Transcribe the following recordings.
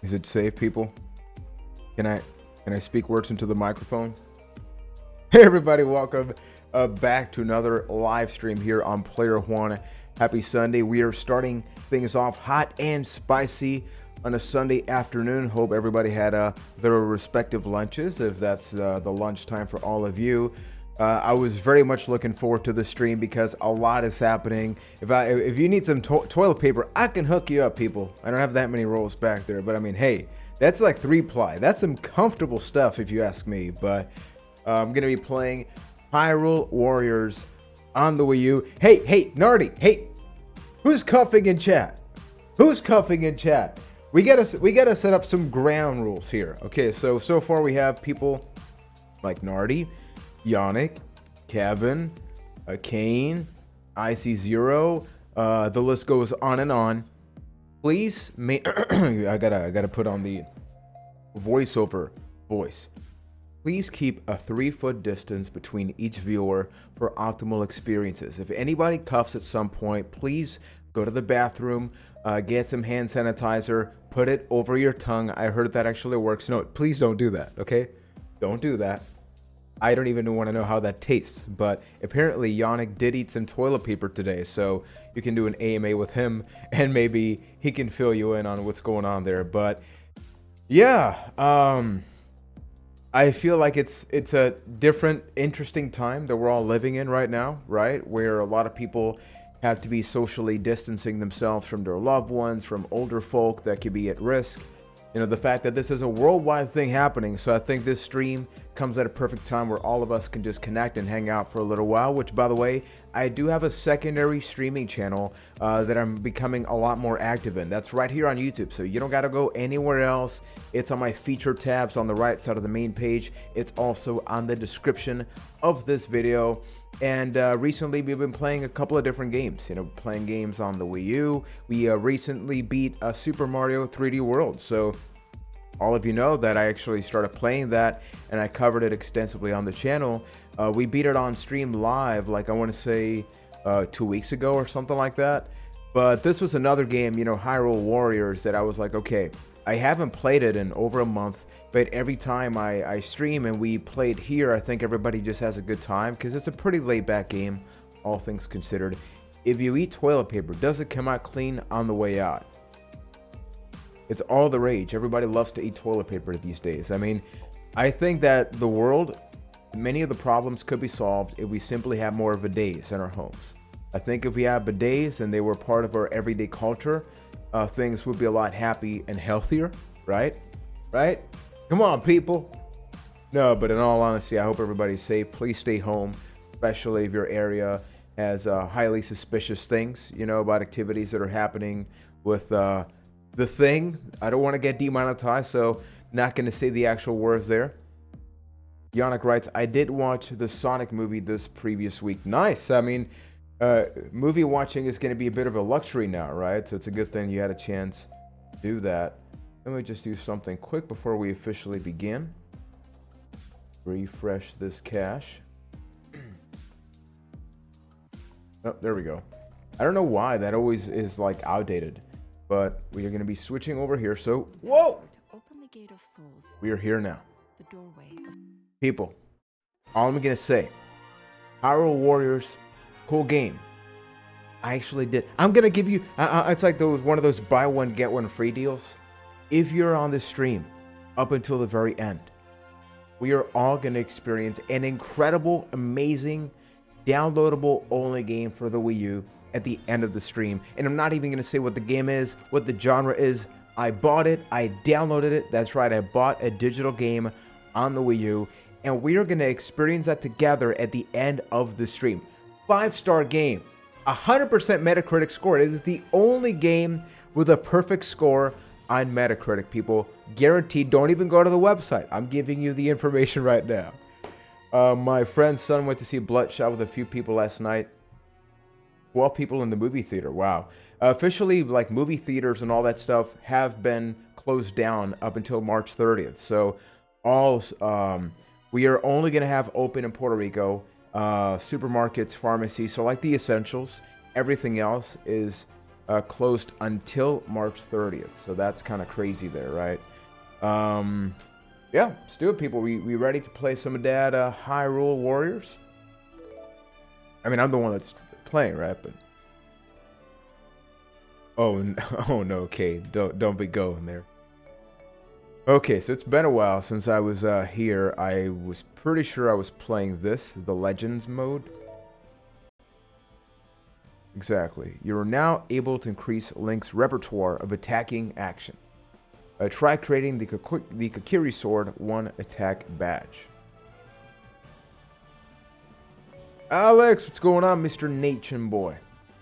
Is it safe, people? Can I speak words into the microphone? Hey everybody, welcome back to another live stream here on Player Juan. Happy Sunday. We are starting things off hot and spicy on a Sunday afternoon. Hope everybody had their respective lunches, if that's the lunchtime for all of you. I was very much looking forward to the stream because a lot is happening. If you need some toilet paper, I can hook you up, people. I don't have that many rolls back there, but I mean, hey, that's like 3-ply. That's some comfortable stuff if you ask me. But I'm gonna be playing Hyrule Warriors on the Wii U. Hey, Nardi, hey, who's cuffing in chat? Who's cuffing in chat? We gotta set up some ground rules here. Okay, so far we have people like Nardi, Yannick, Kevin, Kane, IC0. The list goes on and on. Please, I gotta put on the voiceover voice. Please keep a 3-foot distance between each viewer for optimal experiences. If anybody cuffs at some point, please go to the bathroom, get some hand sanitizer, put it over your tongue. I heard that actually works. No, please don't do that, okay? Don't do that. I don't even want to know how that tastes, but apparently Yannick did eat some toilet paper today, so you can do an AMA with him, and maybe he can fill you in on what's going on there. But yeah, I feel like it's a different, interesting time that we're all living in right now, right? Where a lot of people have to be socially distancing themselves from their loved ones, from older folk that could be at risk. You know, the fact that this is a worldwide thing happening, so I think this stream comes at a perfect time where all of us can just connect and hang out for a little while, which, by the way, I do have a secondary streaming channel that I'm becoming a lot more active in. That's right here on YouTube, so you don't got to go anywhere else. It's on my feature tabs on the right side of the main page. It's also on the description of this video. And recently we've been playing a couple of different games, playing games on the Wii U. We recently beat Super Mario 3D World. So all of you know that I actually started playing that and I covered it extensively on the channel. We beat it on stream live, like I want to say 2 weeks ago or something like that. But this was another game, Hyrule Warriors, that I was like, okay, I haven't played it in over a month. But every time I stream and we played here, I think everybody just has a good time because it's a pretty laid-back game, all things considered. If you eat toilet paper, does it come out clean on the way out? It's all the rage. Everybody loves to eat toilet paper these days. I mean, I think that the world, many of the problems could be solved if we simply have more bidets in our homes. I think if we had bidets and they were part of our everyday culture, things would be a lot happy and healthier, right? Right? Come on, people. No, but in all honesty, I hope everybody's safe. Please stay home, especially if your area has highly suspicious things, about activities that are happening with the thing. I don't want to get demonetized, so not going to say the actual words there. Yannick writes, I did watch the Sonic movie this previous week. Nice. I mean, movie watching is going to be a bit of a luxury now, right? So it's a good thing you had a chance to do that. Let me just do something quick before we officially begin. Refresh this cache. Oh, there we go. I don't know why that always is like outdated, but we are going to be switching over here. So, whoa! Open the gate of souls, We are here now. the doorway of People, all I'm going to say, Hyrule Warriors, cool game. I actually did. I'm going to give you, it's like one of those buy one, get one free deals. If you're on this stream up until the very end, we are all going to experience an incredible, amazing, downloadable only game for the Wii U at the end of the stream. And I'm not even going to say what the game is, what the genre is. I bought it. I downloaded it. That's right. I bought a digital game on the Wii U. And we are going to experience that together at the end of the stream. 5-star game. 100% Metacritic score. It is the only game with a perfect score on Metacritic, people. Guaranteed. Don't even go to the website. I'm giving you the information right now. My friend's son went to see Bloodshot with a few people last night. 12 people in the movie theater. Wow. Officially, like, movie theaters and all that stuff have been closed down up until March 30th. So we are only going to have open in Puerto Rico, supermarkets, pharmacies, so like the essentials. Everything else is closed until March 30th. So that's kind of crazy there, right? Yeah, let's do it, people. We ready to play some of that Hyrule Warriors? I mean, I'm the one that's playing, right? But oh no, okay, don't be going there. Okay, so it's been a while since I was here. I was pretty sure I was playing this, the Legends mode. Exactly. You are now able to increase Link's repertoire of attacking actions. Try creating the Kokiri Sword 1 attack badge. Alex, what's going on, Mr. Nation Boy?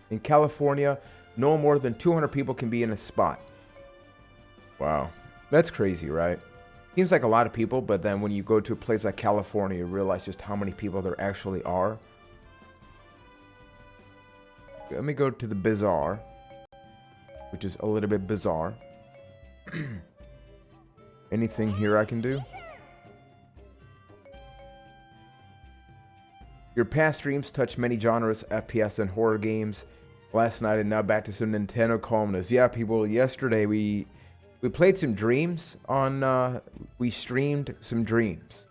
In California, no more than 200 people can be in a spot. Wow. That's crazy, right? Seems like a lot of people, but then when you go to a place like California, you realize just how many people there actually are. Let me go to the bazaar, which is a little bit bizarre. Anything here I can do? Your past streams touch many genres, FPS and horror games. Last night and now back to some Nintendo calmness. Yeah, people, yesterday we played some Dreams on, we streamed some Dreams.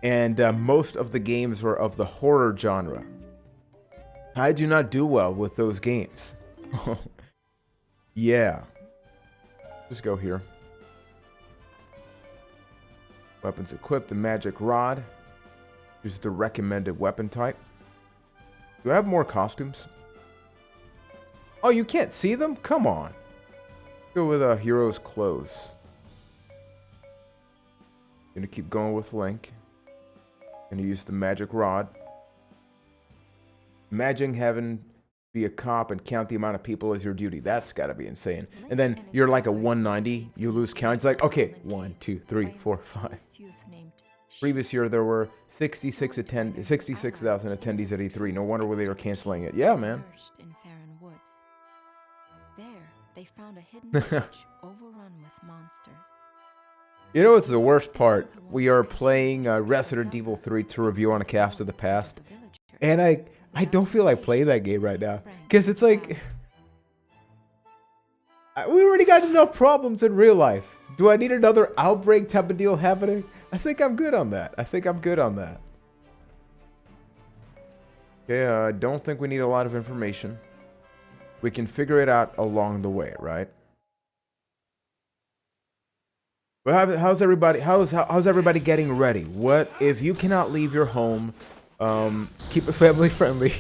And most of the games were of the horror genre. I do not do well with those games. Yeah. Just go here. Weapons equipped, the magic rod. Here's the recommended weapon type. Do I have more costumes? Oh, you can't see them? Come on. Go with a hero's clothes. Gonna keep going with Link. Gonna use the magic rod. Imagine having be a cop and count the amount of people as your duty. That's gotta be insane. And then you're like a 190. You lose count. It's like, okay, 1, 2, 3, 4, 5. Previous year there were 66,000 attendees at E3. No wonder they were canceling it. Yeah, man. There, they found a hidden village overrun with monsters. You know what's the worst part? We are playing Resident Evil 3 to review on a cast of the past, and I don't feel like playing that game right now because it's like we already got enough problems in real life. Do I need another outbreak type of deal happening? I think I'm good on that. Okay, I don't think we need a lot of information. We can figure it out along the way, right? But how's everybody? How's everybody getting ready? What if you cannot leave your home? Keep it family friendly,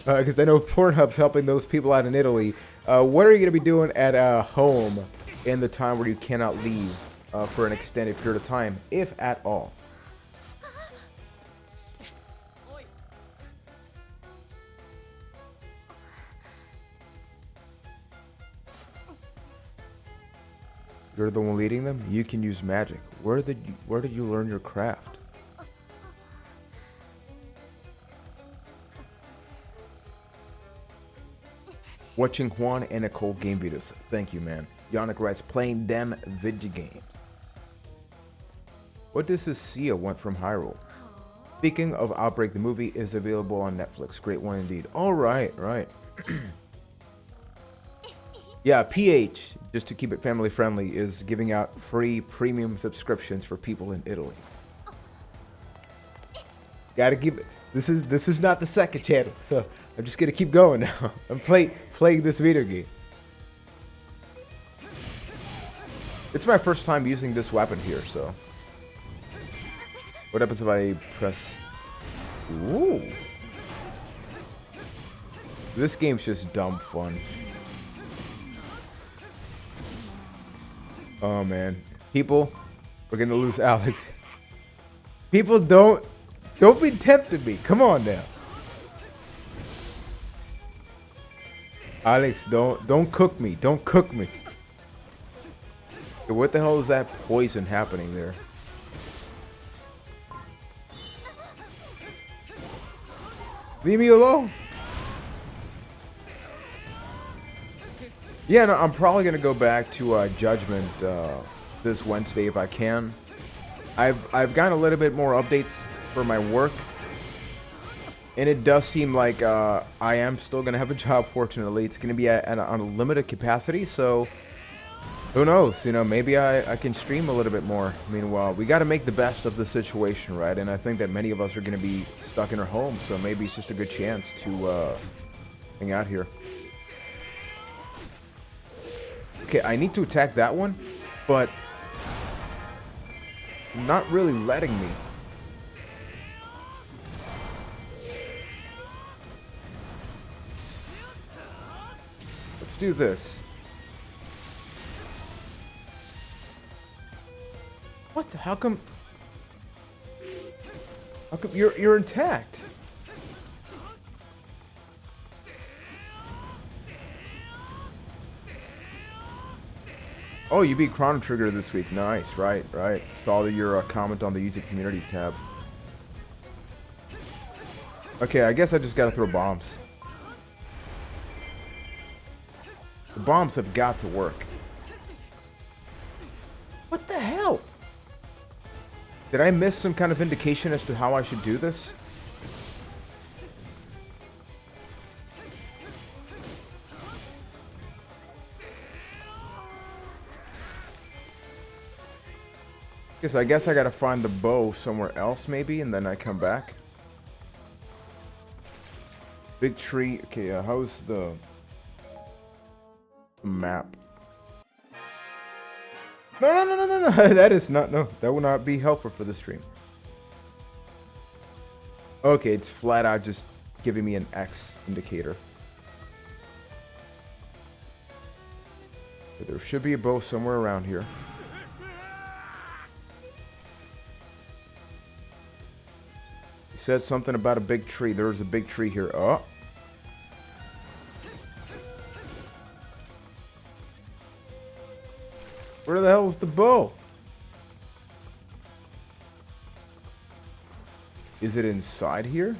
because I know Pornhub's helping those people out in Italy. What are you gonna be doing at home in the time where you cannot leave for an extended period of time, if at all? You're the one leading them? You can use magic. Where did you learn your craft? Watching Juan and Nicole game videos. Thank you, man. Yannick writes, playing them video games. What does this Sia want from Hyrule? Speaking of Outbreak, the movie is available on Netflix. Great one indeed. All right, right. Yeah, PH, just to keep it family friendly, is giving out free premium subscriptions for people in Italy. Gotta give it. This is not the second channel, so I'm just gonna keep going now. I'm playing this video game. It's my first time using this weapon here, so. What happens if I press? Ooh. This game's just dumb fun. Oh man, people, we're gonna lose Alex. People, don't be tempting me. Come on now, Alex. Don't cook me. Don't cook me. What the hell is that poison happening there? Leave me alone. Yeah, no, I'm probably gonna go back to Judgment this Wednesday if I can. I've gotten a little bit more updates for my work, And it does seem like I am still going to have a job, fortunately. It's going to be on a limited capacity, so who knows? You know, maybe I can stream a little bit more. Meanwhile, we got to make the best of the situation, right? And I think that many of us are going to be stuck in our homes, so maybe it's just a good chance to hang out here. Okay, I need to attack that one, but not really letting me. Let's do this. What? How come you're intact? Oh, you beat Chrono Trigger this week. Nice, right. Saw your comment on the YouTube community tab. Okay, I guess I just gotta throw bombs. The bombs have got to work. What the hell? Did I miss some kind of indication as to how I should do this? I guess I gotta find the bow somewhere else maybe, and then I come back. Big tree. Okay, how's the map? No. That is not, no. That will not be helpful for the stream. Okay, it's flat out just giving me an X indicator. But there should be a bow somewhere around here. You said something about a big tree. There's a big tree here. Oh. Where the hell is the bow? Is it inside here?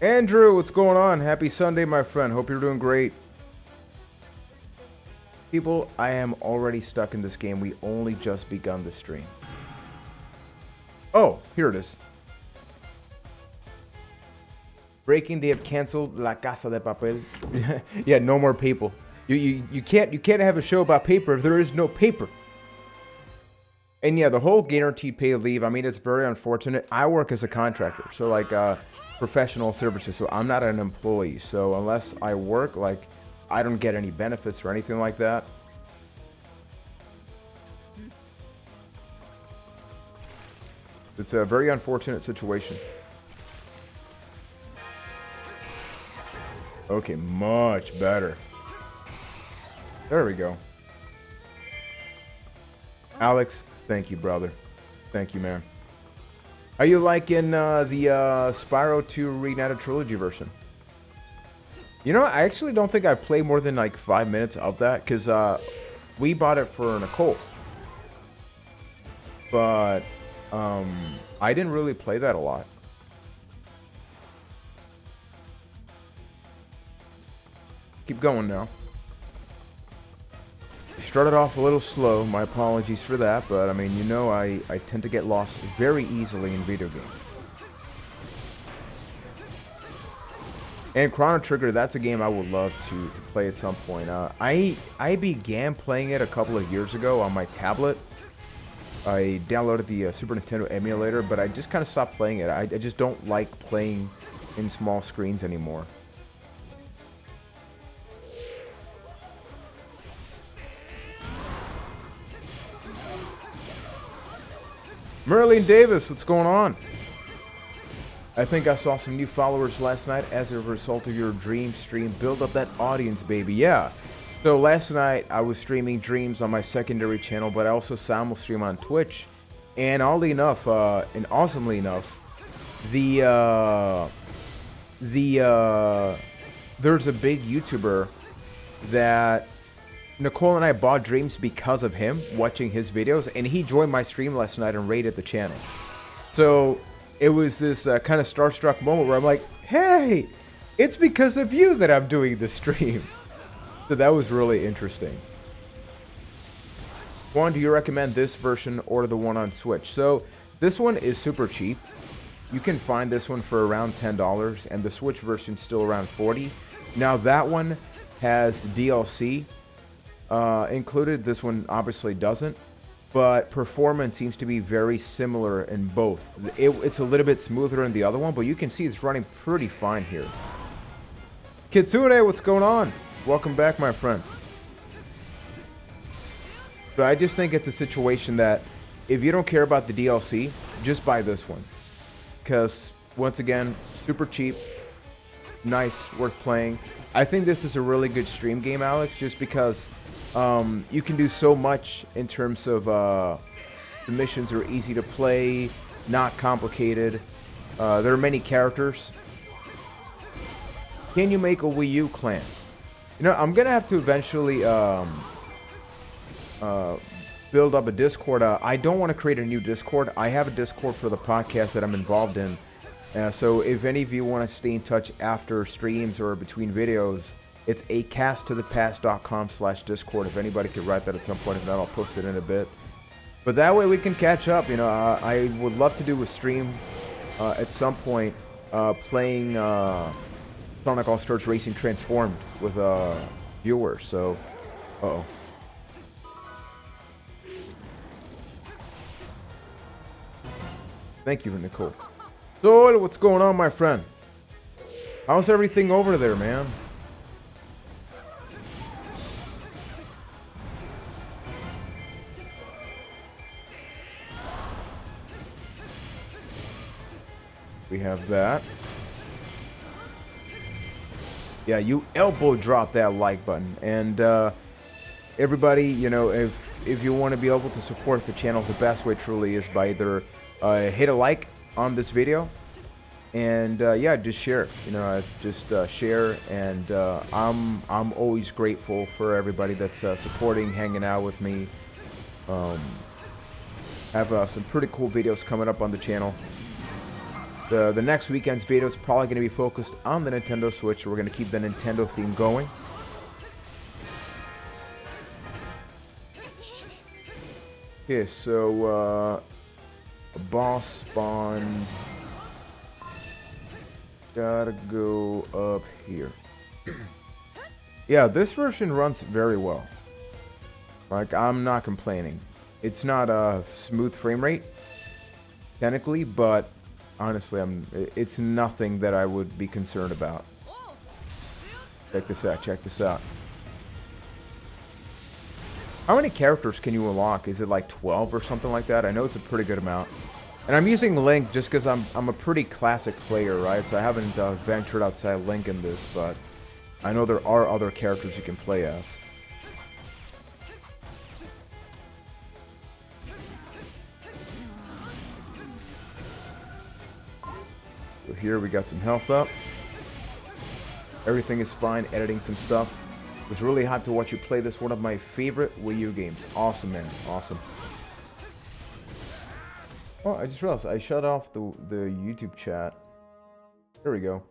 Andrew, what's going on? Happy Sunday, my friend. Hope you're doing great. People, I am already stuck in this game. We only just begun the stream. Oh, here it is. Breaking, they have canceled La Casa de Papel. Yeah, no more people. You can't have a show about paper if there is no paper. And yeah, the whole guaranteed paid leave, I mean, it's very unfortunate. I work as a contractor, so like professional services, so I'm not an employee. So unless I work, like, I don't get any benefits or anything like that. It's a very unfortunate situation. Okay, much better. There we go. Alex, thank you, brother. Thank you, man. Are you liking the Spyro 2 Reignited Trilogy version? You know, I actually don't think I played more than like 5 minutes of that, because we bought it for Nicole. But I didn't really play that a lot. Keep going now. Started off a little slow, my apologies for that, but I mean, you know, I tend to get lost very easily in video games. And Chrono Trigger, that's a game I would love to play at some point. I began playing it a couple of years ago on my tablet. I downloaded the Super Nintendo emulator, but I just kind of stopped playing it. I just don't like playing in small screens anymore. Merlin Davis, what's going on? I think I saw some new followers last night as a result of your dream stream. Build up that audience, baby. Yeah. So last night I was streaming Dreams on my secondary channel, but I also simul stream on Twitch. And oddly enough, and awesomely enough, there's a big YouTuber that Nicole and I bought Dreams because of him, watching his videos, and he joined my stream last night and raided the channel. So it was this kind of starstruck moment where I'm like, hey, it's because of you that I'm doing this stream. So that was really interesting. Juan, do you recommend this version or the one on Switch? So this one is super cheap. You can find this one for around $10, and the Switch version still around $40. Now that one has DLC included. This one obviously doesn't, but performance seems to be very similar in both. It's a little bit smoother in the other one, but you can see it's running pretty fine here. Kitsune, what's going on? Welcome back, my friend. So I just think it's a situation that if you don't care about the DLC, just buy this one. Because, once again, super cheap, nice, worth playing. I think this is a really good stream game, Alex, just because you can do so much in terms of the missions are easy to play, not complicated. There are many characters. Can you make a Wii U clan? You know, I'm going to have to eventually build up a Discord. I don't want to create a new Discord. I have a Discord for the podcast that I'm involved in. So if any of you want to stay in touch after streams or between videos, it's acasttothepast.com/Discord. If anybody could write that at some point, if not, I'll post it in a bit. But that way we can catch up. You know, I would love to do a stream at some point playing Sonic All-Stars Racing Transformed with viewers. So, uh-oh. Thank you, Nicole. So, what's going on, my friend? How's everything over there, man? We have that. Yeah, you elbow drop that like button. And everybody, you know, if you want to be able to support the channel, the best way truly is by either hit a like on this video and yeah, just share. You know, just share. And I'm always grateful for everybody that's supporting, hanging out with me. Have some pretty cool videos coming up on the channel. The next weekend's video is probably going to be focused on the Nintendo Switch. So we're going to keep the Nintendo theme going. Okay, so boss spawn. Gotta go up here. Yeah, this version runs very well. Like, I'm not complaining. It's not a smooth frame rate, technically, but honestly, it's nothing that I would be concerned about. Check this out, check this out. How many characters can you unlock? Is it like 12 or something like that? I know it's a pretty good amount. And I'm using Link just because I'm a pretty classic player, right? So I haven't ventured outside Link in this, but I know there are other characters you can play as. So here we got some health up. Everything is fine, editing some stuff. It was really hyped to watch you play this, one of my favorite Wii U games. Awesome, man, awesome. Oh, I just realized I shut off the YouTube chat. There we go.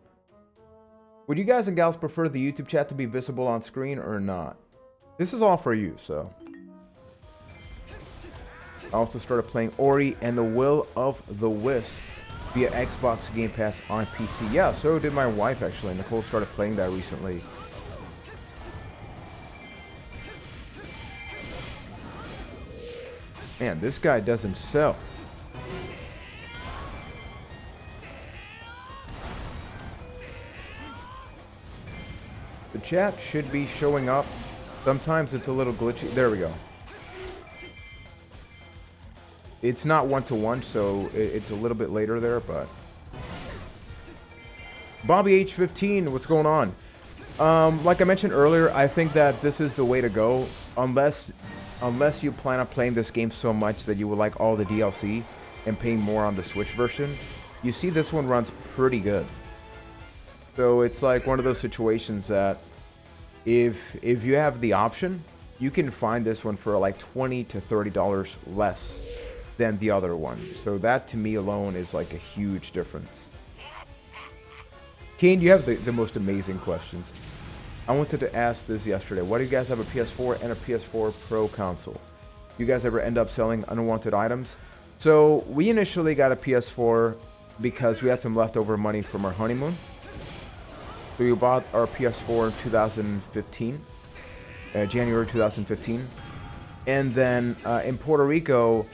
Would you guys and gals prefer the YouTube chat to be visible on screen or not? This is all for you, so. I also started playing Ori and the Will of the Wisp via Xbox Game Pass on PC. Yeah, so did my wife, actually. Nicole started playing that recently. Man, this guy does himself. The chat should be showing up. Sometimes it's a little glitchy. There we go. It's not one-to-one, so it's a little bit later there, but... Bobby H15, what's going on? Like I mentioned earlier, I think that this is the way to go. Unless you plan on playing this game so much that you would like all the DLC and paying more on the Switch version. You see this one runs pretty good. So it's like one of those situations that if you have the option, you can find this one for like $20 to $30 less than the other one. So that to me alone is like a huge difference. Kane, you have the most amazing questions. I wanted to ask this yesterday. Why do you guys have a PS4 and a PS4 Pro console? You guys ever end up selling unwanted items? So we initially got a PS4 because we had some leftover money from our honeymoon. So we bought our PS4 in 2015, January 2015. And then in Puerto Rico,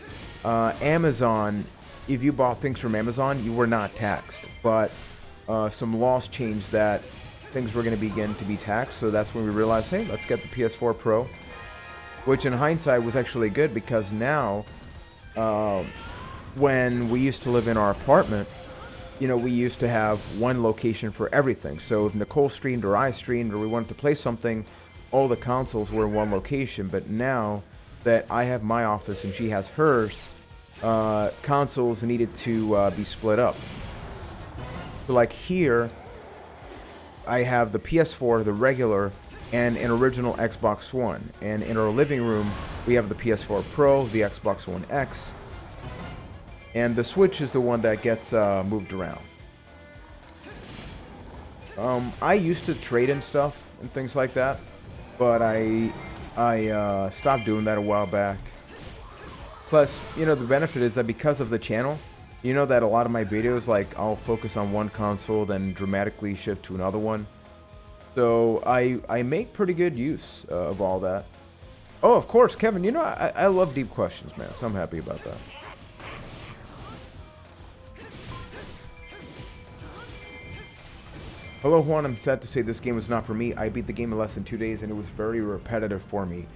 Amazon, if you bought things from Amazon, you were not taxed. But some laws changed that things were going to begin to be taxed. So that's when we realized, hey, let's get the PS4 Pro. Which in hindsight was actually good because now, when we used to live in our apartment, you know, we used to have one location for everything. So if Nicole streamed or I streamed or we wanted to play something, all the consoles were in one location. But now that I have my office and she has hers, consoles needed to be split up. So like here, I have the PS4, the regular, and an original Xbox One. And in our living room, we have the PS4 Pro, the Xbox One X, and the Switch is the one that gets moved around. I used to trade in stuff and things like that, but I stopped doing that a while back. Plus, you know, the benefit is that because of the channel, you know that a lot of my videos, like, I'll focus on one console, then dramatically shift to another one. So I make pretty good use of all that. Oh, of course, Kevin, you know, I love deep questions, man, so I'm happy about that. Hello, Juan, I'm sad to say this game was not for me. I beat the game in less than 2 days, and it was very repetitive for me.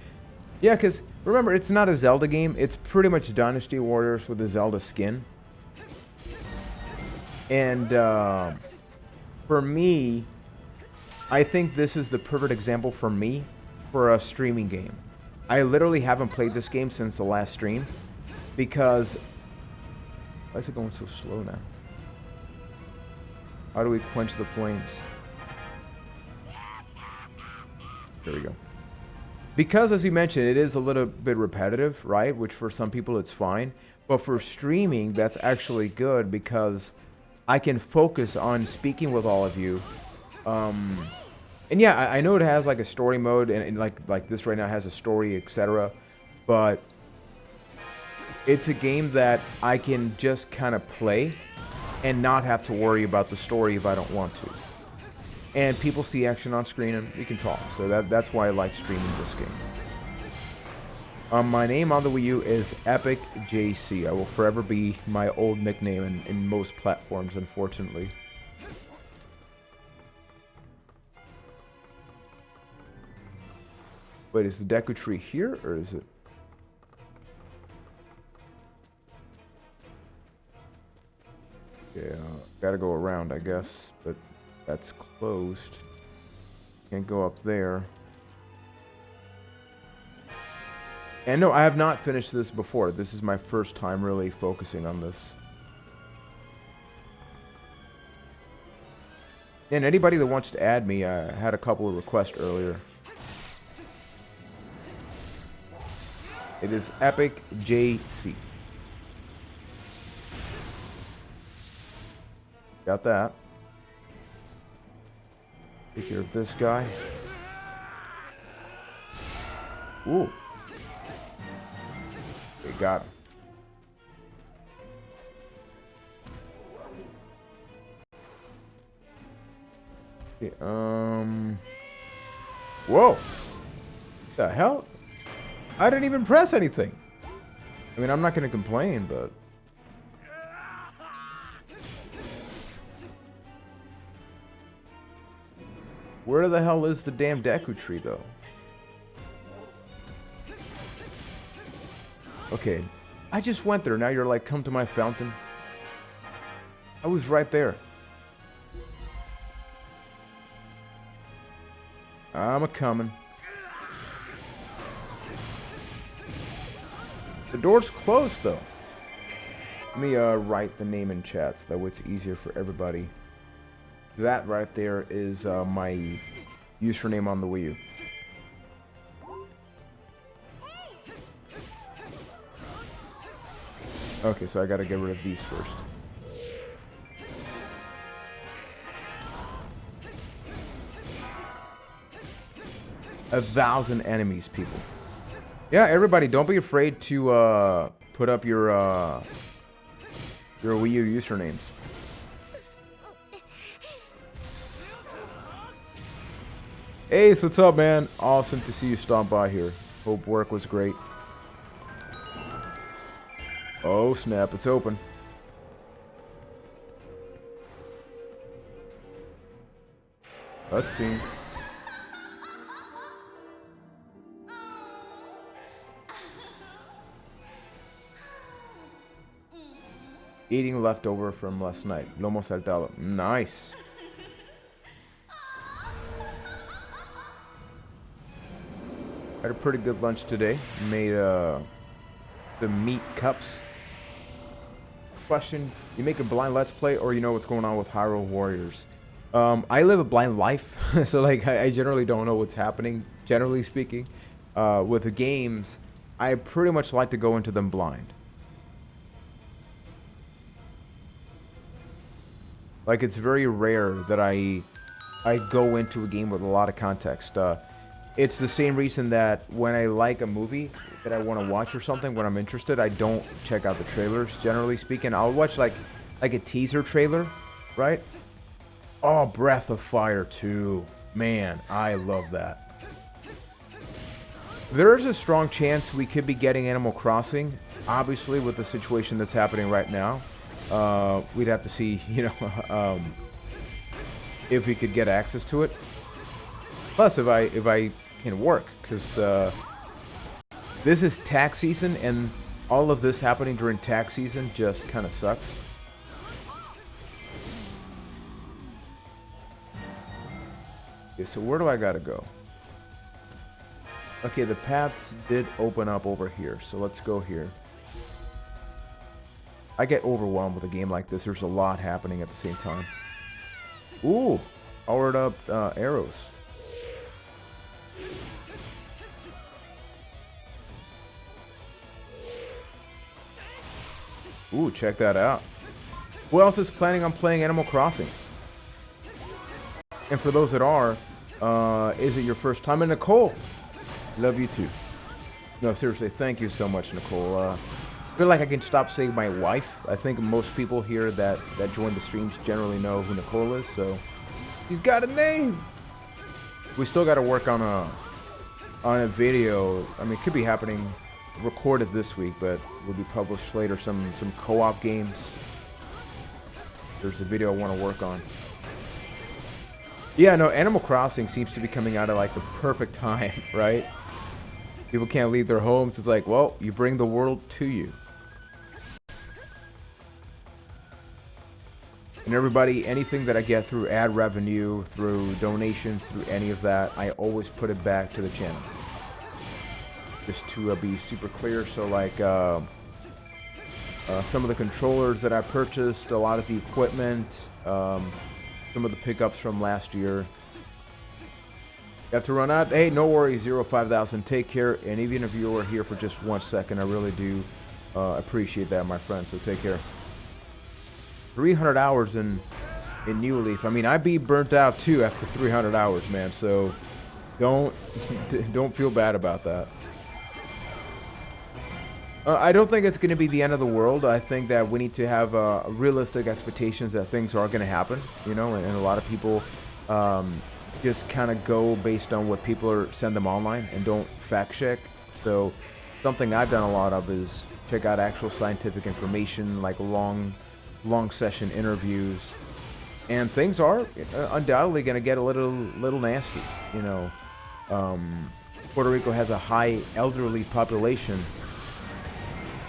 Yeah, because, remember, it's not a Zelda game. It's pretty much Dynasty Warriors with a Zelda skin. And for me, I think this is the perfect example for me for a streaming game. I literally haven't played this game since the last stream because... Why is it going so slow now? How do we quench the flames? There we go. Because, as you mentioned, it is a little bit repetitive, right? Which for some people it's fine. But for streaming, that's actually good because I can focus on speaking with all of you. And yeah, I know it has like a story mode, and like this right now has a story, etc. But it's a game that I can just kind of play and not have to worry about the story if I don't want to. And people see action on screen and we can talk. So that's why I like streaming this game. My name on the Wii U is Epic JC. I will forever be my old nickname in most platforms, unfortunately. Wait, is the Deku Tree here, or is it? Yeah, gotta go around, I guess, but that's closed. Can't go up there. And no, I have not finished this before. This is my first time really focusing on this. And anybody that wants to add me, I had a couple of requests earlier. It is Epic JC. Got that. Take care of this guy. Ooh. Okay, got him. Okay, whoa. What the hell? I didn't even press anything. I mean, I'm not gonna complain, but... Where the hell is the damn Deku Tree, though? Okay, I just went there. Now you're like, come to my fountain. I was right there. I'm a-coming. The door's closed, though. Let me write the name in chat so that way it's easier for everybody. That right there is my username on the Wii U. Okay, so I gotta get rid of these first. A 1,000 enemies, people. Yeah, everybody, don't be afraid to put up your Wii U usernames. Ace, what's up, man? Awesome to see you stomp by here. Hope work was great. Oh, snap. It's open. Let's see. Eating leftover from last night. Lomo saltado. Nice. Had a pretty good lunch today. Made the meat cups. Question, you make a blind let's play or you know what's going on with Hyrule Warriors? I live a blind life, so like I generally don't know what's happening, generally speaking. With the games, I pretty much like to go into them blind. Like it's very rare that I go into a game with a lot of context. It's the same reason that when I like a movie that I want to watch or something, when I'm interested, I don't check out the trailers, generally speaking. I'll watch like a teaser trailer, right? Oh, Breath of Fire 2. Man, I love that. There's a strong chance we could be getting Animal Crossing, obviously with the situation that's happening right now. We'd have to see, you know, if we could get access to it. Plus, if I can work, because this is tax season, and all of this happening during tax season just kind of sucks. Okay, so where do I gotta go? Okay, the paths did open up over here, so let's go here. I get overwhelmed with a game like this. There's a lot happening at the same time. Ooh, powered up arrows. Ooh, check that out. Who else is planning on playing Animal Crossing? And for those that are, is it your first time? And Nicole, love you too. No, seriously, thank you so much, Nicole. I feel like I can stop saying my wife. I think most people here that join the streams generally know who Nicole is, so he's got a name. We still got to work on a video. I mean, it could be happening, recorded this week, but will be published later. Some co-op games. There's a video I want to work on. Yeah, no, Animal Crossing seems to be coming out at like the perfect time, right? People can't leave their homes. It's like, well, you bring the world to you. And everybody, anything that I get through ad revenue, through donations, through any of that, I always put it back to the channel. Just to be super clear. So like some of the controllers that I purchased, a lot of the equipment, some of the pickups from last year. You have to run out. Hey, no worries, 05000. Take care. And even if you were here for just 1 second, I really do appreciate that, my friend. So take care. 300 hours in New Leaf. I mean, I'd be burnt out too after 300 hours, man. So don't feel bad about that. I don't think it's going to be the end of the world. I think that we need to have realistic expectations that things are going to happen, you know, and a lot of people just kind of go based on what people send them online and don't fact check. So something I've done a lot of is check out actual scientific information, like long session interviews, and things are undoubtedly going to get a little nasty, you know. Puerto Rico has a high elderly population.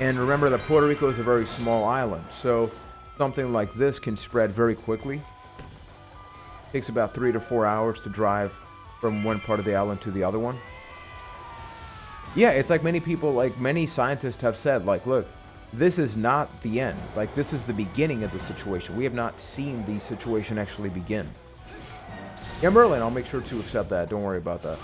And remember that Puerto Rico is a very small island, so something like this can spread very quickly. It takes about 3 to 4 hours to drive from one part of the island to the other one. Yeah, it's like many people, like many scientists have said, like, look, this is not the end. Like, this is the beginning of the situation. We have not seen the situation actually begin. Yeah, Merlin, I'll make sure to accept that. Don't worry about that.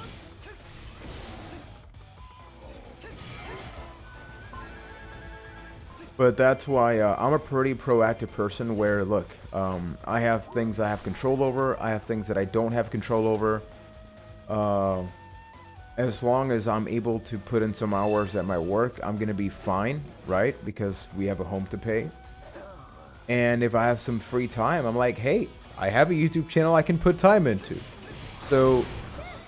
But that's why I'm a pretty proactive person where, look, I have things I have control over. I have things that I don't have control over. as long as I'm able to put in some hours at my work, I'm gonna be fine, right? Because we have a home to pay. And if I have some free time, I'm like, hey, I have a YouTube channel I can put time into. So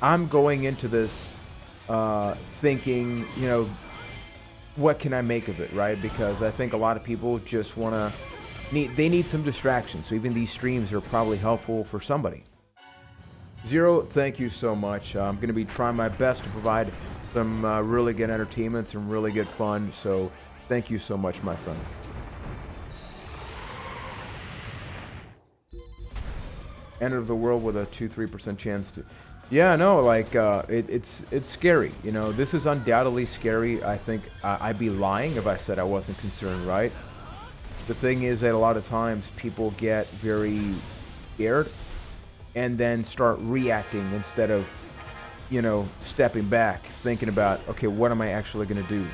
I'm going into this thinking, you know, what can I make of it, right? Because I think a lot of people just they need some distraction. So even these streams are probably helpful for somebody. Zero, thank you so much. I'm going to be trying my best to provide some really good entertainment, some really good fun. So thank you so much, my friend. End of the world with a 2-3% chance to... Yeah, no, like, it's scary. You know, this is undoubtedly scary. I think I'd be lying if I said I wasn't concerned, right? The thing is that a lot of times people get very scared and then start reacting instead of, you know, stepping back, thinking about, okay, what am I actually going to do?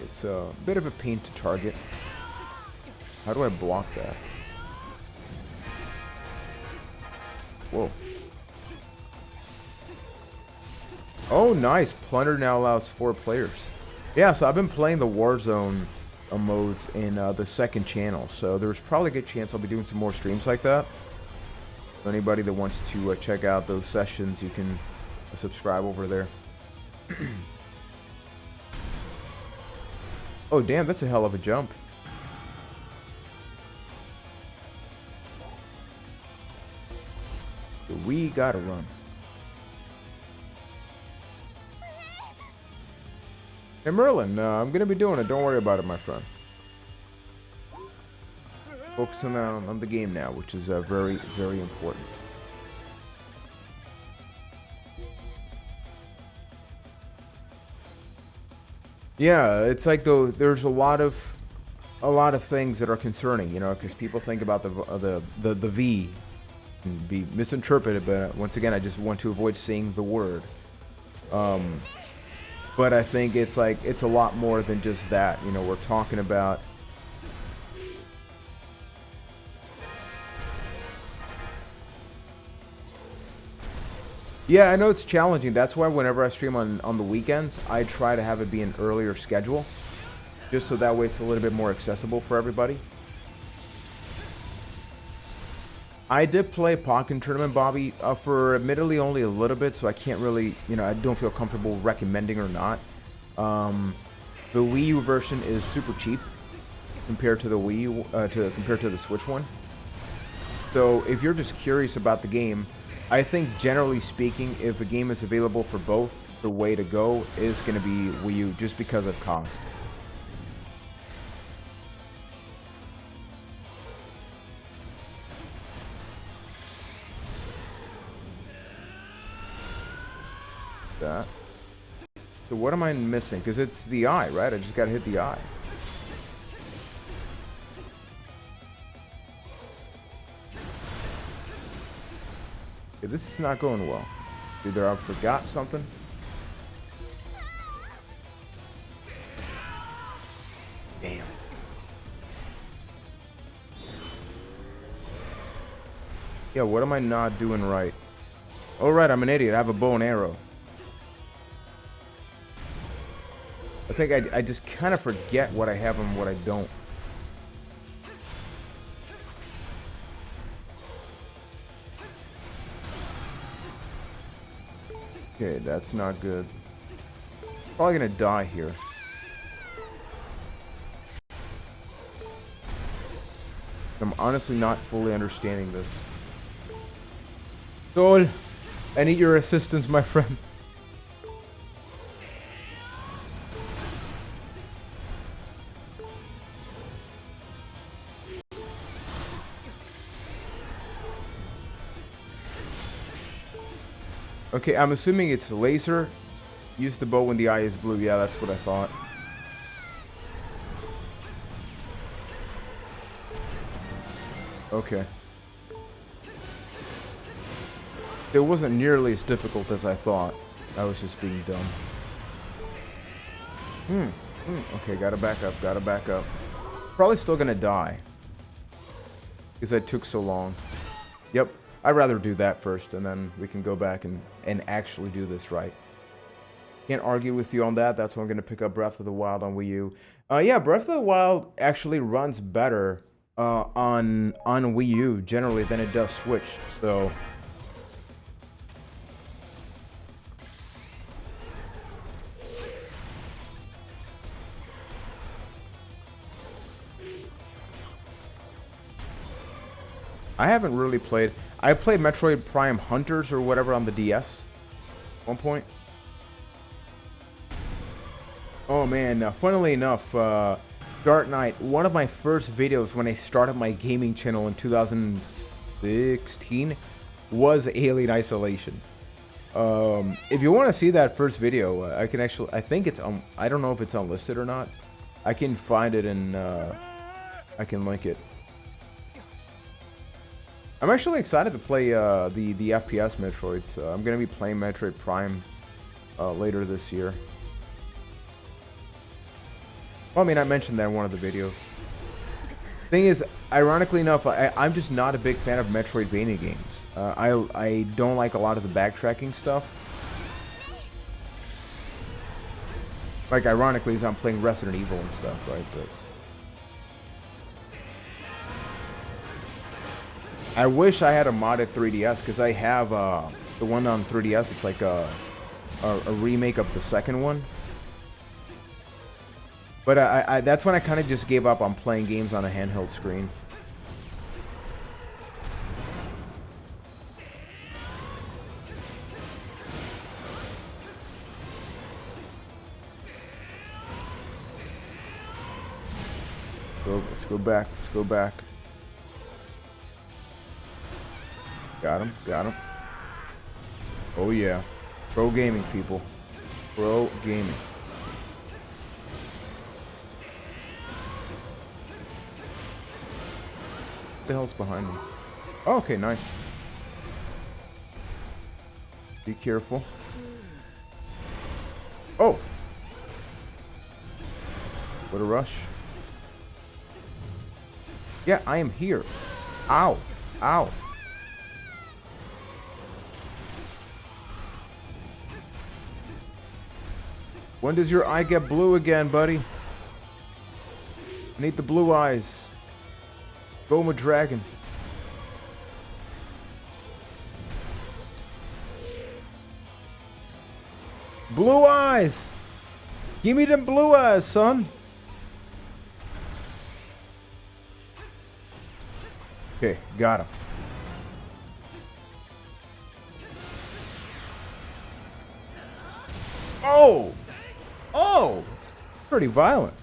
It's a bit of a pain to target. How do I block that? Whoa. Oh, nice. Plunder now allows 4 players. Yeah, so I've been playing the Warzone modes in the second channel, so there's probably a good chance I'll be doing some more streams like that. So anybody that wants to check out those sessions, you can subscribe over there. Oh, damn, that's a hell of a jump. We gotta run. Hey Merlin, I'm gonna be doing it. Don't worry about it, my friend. Focusing on the game now, which is very, very important. Yeah, it's like though there's a lot of things that are concerning, you know, because people think about the V and be misinterpreted, but once again, I just want to avoid saying the word. But I think it's like it's a lot more than just that. You know, we're talking about yeah, I know it's challenging. That's why whenever I stream on the weekends, I try to have it be an earlier schedule, just so that way it's a little bit more accessible for everybody. I did play Pokken Tournament, Bobby, for admittedly only a little bit, so I can't really, you know, I don't feel comfortable recommending or not. The Wii U version is super cheap compared to the Wii U, compared to the Switch one. So if you're just curious about the game, I think generally speaking, if a game is available for both, the way to go is going to be Wii U, just because of cost. That. So what am I missing? Because it's the eye, right? I just gotta hit the eye. Okay, this is not going well. Either I forgot something. Damn. Yeah, what am I not doing right? Oh, right, I'm an idiot. I have a bow and arrow. I think I just kind of forget what I have and what I don't. Okay, that's not good. Probably gonna die here. I'm honestly not fully understanding this. Sol, I need your assistance, my friend. Okay, I'm assuming it's laser. Use the bow when the eye is blue. Yeah, that's what I thought. Okay. It wasn't nearly as difficult as I thought. I was just being dumb. Okay, gotta back up, gotta back up. Probably still gonna die. because I took so long. Yep, I'd rather do that first, and then we can go back and actually do this right. Can't argue with you on that. That's why I'm going to pick up Breath of the Wild on Wii U. Yeah, Breath of the Wild actually runs better on Wii U generally than it does Switch. So I haven't really played. I played Metroid Prime Hunters or whatever on the DS at one point. Oh man, funnily enough, Dark Knight, one of my first videos when I started my gaming channel in 2016 was Alien Isolation. If you want to see that first video, I can actually, I think it's on, I don't know if it's unlisted or not. I can find it and I can link it. I'm actually excited to play the FPS Metroids. I'm going to be playing Metroid Prime later this year. Well, I mean, I mentioned that in one of the videos. Thing is, ironically enough, I'm just not a big fan of Metroidvania games. I don't like a lot of the backtracking stuff. Like, ironically, as I'm playing Resident Evil and stuff, right? But I wish I had a modded 3DS, because I have the one on 3DS. It's like a remake of the second one. But that's when I kind of just gave up on playing games on a handheld screen. Let's go back. Let's go back. Got him. Got him. Oh yeah. Pro gaming, people. Pro gaming. What the hell's behind me? Oh, okay, nice. Be careful. Oh! What a rush. Yeah, I am here. Ow. Ow. When does your eye get blue again, buddy? I need the blue eyes. Goma Dragon. Blue eyes! Give me them blue eyes, son! Okay, got him. Oh! Oh! It's pretty violent.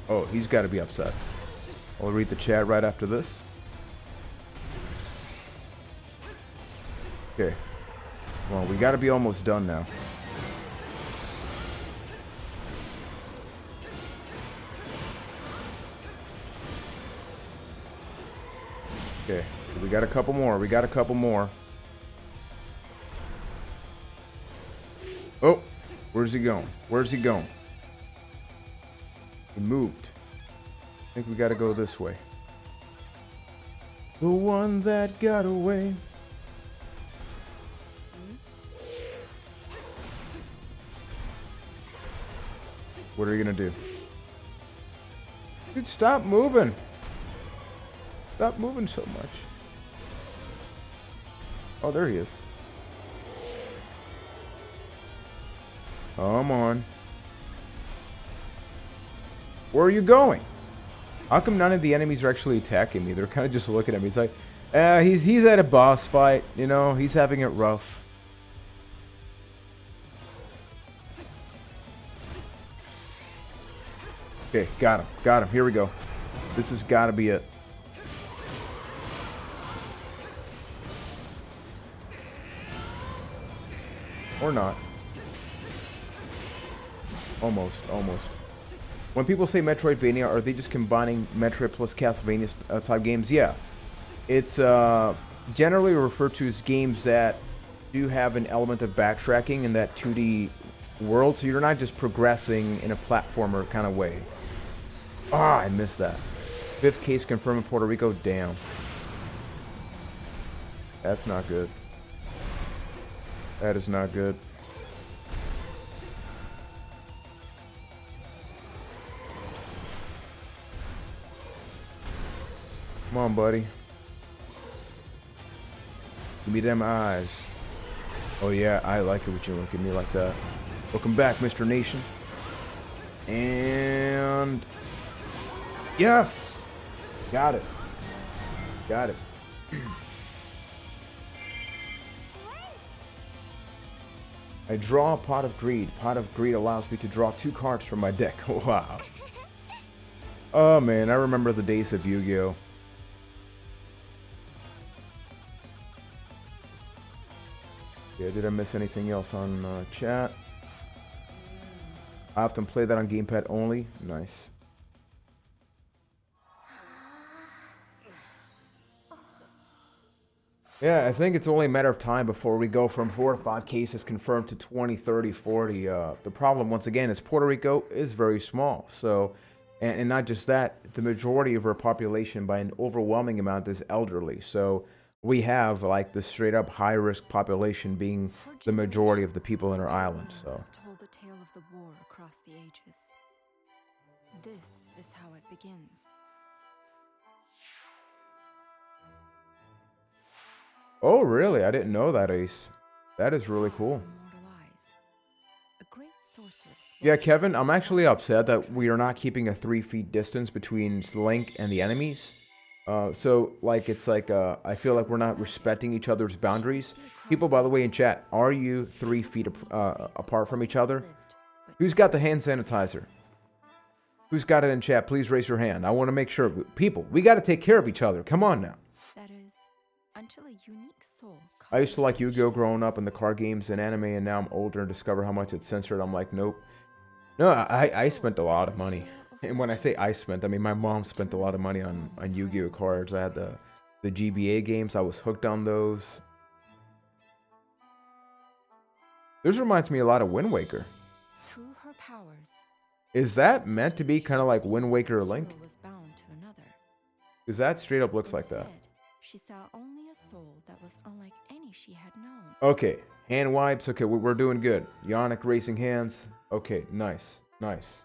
Oh, he's got to be upset. I'll read the chat right after this. Okay. Well, we got to be almost done now. Okay. We got a couple more. We got a couple more. Oh! Where's he going? Where's he going? He moved. I think we gotta go this way. The one that got away. What are you gonna do? Dude, stop moving. Stop moving so much. Oh, there he is. Come on. Where are you going? How come none of the enemies are actually attacking me? They're kind of just looking at me. It's like, he's at a boss fight, you know, he's having it rough. Okay, got him. Got him. Here we go. This has got to be it. Or not. Almost, almost. When people say Metroidvania, are they just combining Metroid plus Castlevania type games? Yeah. It's generally referred to as games that do have an element of backtracking in that 2D world, so you're not just progressing in a platformer kind of way. Ah, I missed that. 5th case confirmed in Puerto Rico. Damn. That's not good. That is not good. Come on, buddy. Give me them eyes. Oh yeah, I like it when you look at me like that. Welcome back, Mr. Nation. And yes, got it. Got it. I draw a Pot of Greed. Pot of Greed allows me to draw 2 cards from my deck. Wow. Oh man, I remember the days of Yu-Gi-Oh! Yeah, did I miss anything else on chat? I often play that on gamepad only. Nice. Yeah, I think it's only a matter of time before we go from 4 or 5 cases confirmed to 20, 30, 40. The problem, once again, is Puerto Rico is very small. So, and not just that, the majority of our population, by an overwhelming amount, is elderly. So we have like the straight up high risk population being the majority of the people in our island. So told the tale of the war across the ages. This is how it begins. oh, really? I didn't know that, Ace. That is really cool. A great sorceress. Yeah, Kevin, I'm actually upset that we are not keeping a 3 feet distance between Link and the enemies. So, like, it's like, I feel like we're not respecting each other's boundaries. People, by the way, in chat, are you 3 feet apart from each other? Who's got the hand sanitizer? Who's got it in chat? Please raise your hand. I want to make sure. People, we got to take care of each other. Come on now. That is, until a unique soul. I used to like Yu-Gi-Oh! Growing up in the card games and anime, and now I'm older and discover how much it's censored. I'm like, nope. No, I spent a lot of money. And when I say I spent, I mean my mom spent a lot of money on Yu-Gi-Oh! Cards. I had the GBA games. I was hooked on those. This reminds me a lot of Wind Waker. Through her powers, Is that meant to be kind of like Wind Waker or Link? was bound to another. Because that straight up looks like that. Instead, she saw only a soul that was unlike any she had known. Okay, hand wipes. Okay, we're doing good. Yannick raising hands. Okay, nice, nice.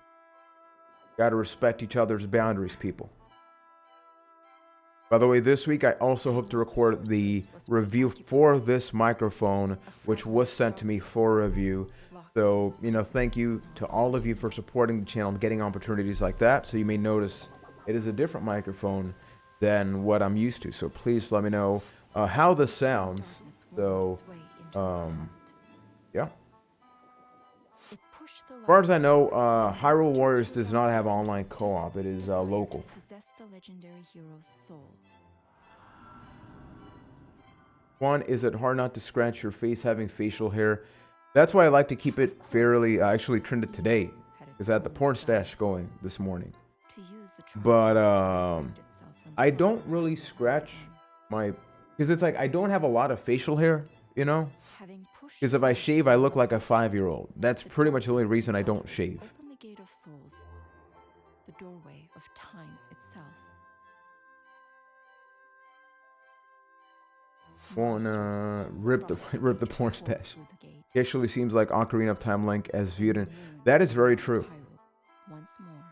Gotta respect each other's boundaries, people. By the way, this week I also hope to record the review for this microphone, which was sent to me for review. So, you know, thank you to all of you for supporting the channel and getting opportunities like that. So you may notice it is a different microphone than what I'm used to. So please let me know how this sounds. So, yeah. As far as I know, Hyrule Warriors does not have online co-op. It is local. Possess the legendary hero's soul. Juan, is it hard not to scratch your face having facial hair? That's why I like to keep it fairly. I actually trimmed it today because I had the porn stash going this morning. But I don't really scratch my, because it's like I don't have a lot of facial hair, you know? Because if I shave, I look like a 5-year-old. That's pretty much the only reason I don't shave. Open the gate of souls, the doorway of time itself. Wanna rip the porn stash. He actually seems like Ocarina of Time Link as viewed in. That is very true. Once more.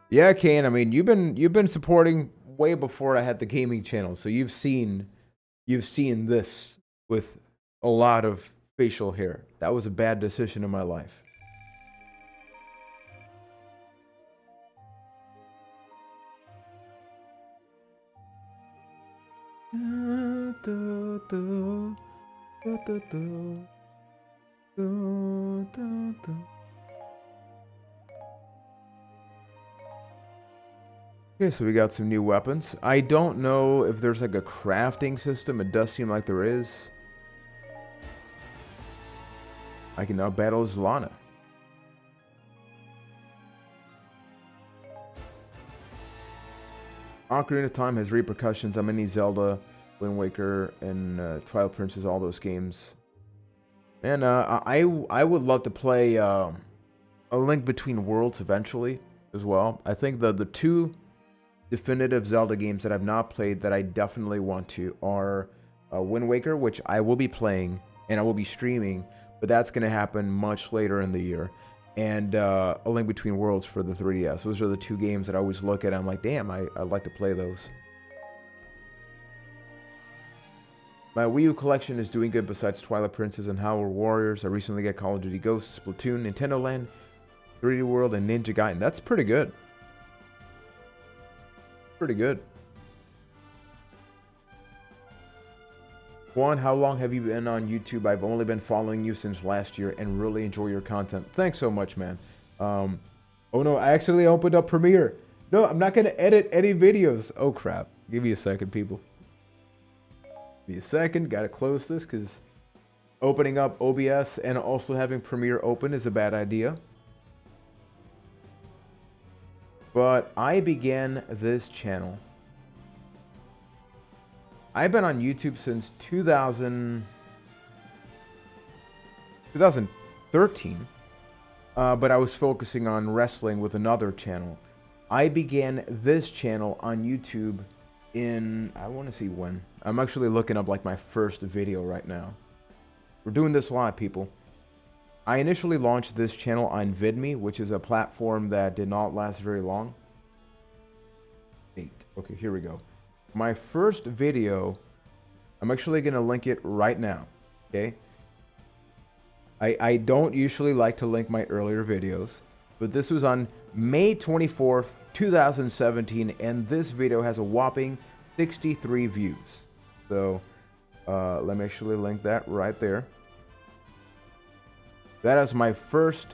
Yeah, Kane. I mean, you've been supporting way before I had the gaming channel, so you've seen this with a lot of facial hair. That was a bad decision in my life. Okay, so we got some new weapons. I don't know if there's like a crafting system. It does seem like there is. I can now battle as Lana. Ocarina of Time has repercussions on many Zelda, Wind Waker, and Twilight Princess, all those games. And I would love to play A Link Between Worlds eventually. as well. I think the two definitive Zelda games that I've not played that I definitely want to are Wind Waker, which I will be playing and I will be streaming, but that's going to happen much later in the year. And A Link Between Worlds for the 3DS. Those are the two games that I always look at. I'm like, damn, I'd like to play those. My Wii U collection is doing good besides Twilight Princess and Hyrule Warriors. I recently got Call of Duty Ghosts, Splatoon, Nintendo Land, 3D World, and Ninja Gaiden. That's pretty good. Pretty good. Juan, how long have you been on YouTube? I've only been following you since last year and really enjoy your content. Thanks so much, man. Oh no, I actually opened up Premiere. No, I'm not going to edit any videos. Oh crap. Give me a second, people. Give me a second. Got to close this because opening up OBS and also having Premiere open is a bad idea. But I began this channel. I've been on YouTube since 2013, but I was focusing on wrestling with another channel. I began this channel on YouTube in, I want to see when. I'm actually looking up like my first video right now. We're doing this live, people. I initially launched this channel on VidMe, which is a platform that did not last very long. Okay, here we go. My first video, I'm actually going to link it right now, okay? I don't usually like to link my earlier videos, but this was on May 24th, 2017, and this video has a whopping 63 views. So, let me actually link that right there. That is my first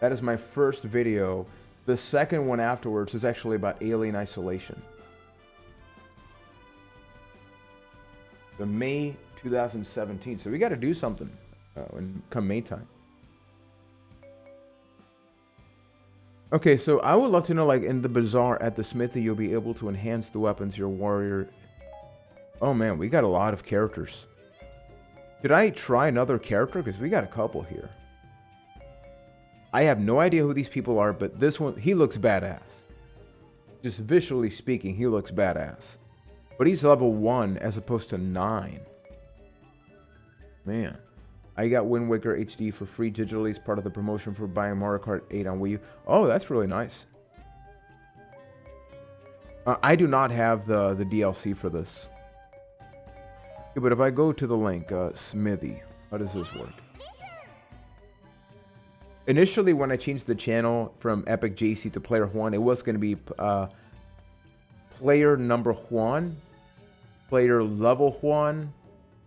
video. The second one afterwards is actually about Alien Isolation. The May 2017. So we got to do something when come May time. Okay, so I would love to know, like in the bazaar at the smithy, you'll be able to enhance the weapons your warrior. Oh man, we got a lot of characters. Did I try another character? Because we got a couple here. I have no idea who these people are, but this one, he looks badass. Just visually speaking, he looks badass. But he's level 1 as opposed to 9. Man. I got Wind Waker HD for free digitally as part of the promotion for buying Mario Kart 8 on Wii U. Oh, that's really nice. I do not have the DLC for this. Yeah, but if I go to the link, Smithy, how does this work? Initially, when I changed the channel from Epic JC to Player Juan, it was going to be Player Number Juan, Player Level Juan,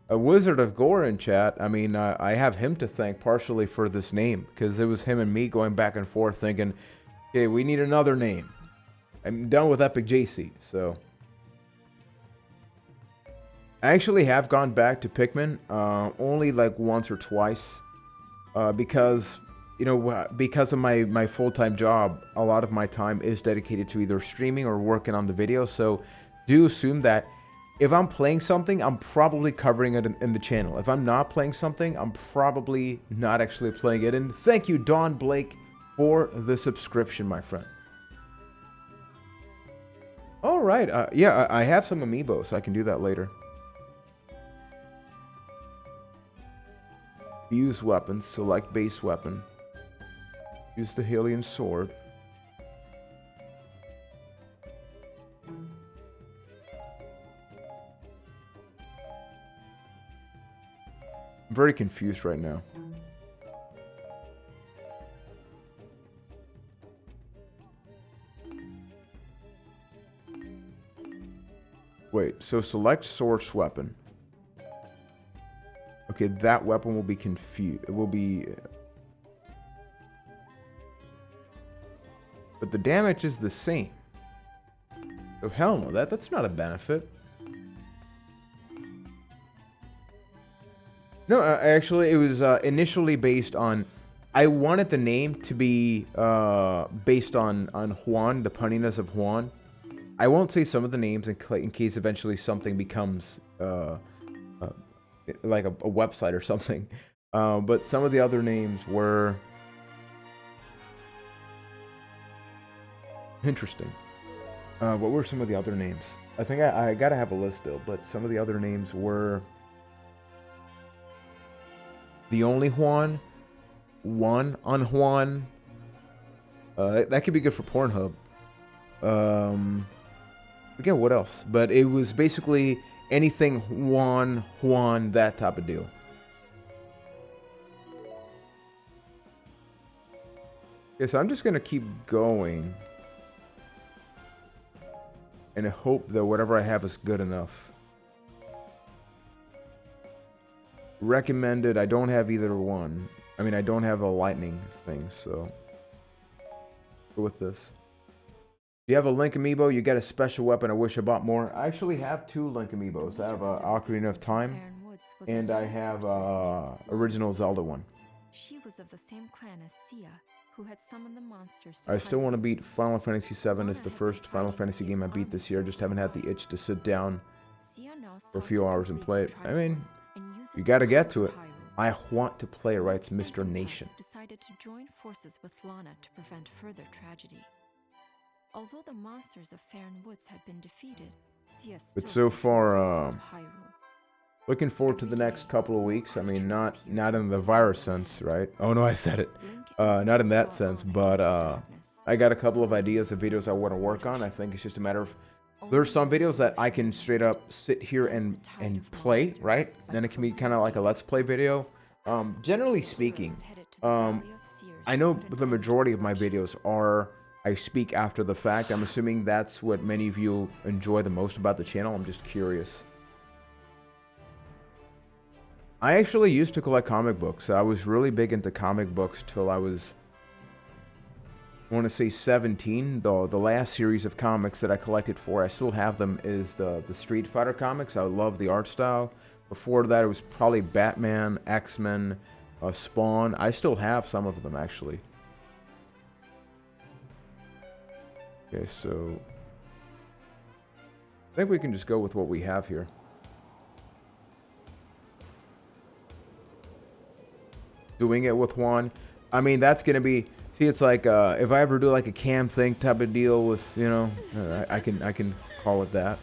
a Wizard of Gore in chat. I mean, I have him to thank partially for this name, because it was him and me going back and forth thinking, okay, we need another name. I'm done with Epic JC, so. I actually have gone back to Pikmin, only like once or twice, because, you know, because of my full-time job, a lot of my time is dedicated to either streaming or working on the video, so do assume that if I'm playing something, I'm probably covering it in the channel. If I'm not playing something, I'm probably not actually playing it. And thank you, Don Blake, for the subscription, my friend. All right. Yeah, I have some amiibo, so I can do that later. Use weapons. Select base weapon. Use the Hylian sword. I'm very confused right now. Wait, so select source weapon. Okay, that weapon will be confused. It will be... But the damage is the same. Oh, hell no, that's not a benefit. No, actually, it was initially based on... I wanted the name to be based on Juan, the punniness of Juan. I won't say some of the names in case eventually something becomes like a website or something. But some of the other names were... Interesting. What were some of the other names? I think I gotta have a list still, but some of the other names were the only Juan, Juan. That could be good for Pornhub. Forget what else, but it was basically anything Juan, that type of deal. Okay, so I'm just gonna keep going and hope that whatever I have is good enough. Recommended, I don't have either one. I mean, I don't have a lightning thing, so go with this. If you have a Link amiibo, you get a special weapon. I wish I bought more. I actually have 2 Link amiibos. I have Ocarina of Time, and I have original Zelda one. She was of the same clan as Sia, who had summoned the monsters. I still want to beat Final Fantasy VII. It's the first Final Fantasy game I beat this year. Just haven't had the itch to sit down for a few hours and play it. I mean, you gotta get to it. I want to play, writes Mr. Nation. Decided to join forces with Lana to prevent further tragedy. Although the monsters of Faron Woods had been defeated, Sia still But so far, Hyrule. looking forward to the next couple of weeks. I mean, not in the virus sense, right? Oh no, I said it. Not in that sense, but I got a couple of ideas of videos I want to work on. I think it's just a matter of there's some videos that I can straight up sit here and play, right? Then it can be kind of like a let's play video. Generally speaking, I know the majority of my videos are I speak after the fact. I'm assuming that's what many of you enjoy the most about the channel. I'm just curious. I actually used to collect comic books. I was really big into comic books till I was, I want to say 17. The last series of comics that I collected for, I still have them, is the Street Fighter comics. I love the art style. Before that, it was probably Batman, X-Men, Spawn. I still have some of them, actually. Okay, so I think we can just go with what we have here. Doing it with Juan. I mean, that's gonna be. See, it's like if I ever do like a cam thing type of deal with, you know, I can call it that.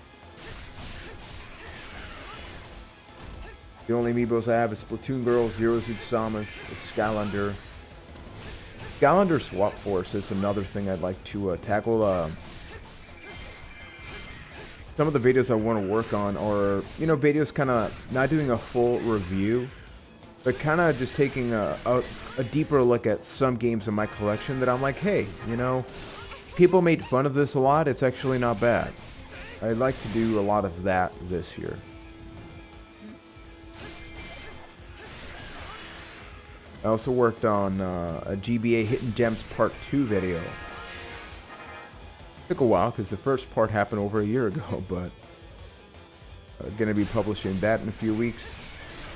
The only amiibos I have is Splatoon Girl, Zero Suit Samus, Skylander. Skylander Swap Force is another thing I'd like to tackle. Some of the videos I want to work on are, you know, videos kind of not doing a full review, but kind of just taking a deeper look at some games in my collection that I'm like, hey, you know, people made fun of this a lot. It's actually not bad. I'd like to do a lot of that this year. I also worked on a GBA Hidden Gems Part 2 video. Took a while because the first part happened over a year ago, but going to be publishing that in a few weeks.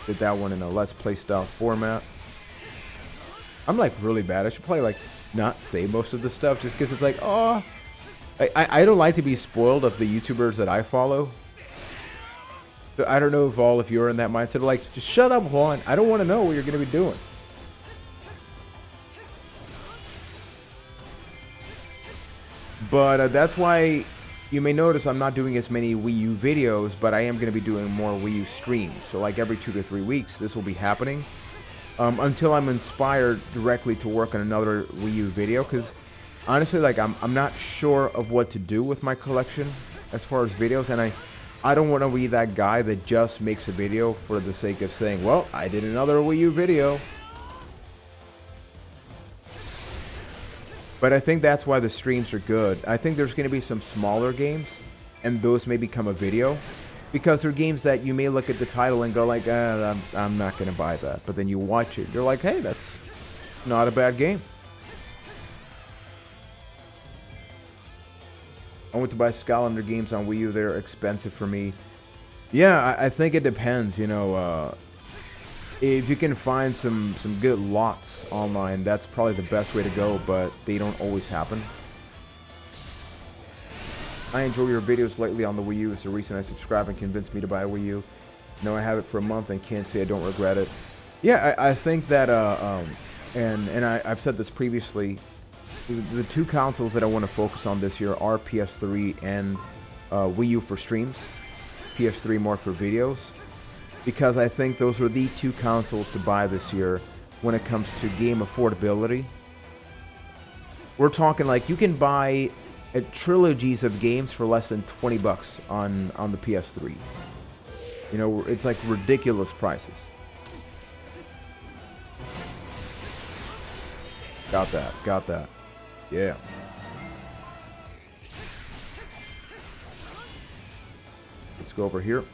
Did that one in a Let's Play style format. I'm like really bad. I should probably like not say most of the stuff just because it's like, oh, I don't like to be spoiled of the YouTubers that I follow. So I don't know if you're in that mindset of like, just shut up, Juan. I don't want to know what you're going to be doing. But that's why you may notice I'm not doing as many Wii U videos, but I am going to be doing more Wii U streams. So like every 2 to 3 weeks, this will be happening. Until I'm inspired directly to work on another Wii U video. Because honestly, like I'm not sure of what to do with my collection as far as videos. And I don't want to be that guy that just makes a video for the sake of saying, well, I did another Wii U video. But I think that's why the streams are good. I think there's going to be some smaller games, and those may become a video. Because they're games that you may look at the title and go like, I'm not going to buy that. But then you watch it, you're like, hey, that's not a bad game. I went to buy Skylander games on Wii U. They're expensive for me. Yeah, I think it depends, you know. If you can find some good lots online, that's probably the best way to go, but they don't always happen. I enjoy your videos lately on the Wii U. It's the reason I subscribed and convinced me to buy a Wii U. Now I have it for a month and can't say I don't regret it. Yeah, I think that, and I've said this previously, the two consoles that I want to focus on this year are PS3 and Wii U for streams. PS3 more for videos, because I think those are the two consoles to buy this year when it comes to game affordability. We're talking like you can buy trilogies of games for less than $20 on the PS3. You know, it's like ridiculous prices. Got that. Yeah. Let's go over here.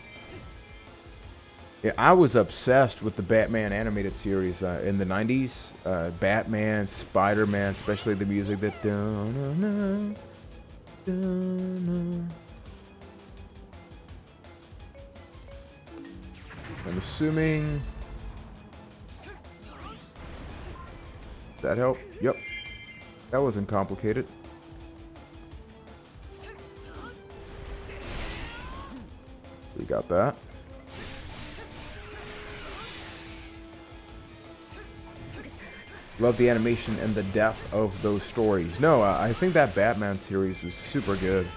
Yeah, I was obsessed with the Batman animated series in the 90s. Batman, Spider-Man, especially the music that... I'm assuming... That help? Yep. That wasn't complicated. We got that. Love the animation and the depth of those stories. No, I think that Batman series was super good.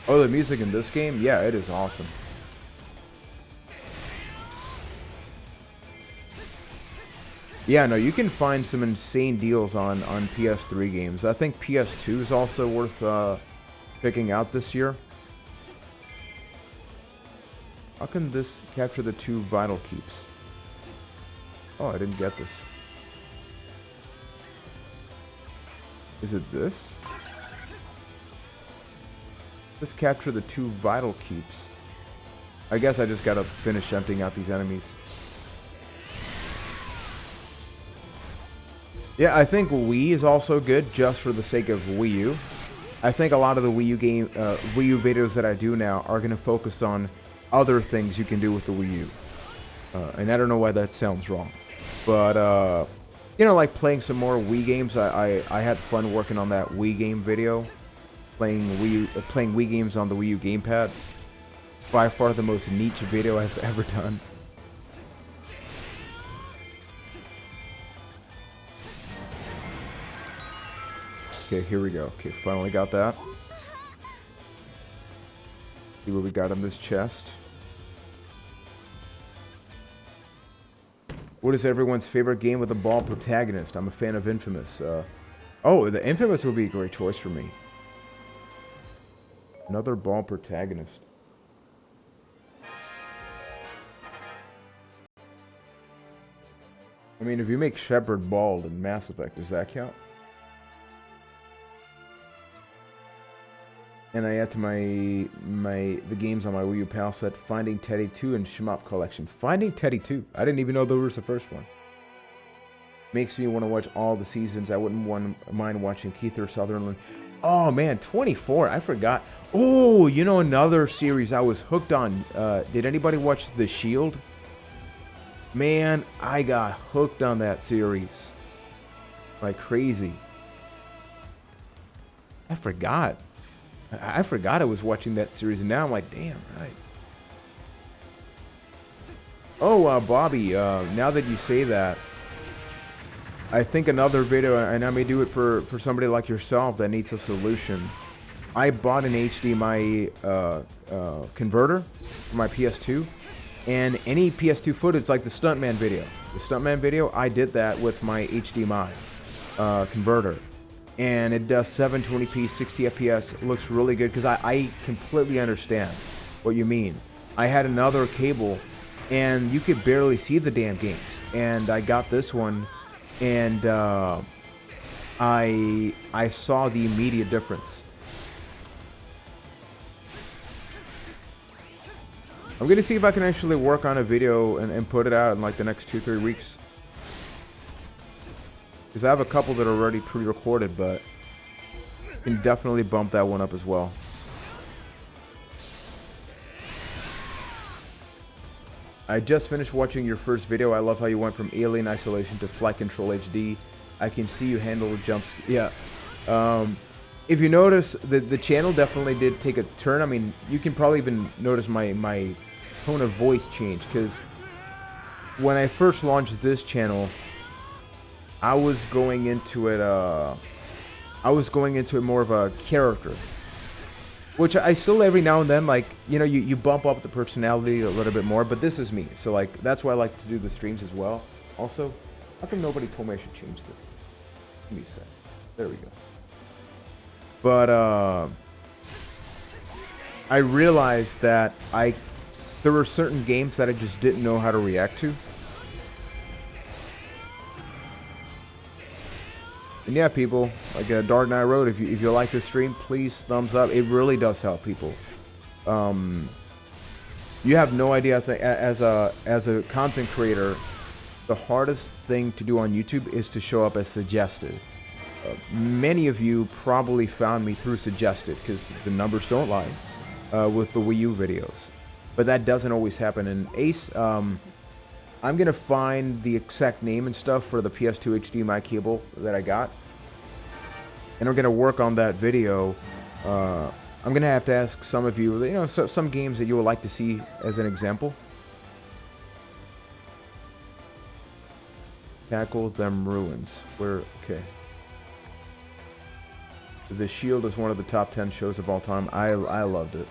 Oh, the music in this game? Yeah, it is awesome. Yeah, no, you can find some insane deals on PS3 games. I think PS2 is also worth picking out this year. How can this capture the 2 vital keeps? Oh, I didn't get this. Is it this? This capture the 2 vital keeps. I guess I just gotta finish emptying out these enemies. Yeah, I think Wii is also good just for the sake of Wii U. I think a lot of the Wii U videos that I do now are gonna focus on other things you can do with the Wii U. And I don't know why that sounds wrong. But, you know, like playing some more Wii games. I had fun working on that Wii game video. Playing Wii games on the Wii U gamepad. By far the most niche video I've ever done. Okay, here we go. Okay, finally got that. See what we got on this chest. What is everyone's favorite game with a ball protagonist? I'm a fan of Infamous. Oh, the Infamous would be a great choice for me. Another ball protagonist. I mean, if you make Shepard bald in Mass Effect, does that count? And I add to the games on my Wii U PAL set, Finding Teddy 2 and Shmup Collection. Finding Teddy 2. I didn't even know there was the first one. Makes me want to watch all the seasons. I wouldn't mind watching Kiefer Sutherland. Oh man, 24. I forgot. Oh, you know another series I was hooked on. Did anybody watch The Shield? Man, I got hooked on that series. Like crazy. I forgot I was watching that series, and now I'm like, damn, right. Oh, Bobby, now that you say that, I think another video, and I may do it for somebody like yourself that needs a solution. I bought an HDMI converter for my PS2, and any PS2 footage, like the Stuntman video, I did that with my HDMI converter. And it does 720p, 60 FPS. It looks really good because I completely understand what you mean. I had another cable, and you could barely see the damn games. And I got this one, and I saw the immediate difference. I'm gonna see if I can actually work on a video and put it out in like the next 2-3 weeks. Because I have a couple that are already pre-recorded, but can definitely bump that one up as well. I just finished watching your first video. I love how you went from Alien Isolation to Flight Control HD. I can see you handle the jumps. Yeah. If you notice, the channel definitely did take a turn. I mean, you can probably even notice my tone of voice change, because when I first launched this channel, I was going into it more of a character, which I still every now and then, like, you know, you bump up the personality a little bit more, but this is me. So like that's why I like to do the streams as well. Also, how come nobody told me I should change this? Give me a sec. There we go. But I realized that there were certain games that I just didn't know how to react to. And yeah, people, like Dark Knight Road, if you like this stream, please thumbs up. It really does help people. You have no idea. I think as a content creator, the hardest thing to do on YouTube is to show up as suggested. Many of you probably found me through suggested because the numbers don't lie with the Wii U videos, but that doesn't always happen. And Ace, I'm gonna find the exact name and stuff for the PS2 HDMI cable that I got, and I'm gonna work on that video. I'm gonna have to ask some of you, you know, some games that you would like to see as an example. Tackle them ruins. Okay. The Shield is one of the top 10 shows of all time. I loved it.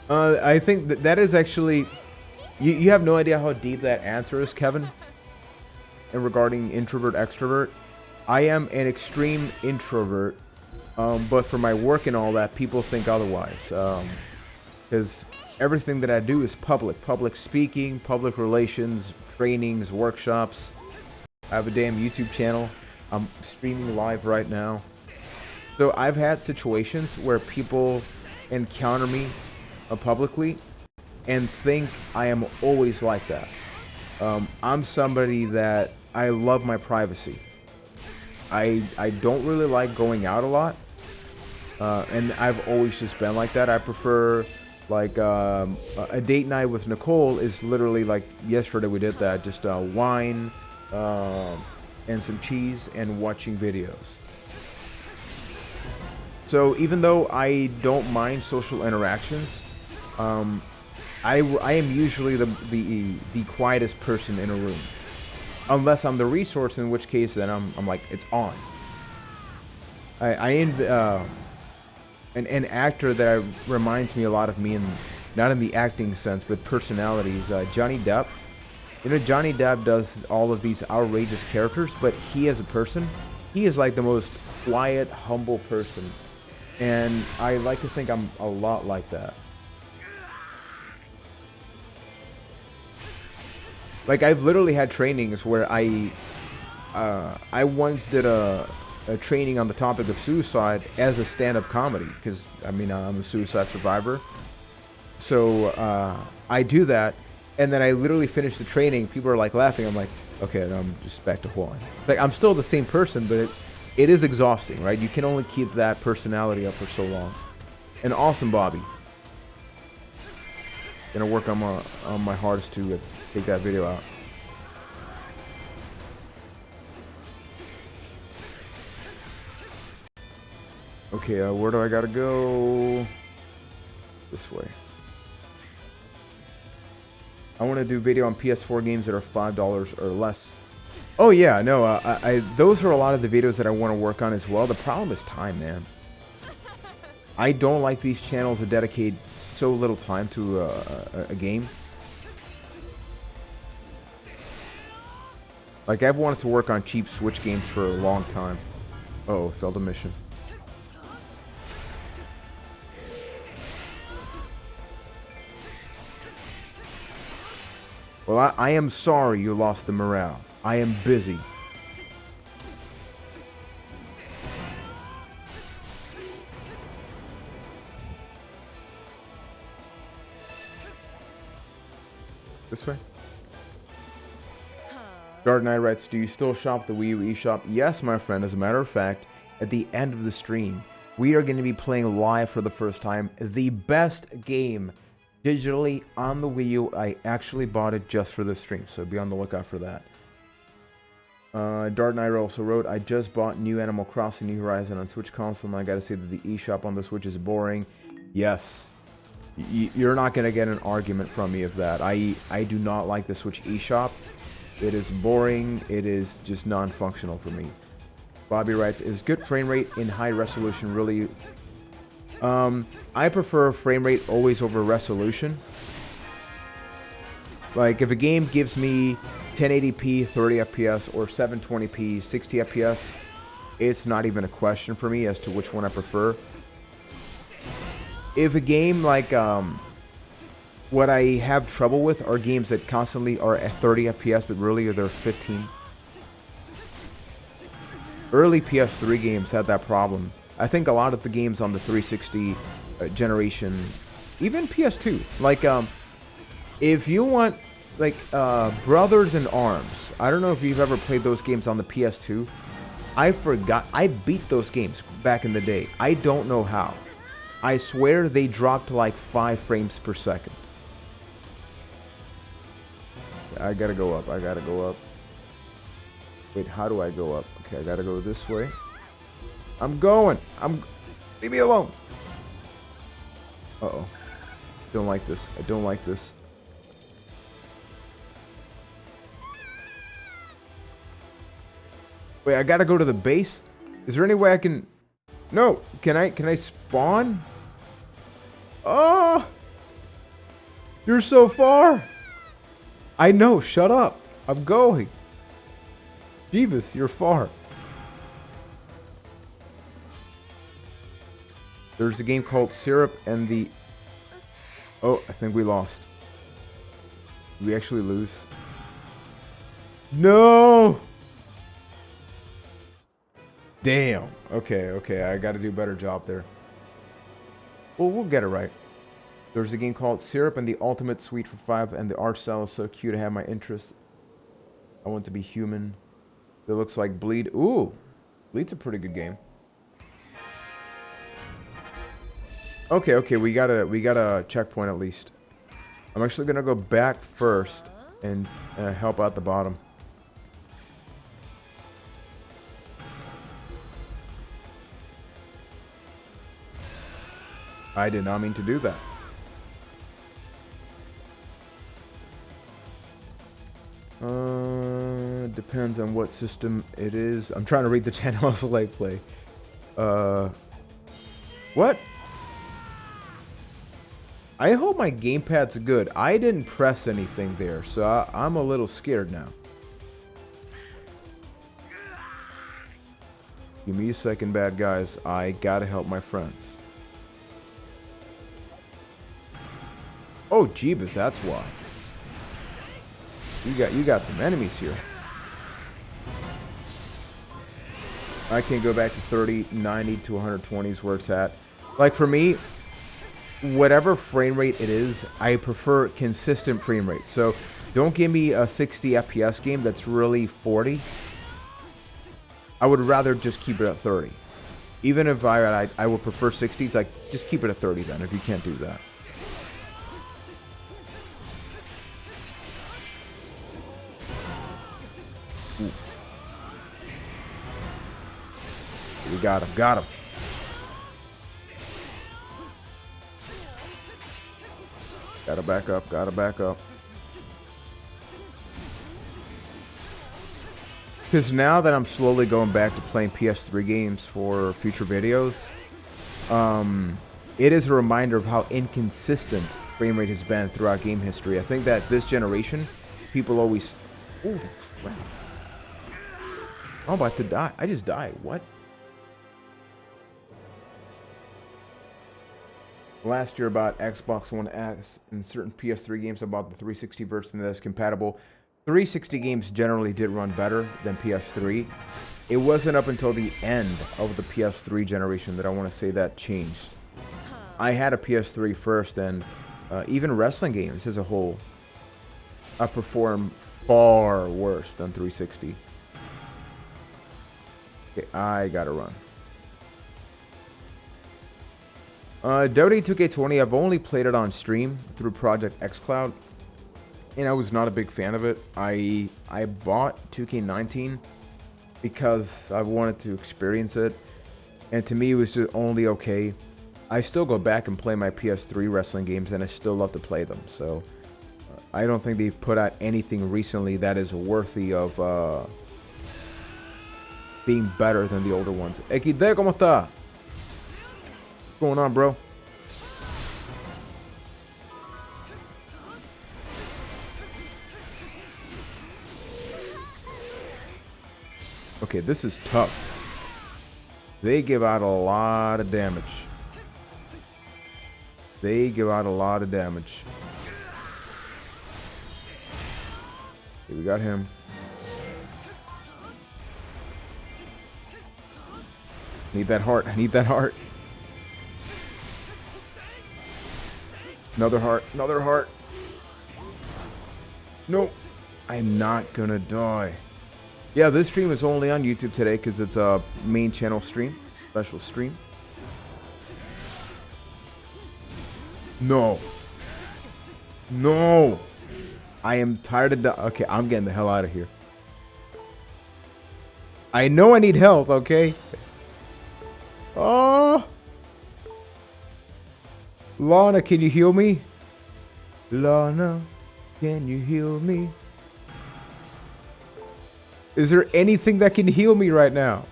I think that is actually... You have no idea how deep that answer is, Kevin. And regarding introvert, extrovert. I am an extreme introvert. But for my work and all that, people think otherwise. Because everything that I do is public. Public speaking, public relations, trainings, workshops. I have a damn YouTube channel. I'm streaming live right now. So I've had situations where people encounter me publicly and think I am always like that. I'm somebody that I love my privacy. I don't really like going out a lot. And I've always just been like that. I prefer like a date night with Nicole is literally like yesterday we did that. Just wine, and some cheese and watching videos. So even though I don't mind social interactions, I am usually the quietest person in a room, unless I'm the resource, in which case then I'm like it's on. An actor that reminds me a lot of me, and not in the acting sense but personalities, Johnny Depp. You know, Johnny Depp does all of these outrageous characters, but he as a person, he is like the most quiet, humble person. And I like to think I'm a lot like that. Like, I've literally had trainings where I once did a training on the topic of suicide as a stand-up comedy, because, I mean, I'm a suicide survivor. So, I do that. And then I literally finished the training. People are like laughing. I'm like, okay, now I'm just back to Juan. It's like I'm still the same person, but it is exhausting, right? You can only keep that personality up for so long. And awesome, Bobby. Gonna work on my hardest to take that video out. Okay, where do I gotta go? This way. I want to do video on PS4 games that are $5 or less. Oh yeah, no, those are a lot of the videos that I want to work on as well. The problem is time, man. I don't like these channels that dedicate so little time to a game. Like, I've wanted to work on cheap Switch games for a long time. Oh, failed a mission. Well, I am sorry you lost the morale. I am busy. This way? Dark Knight writes, do you still shop the Wii U eShop? Yes, my friend. As a matter of fact, at the end of the stream, we are going to be playing live for the first time the best game digitally on the Wii U. I actually bought it just for this stream, so be on the lookout for that. Dark Knight also wrote, I just bought new Animal Crossing New Horizon on Switch console, and I gotta say that the eShop on the Switch is boring. Yes. You're not gonna get an argument from me of that. I do not like the Switch eShop. It is boring. It is just non-functional for me. Bobby writes, is good frame rate in high resolution really... I prefer frame rate always over resolution. Like, if a game gives me 1080p, 30 FPS, or 720p, 60 FPS, it's not even a question for me as to which one I prefer. If a game like, what I have trouble with are games that constantly are at 30 FPS, but really they're 15. Early PS3 games had that problem. I think a lot of the games on the 360 generation, even PS2, like, if you want, like, Brothers in Arms, I don't know if you've ever played those games on the PS2. I beat those games back in the day. I don't know how. I swear they dropped to like 5 frames per second. I gotta go up. I gotta go up. Wait, how do I go up? Okay, I gotta go this way. I'm going. Leave me alone. Uh-oh. Don't like this. I don't like this. Wait, I gotta go to the base? Is there any way I can... No! Can I spawn? Oh! You're so far! I know, shut up. I'm going. Jeebus, you're far. There's a game called Syrup and the... Oh, I think we lost. Did we actually lose? No! Damn. Okay, I gotta do a better job there. Well, we'll get it right. There's a game called Syrup and the Ultimate Sweet for 5, and the art style is so cute to have my interest. I want to be human. It looks like Bleed. Ooh! Bleed's a pretty good game. Okay, we got a checkpoint at least. I'm actually gonna go back first and help out the bottom. I did not mean to do that. Depends on what system it is. I'm trying to read the channel as I play. What? I hope my gamepad's good. I didn't press anything there, so I'm a little scared now. Give me a second, bad guys. I gotta help my friends. Oh, Jeebus, that's why. You got some enemies here. I can go back to 30, 90 to 120 is where it's at. Like for me, whatever frame rate it is, I prefer consistent frame rate. So don't give me a 60 FPS game that's really 40. I would rather just keep it at 30. Even if I would prefer 60s, like just keep it at 30 then if you can't do that. Ooh. We got him, got him. Gotta back up, gotta back up. Because now that I'm slowly going back to playing PS3 games for future videos, it is a reminder of how inconsistent frame rate has been throughout game history. I think that this generation, people always... Holy crap. I'm about to die. I just died. What? Last year about Xbox One X and certain PS3 games about the 360 version that's compatible. 360 games generally did run better than PS3. It wasn't up until the end of the PS3 generation that I want to say that changed. I had a PS3 first, and even wrestling games as a whole perform far worse than 360. Okay, I gotta run. Dota 2K20, I've only played it on stream through Project xCloud, and I was not a big fan of it. I bought 2K19 because I wanted to experience it, and to me it was just only okay. I still go back and play my PS3 wrestling games, and I still love to play them. So I don't think they've put out anything recently that is worthy of being better than the older ones. XD, ¿cómo está? What's going on, bro? Okay, this is tough. They give out a lot of damage. They give out a lot of damage. Okay, we got him. Need that heart. I need that heart. Another heart. Another heart. Nope. I'm not gonna die. Yeah, this stream is only on YouTube today because it's a main channel stream. Special stream. No. No. I am tired of the... Okay, I'm getting the hell out of here. I know I need health, okay? Oh. Lana, can you heal me? Lana, can you heal me? Is there anything that can heal me right now?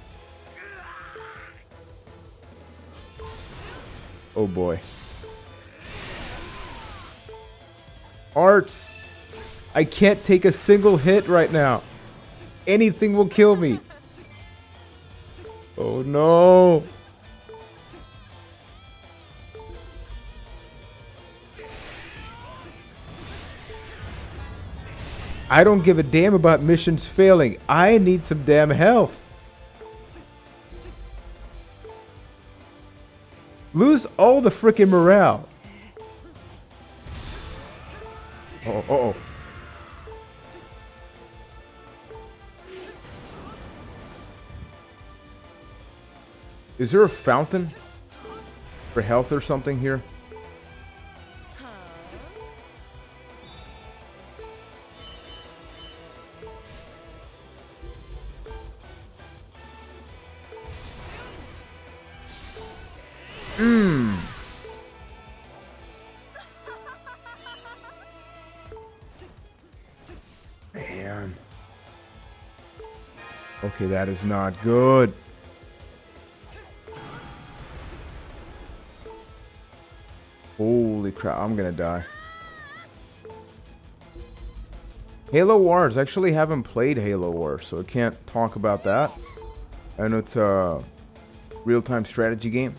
Oh boy. Arts. I can't take a single hit right now. Anything will kill me. Oh no. I don't give a damn about missions failing. I need some damn health. Lose all the freaking morale. Oh. Is there a fountain for health or something here? Man. Okay, that is not good. Holy crap, I'm gonna die. Halo Wars. Actually haven't played Halo Wars, so I can't talk about that. I know it's a real-time strategy game.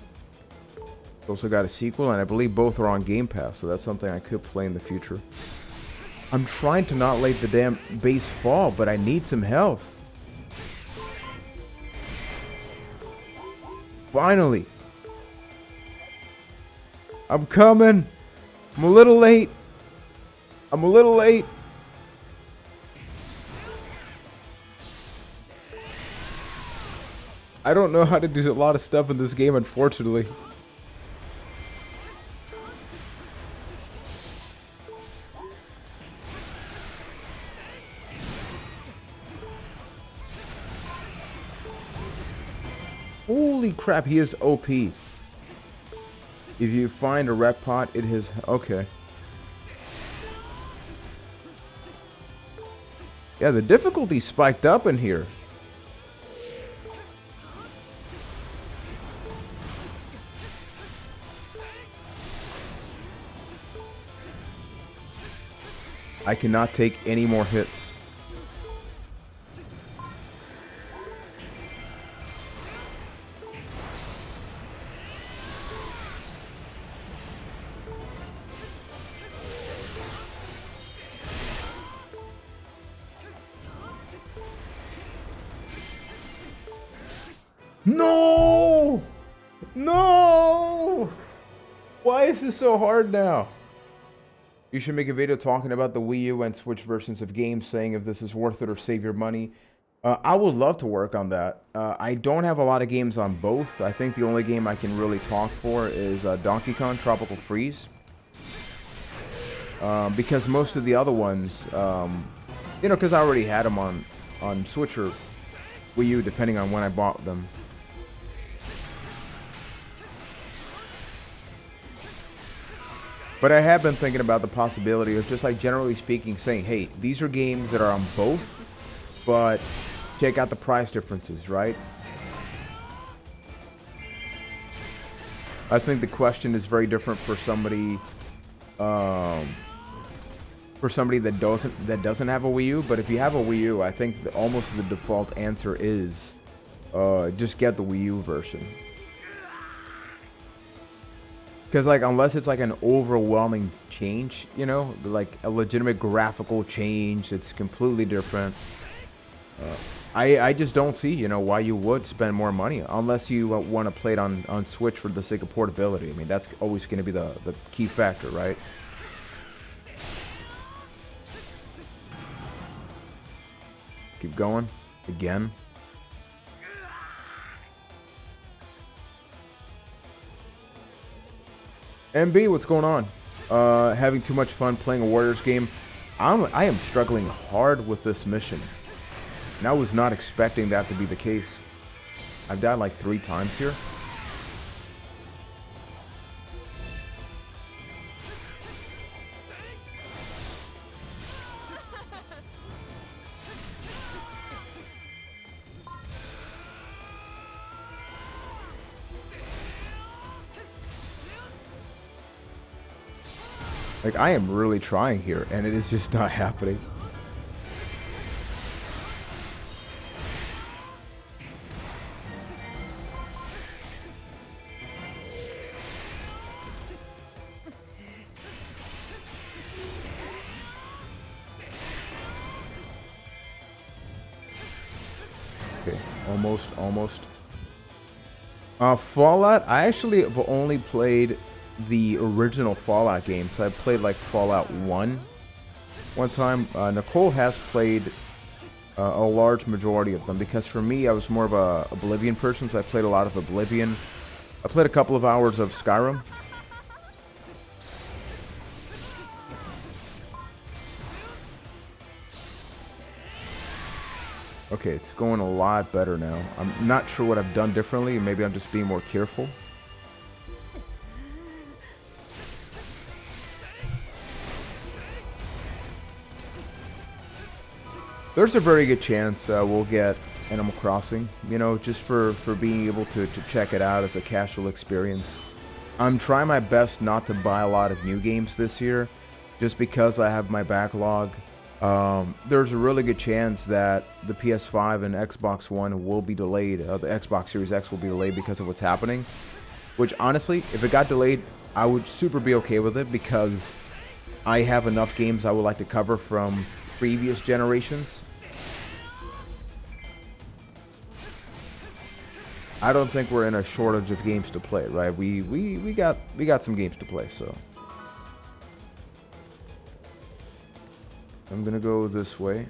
It's also got a sequel, and I believe both are on Game Pass, so that's something I could play in the future. I'm trying to not let the damn base fall, but I need some health. Finally. I'm coming. I'm a little late. I'm a little late. I don't know how to do a lot of stuff in this game, unfortunately. Holy crap, he is OP. If you find a rep pot, it is... Okay. Yeah, the difficulty spiked up in here. I cannot take any more hits. No! No! Why is this so hard now? You should make a video talking about the Wii U and Switch versions of games, saying if this is worth it or save your money. I would love to work on that. I don't have a lot of games on both. I think the only game I can really talk for is Donkey Kong Tropical Freeze. Because most of the other ones, you know, because I already had them on Switch or Wii U, depending on when I bought them. But I have been thinking about the possibility of just like generally speaking saying, hey, these are games that are on both, but check out the price differences, right? I think the question is very different for somebody that doesn't have a Wii U. But if you have a Wii U, I think almost the default answer is just get the Wii U version. Because like unless it's like an overwhelming change, you know, like a legitimate graphical change, it's completely different. I just don't see, you know, why you would spend more money unless you want to play it on Switch for the sake of portability. I mean, that's always going to be the key factor, right? Keep going. Again. MB, what's going on? Having too much fun playing a Warriors game. I am struggling hard with this mission. And I was not expecting that to be the case. I've died like 3 times here. Like, I am really trying here, and it is just not happening. Okay, almost. Fallout, I actually have only played the original Fallout games. So I played like Fallout 1 one time. Nicole has played a large majority of them because for me I was more of a Oblivion person, so I played a lot of Oblivion. I played a couple of hours of Skyrim. Okay, it's going a lot better now. I'm not sure what I've done differently. Maybe I'm just being more careful. There's a very good chance we'll get Animal Crossing, you know, just for being able to check it out as a casual experience. I'm trying my best not to buy a lot of new games this year, just because I have my backlog. There's a really good chance that the PS5 and Xbox One will be delayed. The Xbox Series X will be delayed because of what's happening. Which, honestly, if it got delayed, I would super be okay with it because I have enough games I would like to cover from previous generations. I don't think we're in a shortage of games to play, right? We got some games to play, so I'm gonna go this way.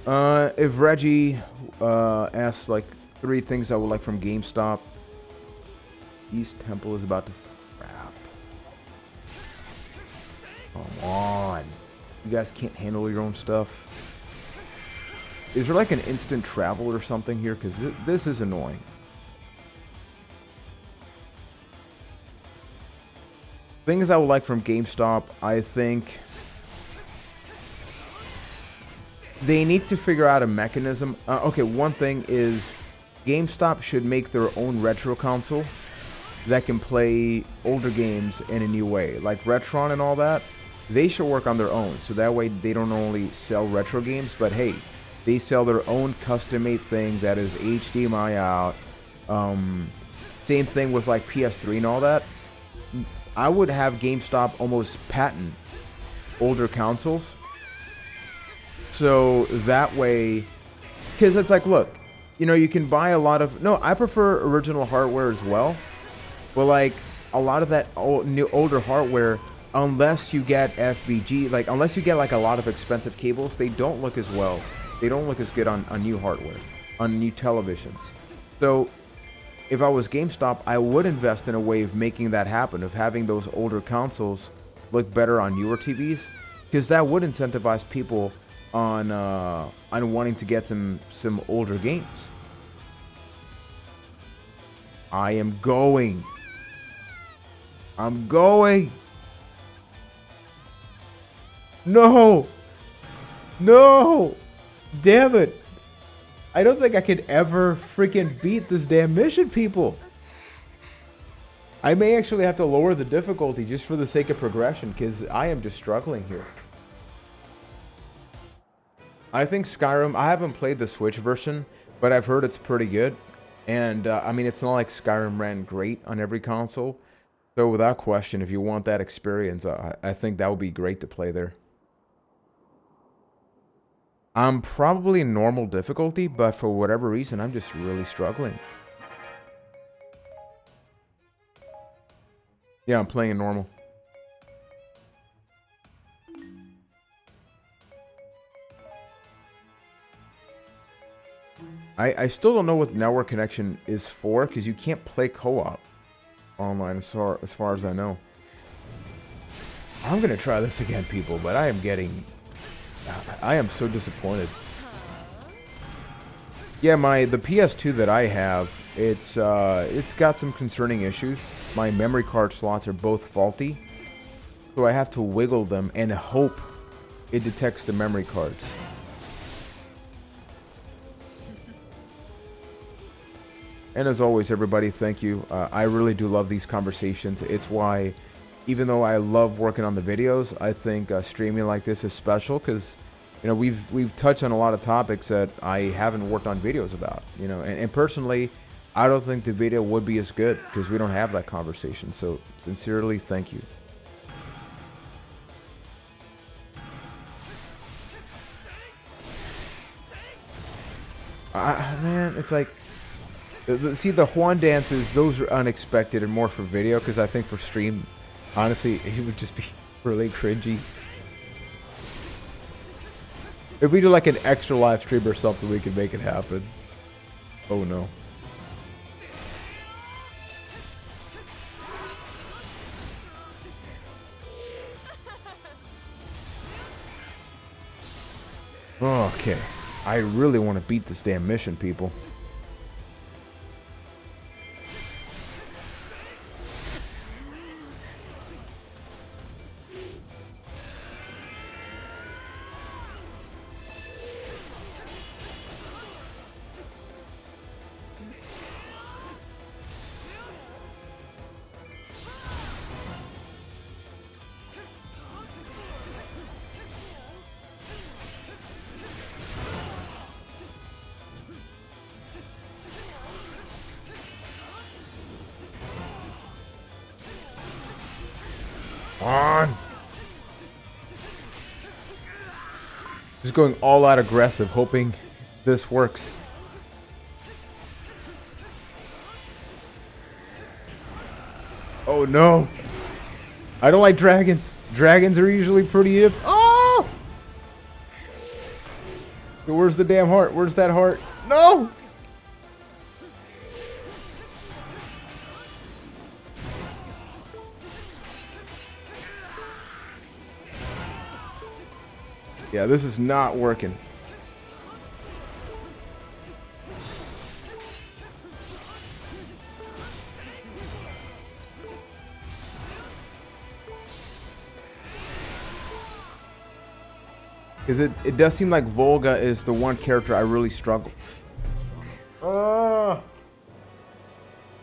If Reggie asks like 3 things I would like from GameStop, East Temple is about to crap. Come on, you guys can't handle your own stuff. Is there like an instant travel or something here? Because this is annoying. Things I would like from GameStop, I think they need to figure out a mechanism. Okay, one thing is GameStop should make their own retro console that can play older games in a new way. Like Retron and all that, they should work on their own. So that way they don't only sell retro games, but hey, they sell their own custom-made thing that is HDMI out. Same thing with like PS3 and all that. I would have GameStop almost patent older consoles. So that way, because it's like, look, you know, you can buy a lot of, no, I prefer original hardware as well. But like a lot of that older hardware, unless you get FBG, like unless you get like a lot of expensive cables, they don't look as well. They don't look as good on new hardware, on new televisions. So if I was GameStop, I would invest in a way of making that happen, of having those older consoles look better on newer TVs, because that would incentivize people on wanting to get some older games. I am going. I'm going. No. No. Damn it. I don't think I could ever freaking beat this damn mission, people. I may actually have to lower the difficulty just for the sake of progression, because I am just struggling here. I think Skyrim, I haven't played the Switch version, but I've heard it's pretty good. And, I mean, it's not like Skyrim ran great on every console. So, without question, if you want that experience, I think that would be great to play there. I'm probably normal difficulty, but for whatever reason, I'm just really struggling. Yeah, I'm playing in normal. I still don't know what network connection is for, because you can't play co-op online as far as I know. I'm going to try this again, people, but I am so disappointed. Yeah, the PS2 that I have, it's got some concerning issues. My memory card slots are both faulty, so I have to wiggle them and hope it detects the memory cards. And as always, everybody, thank you. I really do love these conversations. It's why, even though I love working on the videos, I think streaming like this is special, because you know, we've touched on a lot of topics that I haven't worked on videos about. You know, and personally, I don't think the video would be as good because we don't have that conversation. So sincerely, thank you. Man, it's like, see, the Juan dances, those are unexpected and more for video, because I think for stream, honestly, it would just be really cringy. If we do like an extra live stream or something, we can make it happen. Oh no. Okay. I really want to beat this damn mission, people. On. Just going all out aggressive, hoping this works. Oh no. I don't like dragons. Dragons are usually pretty if. Oh! Where's the damn heart? Where's that heart? No! Yeah, this is not working. Because it does seem like Volga is the one character I really struggle. Oh.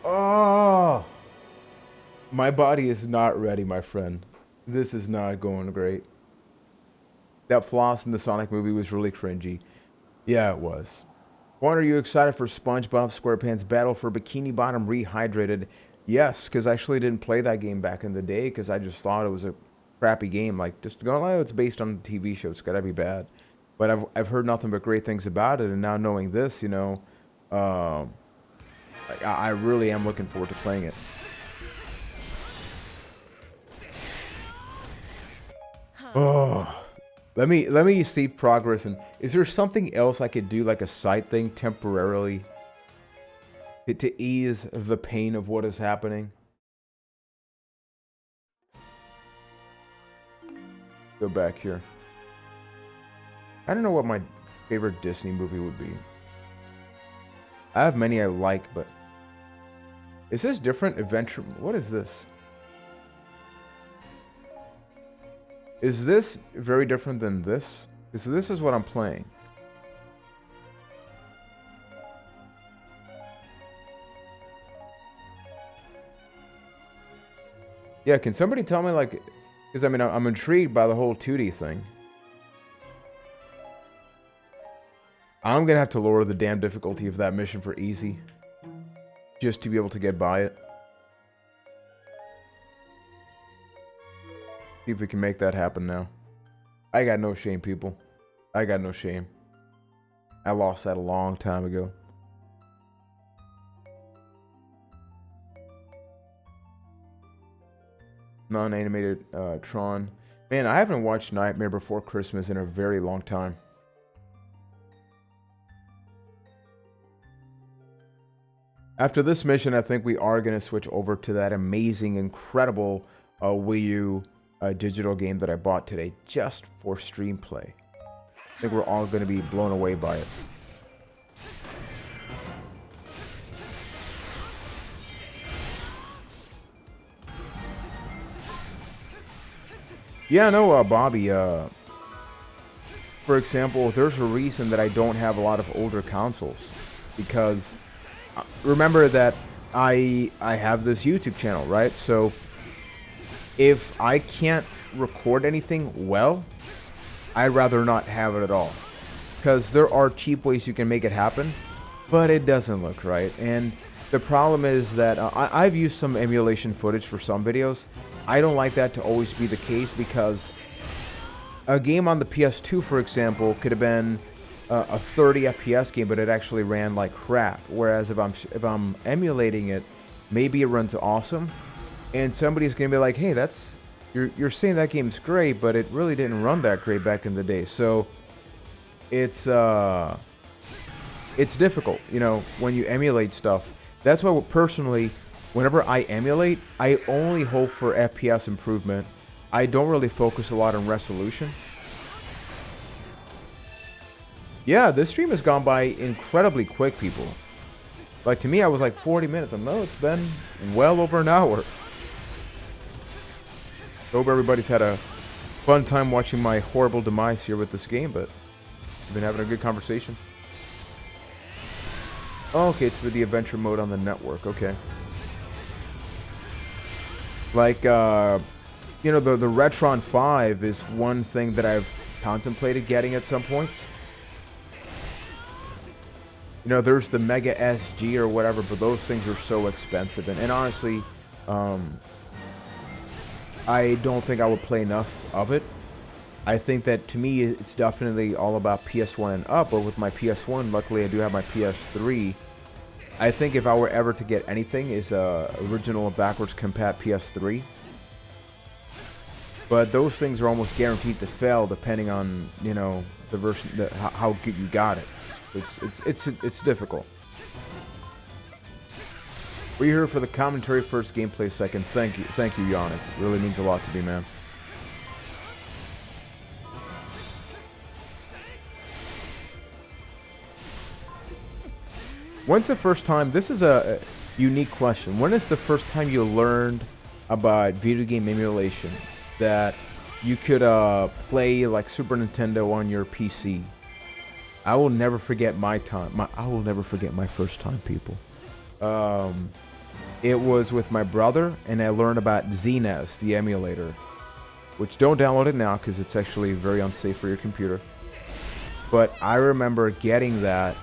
Oh. My body is not ready, my friend. This is not going great. That floss in the Sonic movie was really cringy. Yeah, it was. Juan, are you excited for SpongeBob SquarePants Battle for Bikini Bottom Rehydrated? Yes, because I actually didn't play that game back in the day because I just thought it was a crappy game. Like, just going, oh, it's based on a TV show. It's got to be bad. But I've heard nothing but great things about it. And now knowing this, you know, I really am looking forward to playing it. Oh. Let me see progress. And is there something else I could do, like a side thing temporarily to ease the pain of what is happening? Go back here. I don't know what my favorite Disney movie would be. I have many I like, but is this different? Adventure? What is this? Is this very different than this? Because this is what I'm playing. Yeah, can somebody tell me, like, because I mean, I'm intrigued by the whole 2D thing. I'm gonna have to lower the damn difficulty of that mission for easy, just to be able to get by it. See if we can make that happen now. I got no shame, people. I got no shame. I lost that a long time ago. Non-animated Tron. Man, I haven't watched Nightmare Before Christmas in a very long time. After this mission, I think we are going to switch over to that amazing, incredible Wii U digital game that I bought today just for stream play. I think we're all going to be blown away by it. Yeah, no, Bobby, for example, there's a reason that I don't have a lot of older consoles, because remember that I have this YouTube channel, right? So if I can't record anything well, I'd rather not have it at all, because there are cheap ways you can make it happen, but it doesn't look right. And the problem is that I've used some emulation footage for some videos. I don't like that to always be the case, because a game on the PS2, for example, could have been a 30 FPS game, but it actually ran like crap. Whereas if I'm emulating it, maybe it runs awesome, and somebody's gonna be like, "Hey, that's you're saying that game's great, but it really didn't run that great back in the day." So it's difficult, you know, when you emulate stuff. That's why personally, whenever I emulate, I only hope for FPS improvement. I don't really focus a lot on resolution. Yeah, this stream has gone by incredibly quick, people. Like, to me, I was like 40 minutes. I know it's been well over an hour. Hope everybody's had a fun time watching my horrible demise here with this game, but I've been having a good conversation. Oh, okay, it's for the adventure mode on the network. Okay. Like, you know, the Retron 5 is one thing that I've contemplated getting at some points. You know, there's the Mega SG or whatever, but those things are so expensive. And honestly, I don't think I would play enough of it. I think that, to me, it's definitely all about PS1 and up, but with my PS1, luckily I do have my PS3. I think if I were ever to get anything, is original and backwards compat PS3. But those things are almost guaranteed to fail, depending on, you know, the version, how good you got it. It's difficult. We're here for the commentary first, gameplay second. Thank you, Juan. It really means a lot to me, man. When's the first time? This is a unique question. When is the first time you learned about video game emulation, that you could play like Super Nintendo on your PC? I will never forget my time. I will never forget my first time, people. It was with my brother, and I learned about ZNES, the emulator, which don't download it now because it's actually very unsafe for your computer. But I remember getting that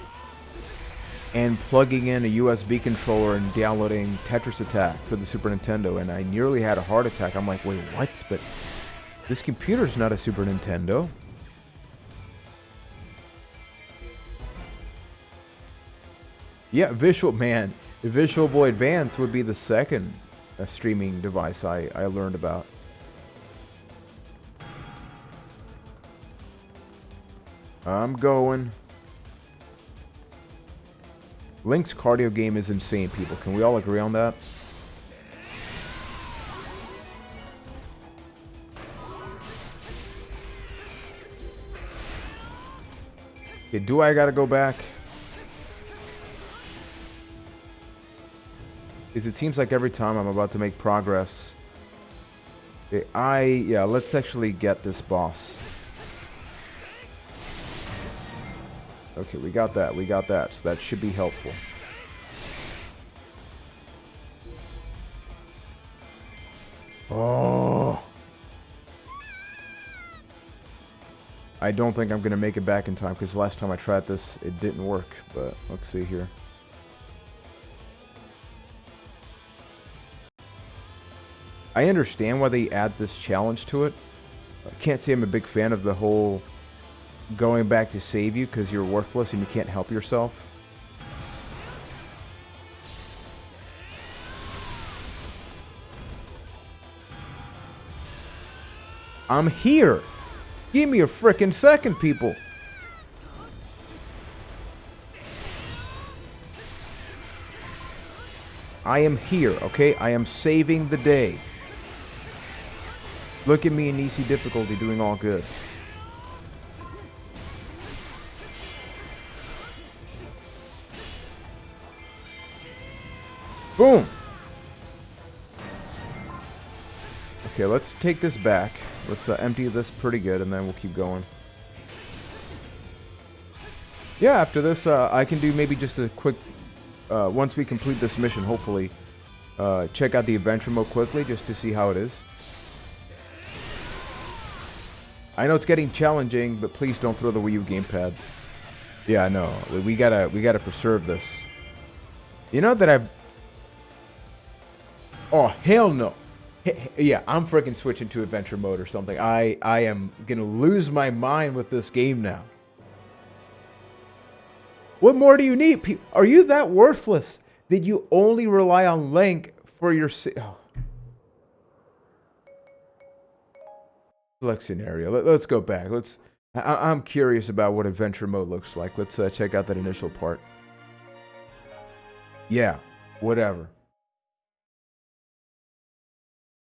and plugging in a USB controller and downloading Tetris Attack for the Super Nintendo, and I nearly had a heart attack. I'm like, wait, what? But this computer's not a Super Nintendo. Yeah, the Visual Boy Advance would be the second streaming device I learned about. I'm going. Link's cardio game is insane, people. Can we all agree on that? Okay, do I gotta go back? Because it seems like every time I'm about to make progress, Okay, yeah, let's actually get this boss. Okay, we got that, so that should be helpful. Oh. I don't think I'm going to make it back in time, because last time I tried this, it didn't work, but let's see here. I understand why they add this challenge to it. I can't say I'm a big fan of the whole going back to save you because you're worthless and you can't help yourself. I'm here. Give me a frickin' second, people. I am here, okay? I am saving the day. Look at me in easy difficulty doing all good. Boom! Okay, let's take this back. Let's empty this pretty good, and then we'll keep going. Yeah, after this, I can do maybe just a quick... once we complete this mission, hopefully, check out the adventure mode quickly, just to see how it is. I know it's getting challenging, but please don't throw the Wii U gamepad. Yeah, I know. We gotta preserve this. You know that I've... Oh, hell no. Yeah, I'm freaking switching to adventure mode or something. I am gonna lose my mind with this game now. What more do you need? Are you that worthless? Did you only rely on Link for your... Oh. Select scenario. Let's go back. I'm curious about what adventure mode looks like. Let's check out that initial part. Yeah, whatever.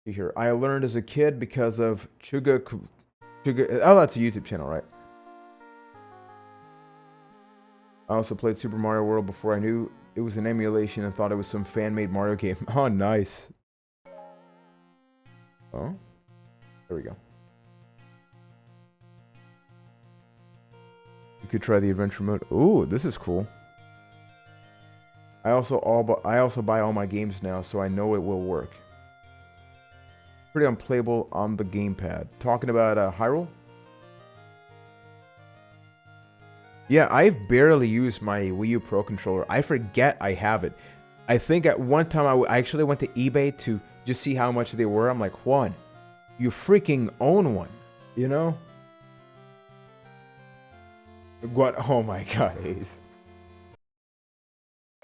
Here, I learned as a kid because of Chuga. Oh, that's a YouTube channel, right? I also played Super Mario World before I knew it was an emulation and thought it was some fan-made Mario game. Oh, nice. Oh, there we go. You could try the adventure mode. Ooh, this is cool. I also buy all my games now, so I know it will work. Pretty unplayable on the gamepad. Talking about Hyrule? Yeah, I've barely used my Wii U Pro Controller. I forget I have it. I think at one time I actually went to eBay to just see how much they were. I'm like, Juan, you freaking own one, you know? What? Oh my god, Ace.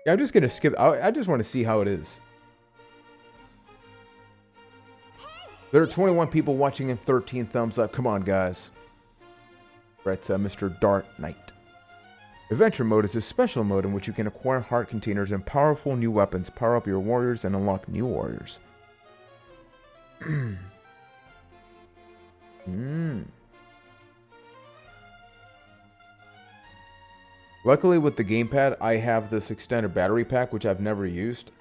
Yeah, I'm just gonna skip. I just want to see how it is. There are 21 people watching and 13 thumbs up. Come on, guys. Right, Mr. Dark Knight. Adventure mode is a special mode in which you can acquire heart containers and powerful new weapons, power up your warriors, and unlock new warriors. Luckily, with the gamepad, I have this extended battery pack, which I've never used.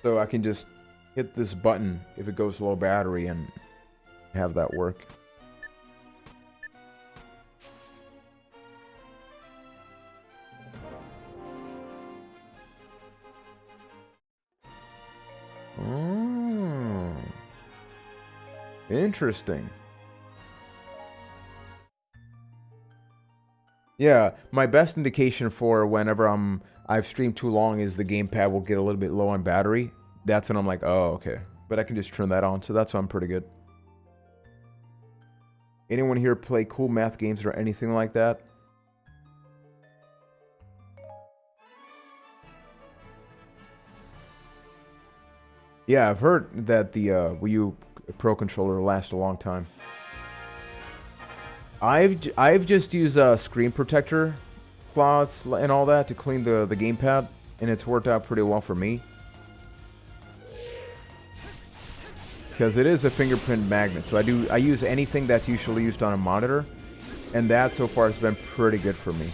So I can just hit this button if it goes low battery and have that work. Oh, interesting. Yeah, my best indication for whenever I've streamed too long is the gamepad will get a little bit low on battery. That's when I'm like, oh, okay. But I can just turn that on, so that's why I'm pretty good. Anyone here play cool math games or anything like that? Yeah, I've heard that the Wii U Pro Controller lasts a long time. I've just used screen protector cloths and all that to clean the gamepad, and it's worked out pretty well for me. Because it is a fingerprint magnet, so I use anything that's usually used on a monitor, and that so far has been pretty good for me.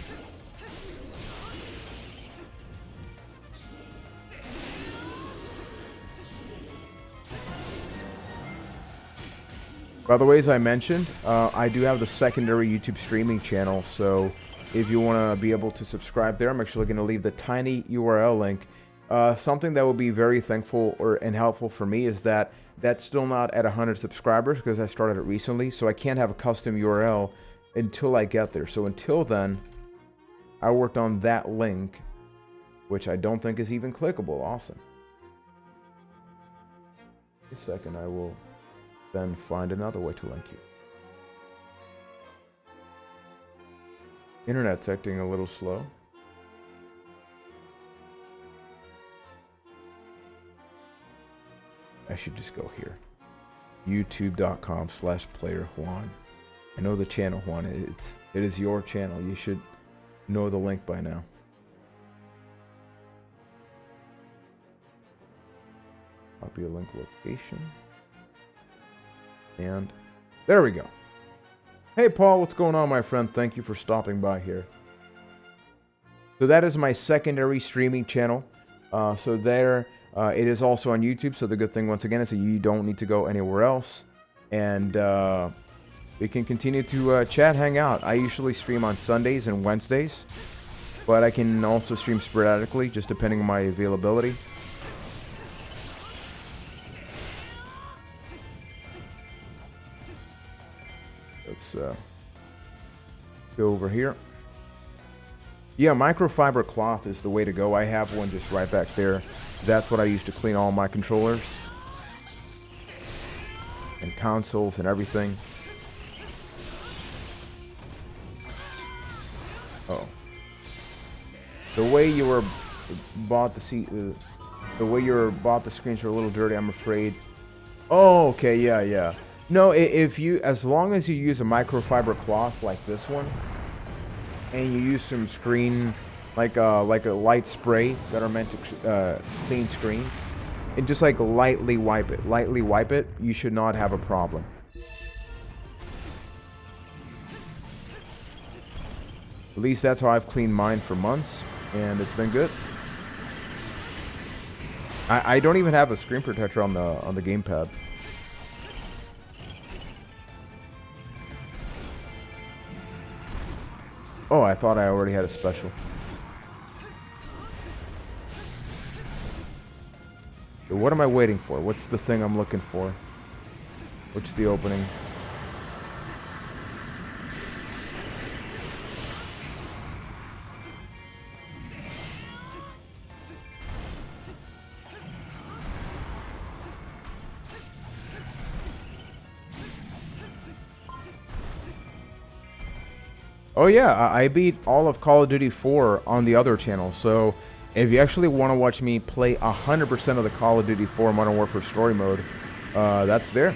By the way, as I mentioned, I do have the secondary YouTube streaming channel, so if you want to be able to subscribe there, I'm actually going to leave the tiny URL link. Something that would be very thankful and helpful for me is that that's still not at 100 subscribers because I started it recently, so I can't have a custom URL until I get there. So until then, I worked on that link, which I don't think is even clickable. Awesome. A second, I will then find another way to link you. Internet's acting a little slow. I should just go here. youtube.com/playerjuan. I know the channel, Juan. It is your channel. You should know the link by now. Copy a link location. And there we go. Hey Paul, what's going on, my friend? Thank you for stopping by here. So that is my secondary streaming channel. So there, it is also on YouTube. So the good thing, once again, is that you don't need to go anywhere else. And we can continue to chat, hang out. I usually stream on Sundays and Wednesdays, but I can also stream sporadically, just depending on my availability. Let's go over here. Yeah, microfiber cloth is the way to go. I have one just right back there. That's what I use to clean all my controllers and consoles and everything. Oh, the way you were bought the screens are a little dirty, I'm afraid. Oh, okay, yeah. No, as long as you use a microfiber cloth like this one, and you use some screen, like a light spray that are meant to clean screens, and just like lightly wipe it, you should not have a problem. At least that's how I've cleaned mine for months, and it's been good. I don't even have a screen protector on the gamepad. Oh, I thought I already had a special. So what am I waiting for? What's the thing I'm looking for? What's the opening? Oh yeah, I beat all of Call of Duty 4 on the other channel, so if you actually want to watch me play 100% of the Call of Duty 4 Modern Warfare Story Mode, that's there.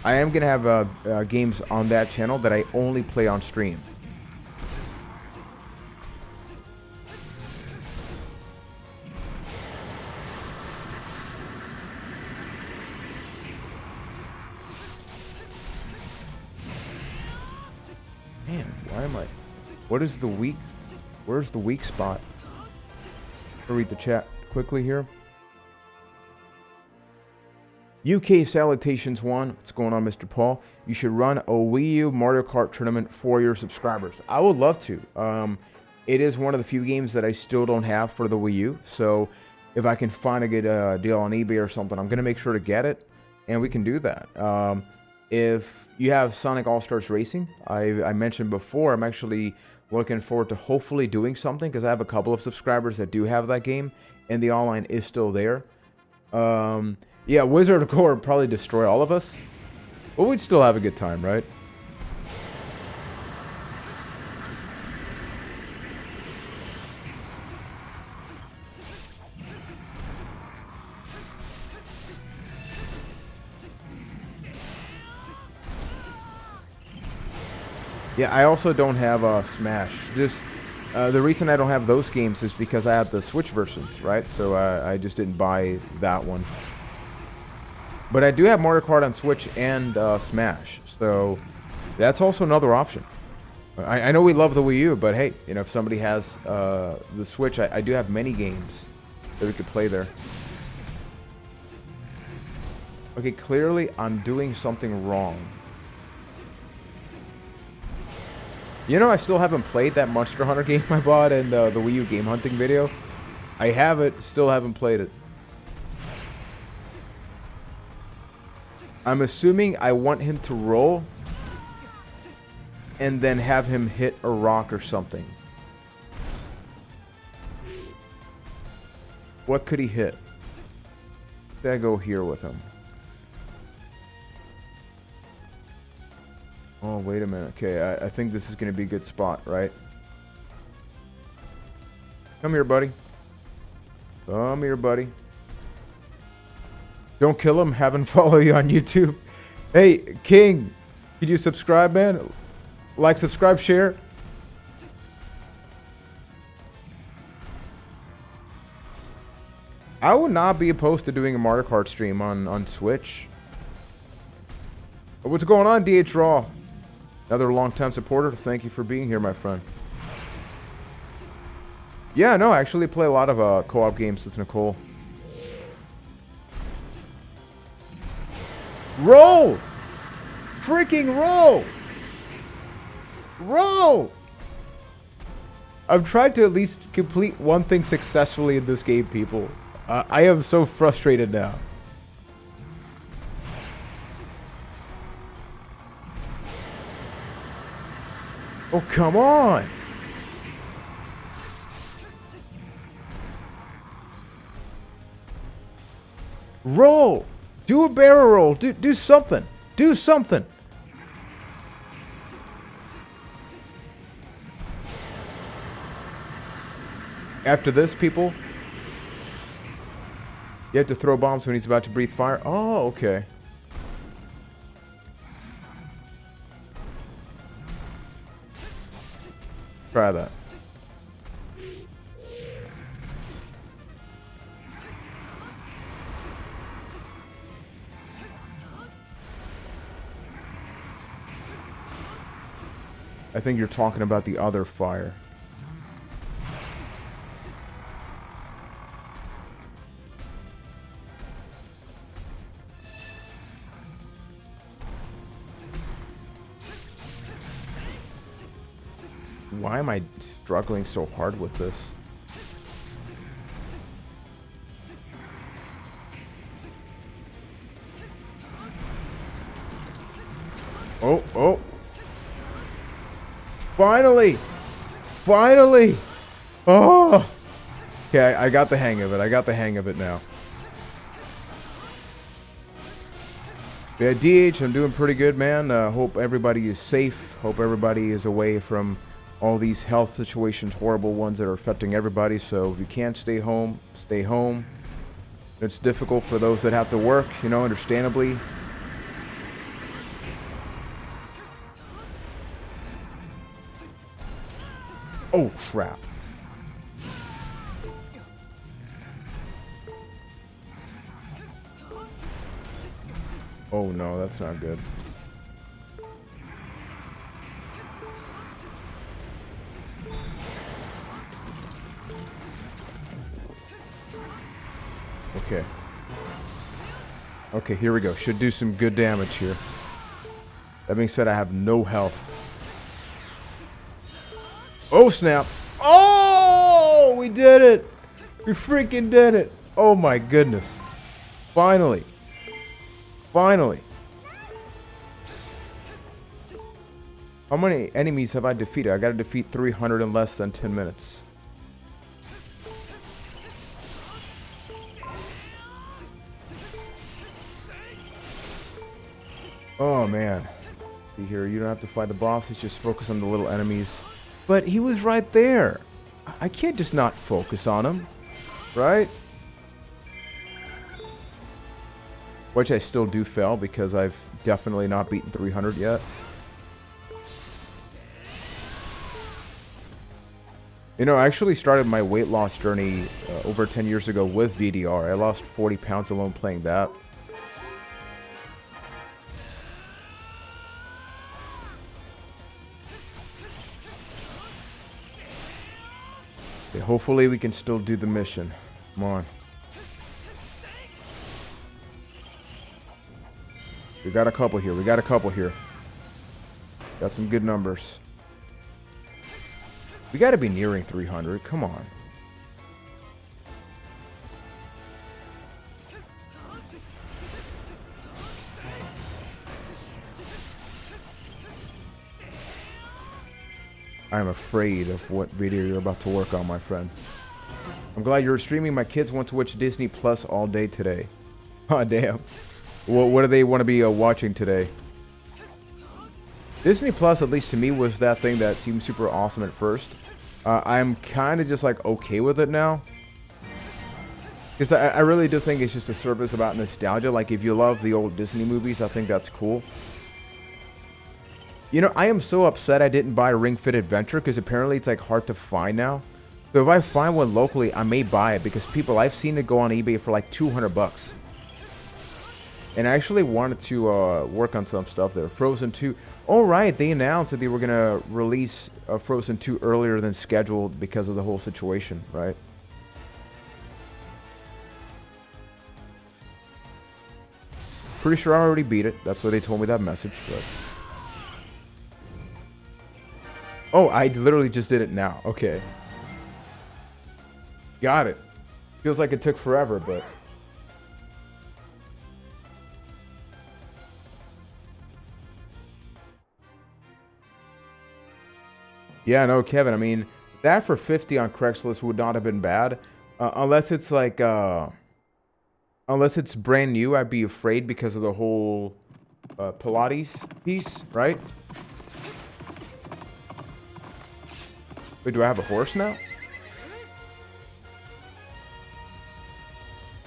I am going to have games on that channel that I only play on stream. Man, why am I... What is the weak... Where's the weak spot? I'll read the chat quickly here. UK salutations, Juan. What's going on, Mr. Paul? You should run a Wii U Mario Kart tournament for your subscribers. I would love to. It is one of the few games that I still don't have for the Wii U. So if I can find a good deal on eBay or something, I'm going to make sure to get it. And we can do that. If you have Sonic All-Stars Racing, I mentioned before, I'm actually looking forward to hopefully doing something because I have a couple of subscribers that do have that game and the online is still there. Yeah, Wizard of Core would probably destroy all of us, but we'd still have a good time, right? Yeah, I also don't have Smash. Just the reason I don't have those games is because I have the Switch versions, right? So I just didn't buy that one. But I do have Mario Kart on Switch and Smash, so that's also another option. I know we love the Wii U, but hey, you know, if somebody has the Switch, I do have many games that we could play there. Okay, clearly I'm doing something wrong. You know, I still haven't played that Monster Hunter game I bought in the Wii U game hunting video. I have it, still haven't played it. I'm assuming I want him to roll and then have him hit a rock or something. What could he hit? Should I go here with him? Oh, wait a minute. Okay, I think this is going to be a good spot, right? Come here, buddy. Come here, buddy. Don't kill him. Have him follow you on YouTube. Hey, King, could you subscribe, man? Like, subscribe, share. I would not be opposed to doing a Mario Kart stream on Twitch. What's going on, DH Raw? Another long-time supporter. Thank you for being here, my friend. Yeah, no, I actually play a lot of co-op games with Nicole. Roll! Freaking roll! Roll! I've tried to at least complete one thing successfully in this game, people. I am so frustrated now. Oh, come on! Roll! Do a barrel roll. Do something. Do something. After this, people, you have to throw bombs when he's about to breathe fire. Oh, okay. Try that. I think you're talking about the other fire. Why am I struggling so hard with this? Oh, oh. Finally! Finally! Oh! Okay, I got the hang of it. I got the hang of it now. Yeah, DH, I'm doing pretty good, man. Hope everybody is safe. Hope everybody is away from all these health situations, horrible ones that are affecting everybody. So if you can't stay home, stay home. It's difficult for those that have to work, you know, understandably. Oh, crap. Oh, no, that's not good. Okay. Okay, here we go. Should do some good damage here. That being said, I have no health. Oh, snap. Oh, we did it. We freaking did it. Oh, my goodness. Finally. Finally. How many enemies have I defeated? I gotta defeat 300 in less than 10 minutes. Oh, man. See here, you don't have to fight the bosses, just focus on the little enemies. But he was right there. I can't just not focus on him, right? Which I still do fail because I've definitely not beaten 300 yet. You know, I actually started my weight loss journey over 10 years ago with VDR. I lost 40 pounds alone playing that. Okay, hopefully we can still do the mission. Come on. We got a couple here. We got a couple here. Got some good numbers. We got to be nearing 300. Come on. I'm afraid of what video you're about to work on, my friend. I'm glad you're streaming. My kids want to watch Disney Plus all day today. Oh, damn. What do they want to be watching today? Disney Plus, at least to me, was that thing that seemed super awesome at first. I'm kind of just like okay with it now. Because I really do think it's just a service about nostalgia. Like if you love the old Disney movies, I think that's cool. You know, I am so upset I didn't buy Ring Fit Adventure because apparently it's like hard to find now. So if I find one locally, I may buy it because people, I've seen it go on eBay for like 200 bucks. And I actually wanted to work on some stuff there. Frozen 2. Oh, right. They announced that they were going to release Frozen 2 earlier than scheduled because of the whole situation, right? Pretty sure I already beat it. That's why they told me that message. But... oh, I literally just did it now. Okay. Got it. Feels like it took forever, but... yeah, no, Kevin, I mean, that for 50 on Craigslist would not have been bad. Unless it's like... unless it's brand new, I'd be afraid because of the whole Pilates piece, right? Wait, do I have a horse now?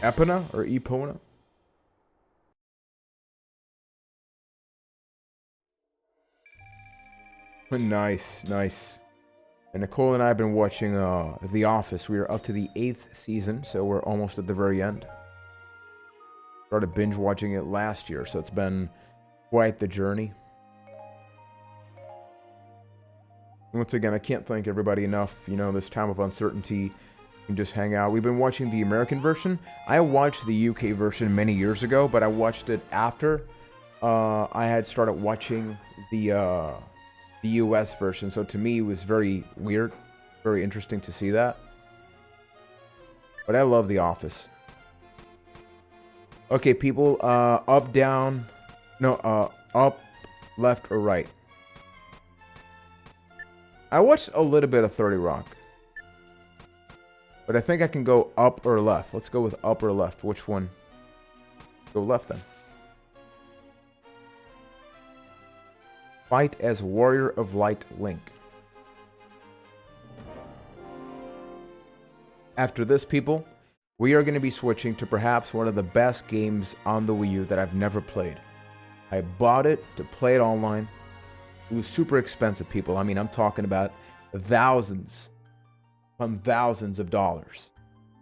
Epona or Epona? Nice, nice. And Nicole and I have been watching The Office. We are up to the 8th season, so we're almost at the very end. Started binge watching it last year, so it's been quite the journey. Once again, I can't thank everybody enough. You know, this time of uncertainty, you can just hang out. We've been watching the American version. I watched the UK version many years ago, but I watched it after I had started watching the US version. So to me, it was very weird, very interesting to see that. But I love The Office. Okay, people, up, down, no, up, left, or right. I watched a little bit of 30 Rock. But I think I can go up or left. Let's go with up or left. Which one? Go left then. Fight as Warrior of Light Link. After this, people, we are going to be switching to perhaps one of the best games on the Wii U that I've never played. I bought it to play it online. It was super expensive, people. I mean, I'm talking about thousands of dollars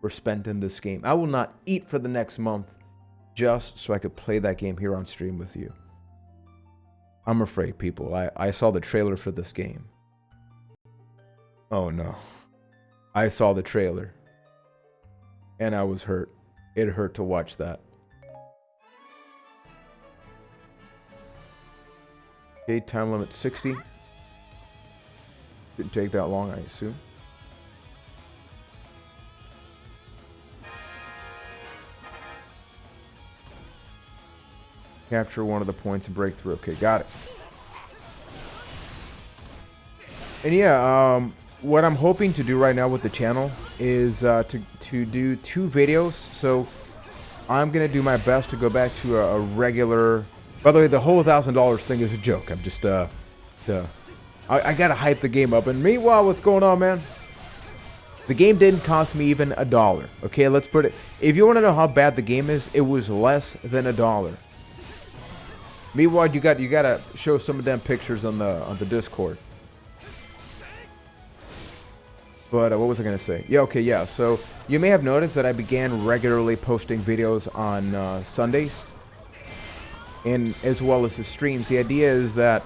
were spent in this game. I will not eat for the next month just so I could play that game here on stream with you. I'm afraid, people. I saw the trailer for this game. Oh, no. I saw the trailer. And I was hurt. It hurt to watch that. Okay, time limit 60. Didn't take that long, I assume. Capture one of the points and break through. Okay, got it. And yeah, what I'm hoping to do right now with the channel is to do 2 videos. So I'm going to do my best to go back to a regular... By the way, the whole $1,000 thing is a joke. I'm just, I got to hype the game up. And meanwhile, what's going on, man? The game didn't cost me even $1. Okay, let's put it... If you want to know how bad the game is, it was less than $1. Meanwhile, you gotta show some of them pictures on the Discord. But what was I gonna say? Yeah, okay, yeah. So you may have noticed that I began regularly posting videos on Sundays, and as well as the streams. The idea is that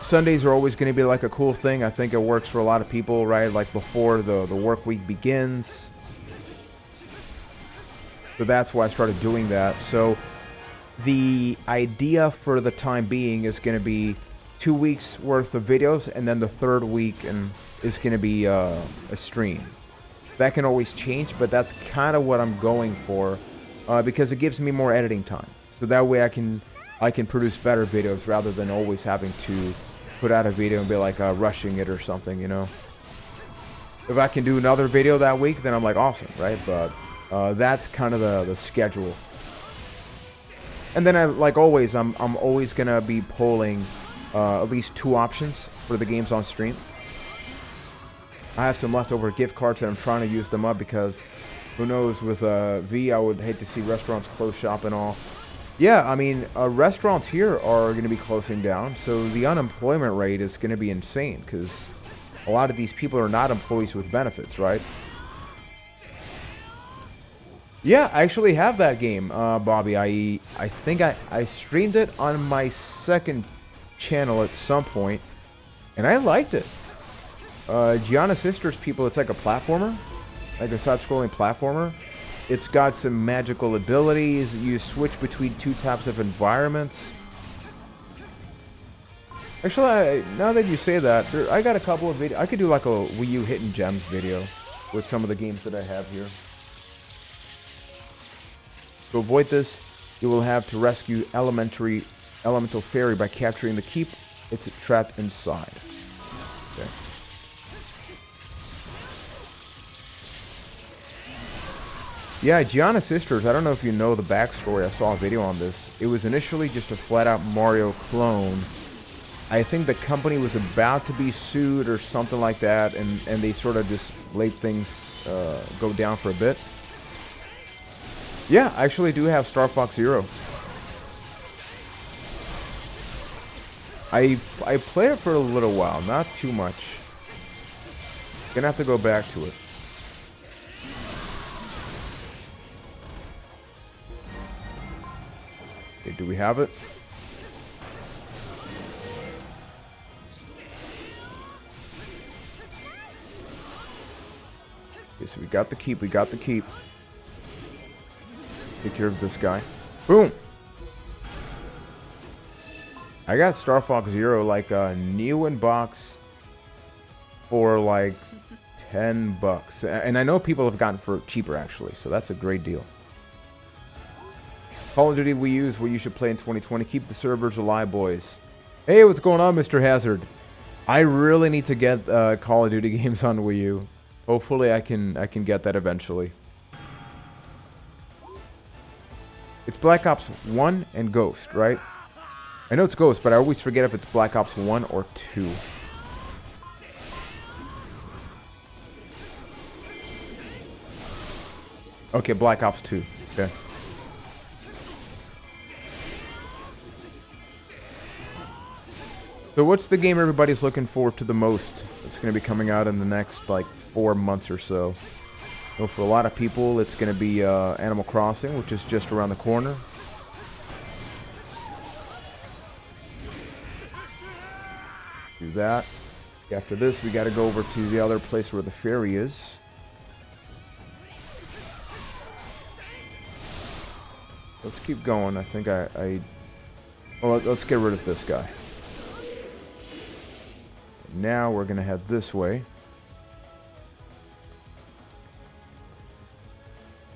Sundays are always going to be like a cool thing. I think it works for a lot of people, right? Like before the work week begins. So that's why I started doing that. So the idea for the time being is going to be 2 weeks worth of videos, and then the third week is going to be a stream. That can always change, but that's kind of what I'm going for, because it gives me more editing time. So that way I can produce better videos rather than always having to put out a video and be like rushing it or something, you know. If I can do another video that week, then I'm like awesome, right? But that's kind of the schedule. And then like always, I'm always gonna be polling at least 2 options for the games on stream. I have some leftover gift cards and I'm trying to use them up because who knows, with V, I would hate to see restaurants close shop and all. Yeah, I mean, restaurants here are going to be closing down, so the unemployment rate is going to be insane because a lot of these people are not employees with benefits, right? Yeah, I actually have that game, Bobby. I think I streamed it on my second channel at some point, and I liked it. Gianna Sisters, people, it's like a platformer, like a side-scrolling platformer. It's got some magical abilities. You switch between 2 types of environments. Actually, now that you say that, I got a couple of videos. I could do like a Wii U Hidden Gems video with some of the games that I have here. To avoid this, you will have to rescue Elemental Fairy by capturing the keep it's trapped inside. Okay. Yeah, Gianna Sisters, I don't know if you know the backstory. I saw a video on this. It was initially just a flat-out Mario clone. I think the company was about to be sued or something like that, and they sort of just let things go down for a bit. Yeah, I actually do have Star Fox Zero. I played it for a little while, not too much. Gonna have to go back to it. Okay, do we have it? Okay, so we got the keep, Take care of this guy. Boom! I got Star Fox Zero like a new in box for like $10. And I know people have gotten for cheaper actually, so that's a great deal. Call of Duty Wii U is what you should play in 2020. Keep the servers alive, boys. Hey, what's going on, Mr. Hazard? I really need to get Call of Duty games on Wii U. Hopefully I can get that eventually. It's Black Ops 1 and Ghost, right? I know it's Ghost, but I always forget if it's Black Ops 1 or 2. Okay, Black Ops 2. Okay. So what's the game everybody's looking forward to the most that's going to be coming out in the next, like, 4 months or so? So for a lot of people, it's going to be Animal Crossing, which is just around the corner. Do that. After this, we got to go over to the other place where the fairy is. Let's keep going. I think oh, let's get rid of this guy. Now we're going to head this way.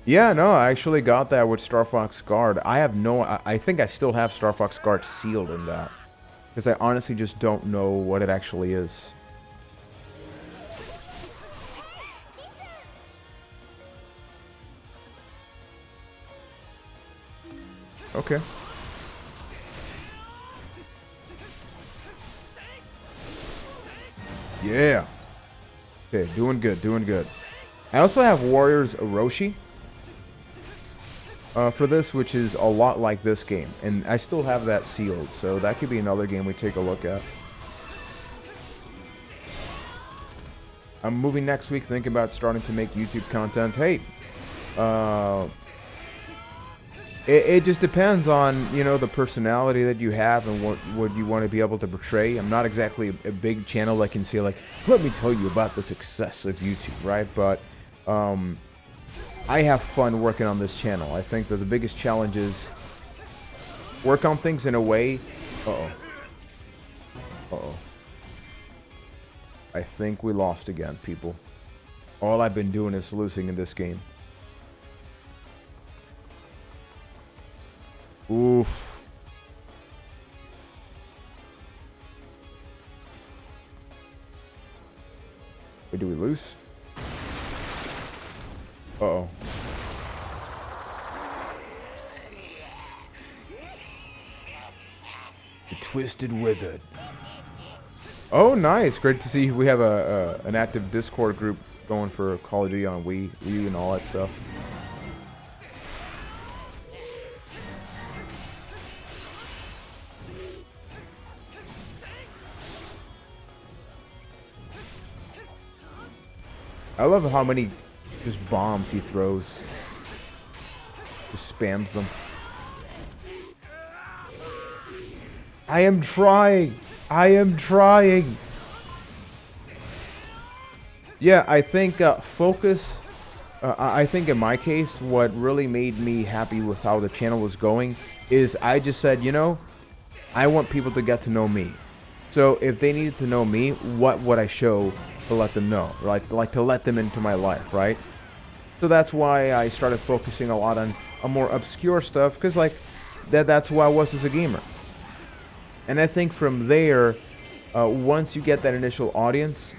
Yeah, no, I actually got that with Star Fox Guard. I think I still have Star Fox Guard sealed in that. Because I honestly just don't know what it actually is. Okay. Yeah. Okay, doing good. I also have Warriors Orochi for this, which is a lot like this game. And I still have that sealed, so that could be another game we take a look at. I'm moving next week, thinking about starting to make YouTube content. Hey, it just depends on, you know, the personality that you have and what you want to be able to portray. I'm not exactly a big channel that can say, like, let me tell you about the success of YouTube, right? But I have fun working on this channel. I think that the biggest challenge is work on things in a way. Uh-oh. Uh-oh. I think we lost again, people. All I've been doing is losing in this game. Oof. Wait, do we lose? Uh-oh. The Twisted Wizard. Oh, nice. Great to see we have an active Discord group going for Call of Duty on Wii U and all that stuff. I love how many just bombs he throws. Just spams them. I am trying. I am trying. Yeah, I think focus. I think in my case, what really made me happy with how the channel was going is I just said, you know, I want people to get to know me. So if they needed to know me, what would I show to let them know? Like to let them into my life, right? So that's why I started focusing a lot on a more obscure stuff, because like that's who I was as a gamer. And I think from there, once you get that initial audience,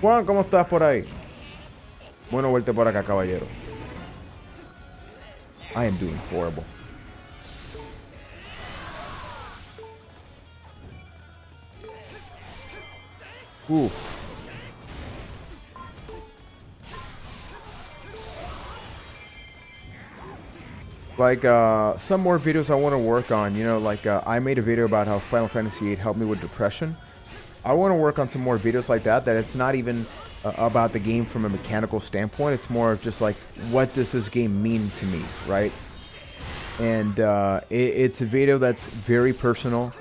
Juan, ¿cómo estás por ahí? Bueno, vuelta por acá, caballero. I am doing horrible. Ooh. Like, some more videos I want to work on, you know, like, I made a video about how Final Fantasy VIII helped me with depression. I want to work on some more videos like that it's not even about the game from a mechanical standpoint. It's more of just like, what does this game mean to me, right? And it's a video that's very personal.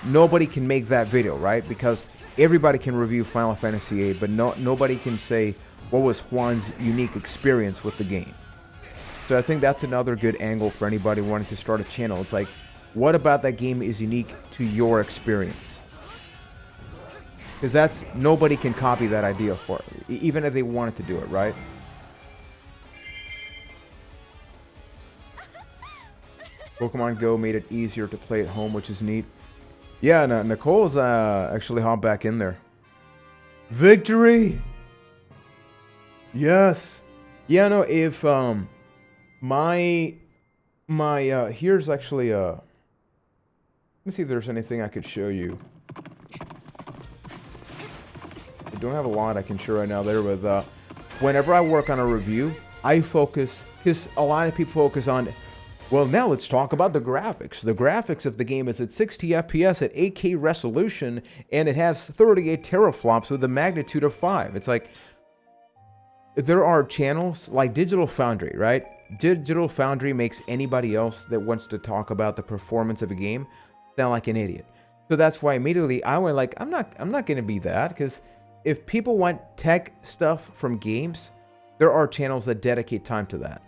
Nobody can make that video, right? Because everybody can review Final Fantasy VIII, but nobody can say what was Juan's unique experience with the game. So I think that's another good angle for anybody wanting to start a channel. It's like, what about that game is unique to your experience? Because nobody can copy that idea for it, even if they wanted to do it, right? Pokemon Go made it easier to play at home, which is neat. Yeah, no, Nicole's actually hopped back in there. Victory! Yes! Yeah, no, if, here's actually, let me see if there's anything I could show you. I don't have a lot I can show right now there, but whenever I work on a review, I focus, because a lot of people focus on, well, now let's talk about the graphics. The graphics of the game is at 60 FPS at 8K resolution, and it has 38 teraflops with a magnitude of 5. It's like, there are channels like Digital Foundry, right? Digital Foundry makes anybody else that wants to talk about the performance of a game sound like an idiot. So that's why immediately I went like, I'm not going to be that, because if people want tech stuff from games, there are channels that dedicate time to that.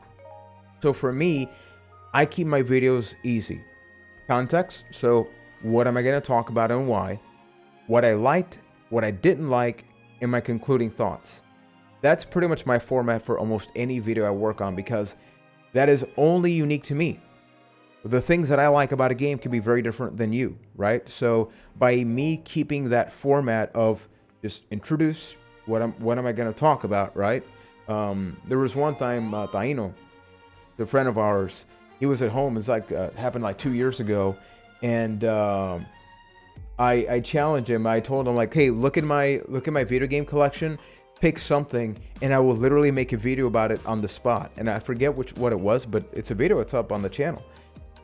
So for me, I keep my videos easy. Context, so what am I going to talk about and why? What I liked, what I didn't like, and my concluding thoughts. That's pretty much my format for almost any video I work on, because that is only unique to me. The things that I like about a game can be very different than you, right? So by me keeping that format of just introduce what am I going to talk about, right? There was one time Taino, the friend of ours, he was at home. It's like happened like 2 years ago, and I challenged him. I told him like, hey, look at my video game collection. Pick something, and I will literally make a video about it on the spot. And I forget what it was, but it's a video. It's up on the channel,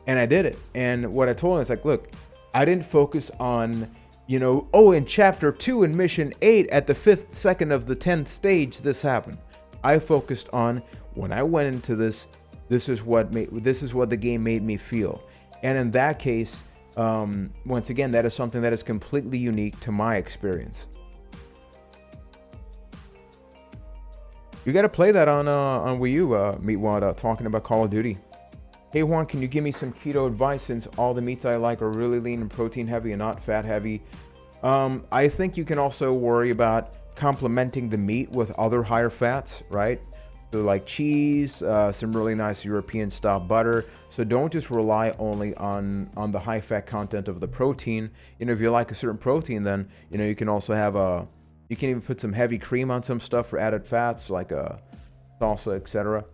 and I did it. And what I told him is like, look, I didn't focus on, you know, oh, in chapter 2 in mission 8 at the 5th second of the 10th stage, this happened. I focused on when I went into this. This is what the game made me feel. And in that case, once again, that is something that is completely unique to my experience. You got to play that on Wii U, Meatwad, talking about Call of Duty. Hey Juan, can you give me some keto advice since all the meats I like are really lean and protein heavy and not fat heavy? I think you can also worry about complementing the meat with other higher fats, right? So like cheese, some really nice European style butter. So don't just rely only on the high fat content of the protein. You know, if you like a certain protein, then you know you can also have you can even put some heavy cream on some stuff for added fats like salsa, etc.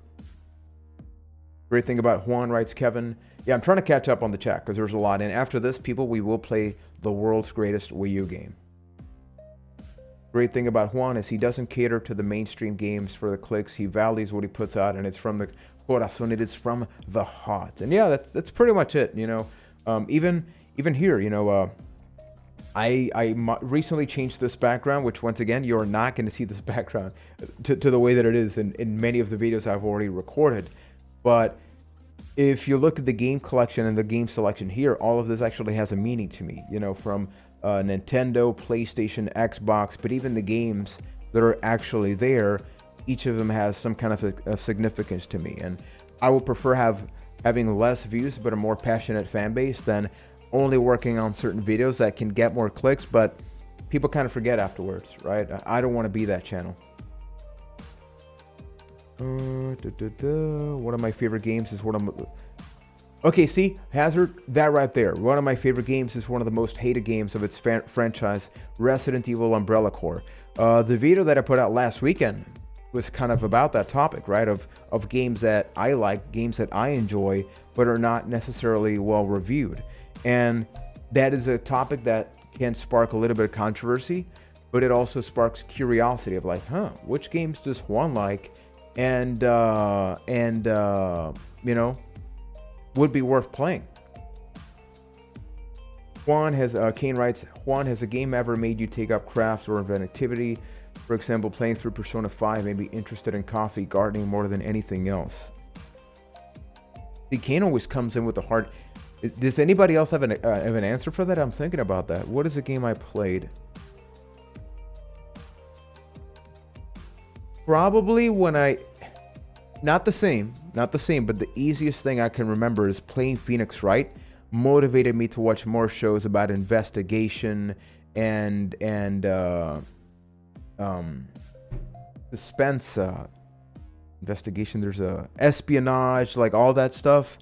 Great thing about Juan, writes Kevin. Yeah, I'm trying to catch up on the chat because there's a lot. And after this, people, we will play the world's greatest Wii U game. Great thing about Juan is he doesn't cater to the mainstream games for the clicks. He values what he puts out, and it's from the corazón. It is from the heart. And yeah, that's pretty much it. You know, even here, you know, I recently changed this background, which once again, you're not going to see this background to the way that it is in many of the videos I've already recorded. But if you look at the game collection and the game selection here, all of this actually has a meaning to me, you know, from Nintendo, PlayStation, Xbox, but even the games that are actually there, each of them has some kind of significance to me. And I would prefer having less views but a more passionate fan base than only working on certain videos that can get more clicks, but people kind of forget afterwards, right? I don't want to be that channel. One of my favorite games is okay, see, Hazard, that right there. One of my favorite games is one of the most hated games of its franchise, Resident Evil Umbrella Corps. The video that I put out last weekend was kind of about that topic, right? Of games that I like, games that I enjoy, but are not necessarily well reviewed. And that is a topic that can spark a little bit of controversy, but it also sparks curiosity of like, which games does Juan like? And you know, would be worth playing. Juan has, Kane writes, Juan, has a game ever made you take up craft or inventivity? For example, playing through Persona 5 made me interested in coffee, gardening more than anything else. See, Kane always comes in with the heart. Does anybody else have an answer for that? I'm thinking about that. What is a game I played? Probably when not the same, but the easiest thing I can remember is playing Phoenix Wright motivated me to watch more shows about investigation and suspense, investigation. There's espionage, like all that stuff.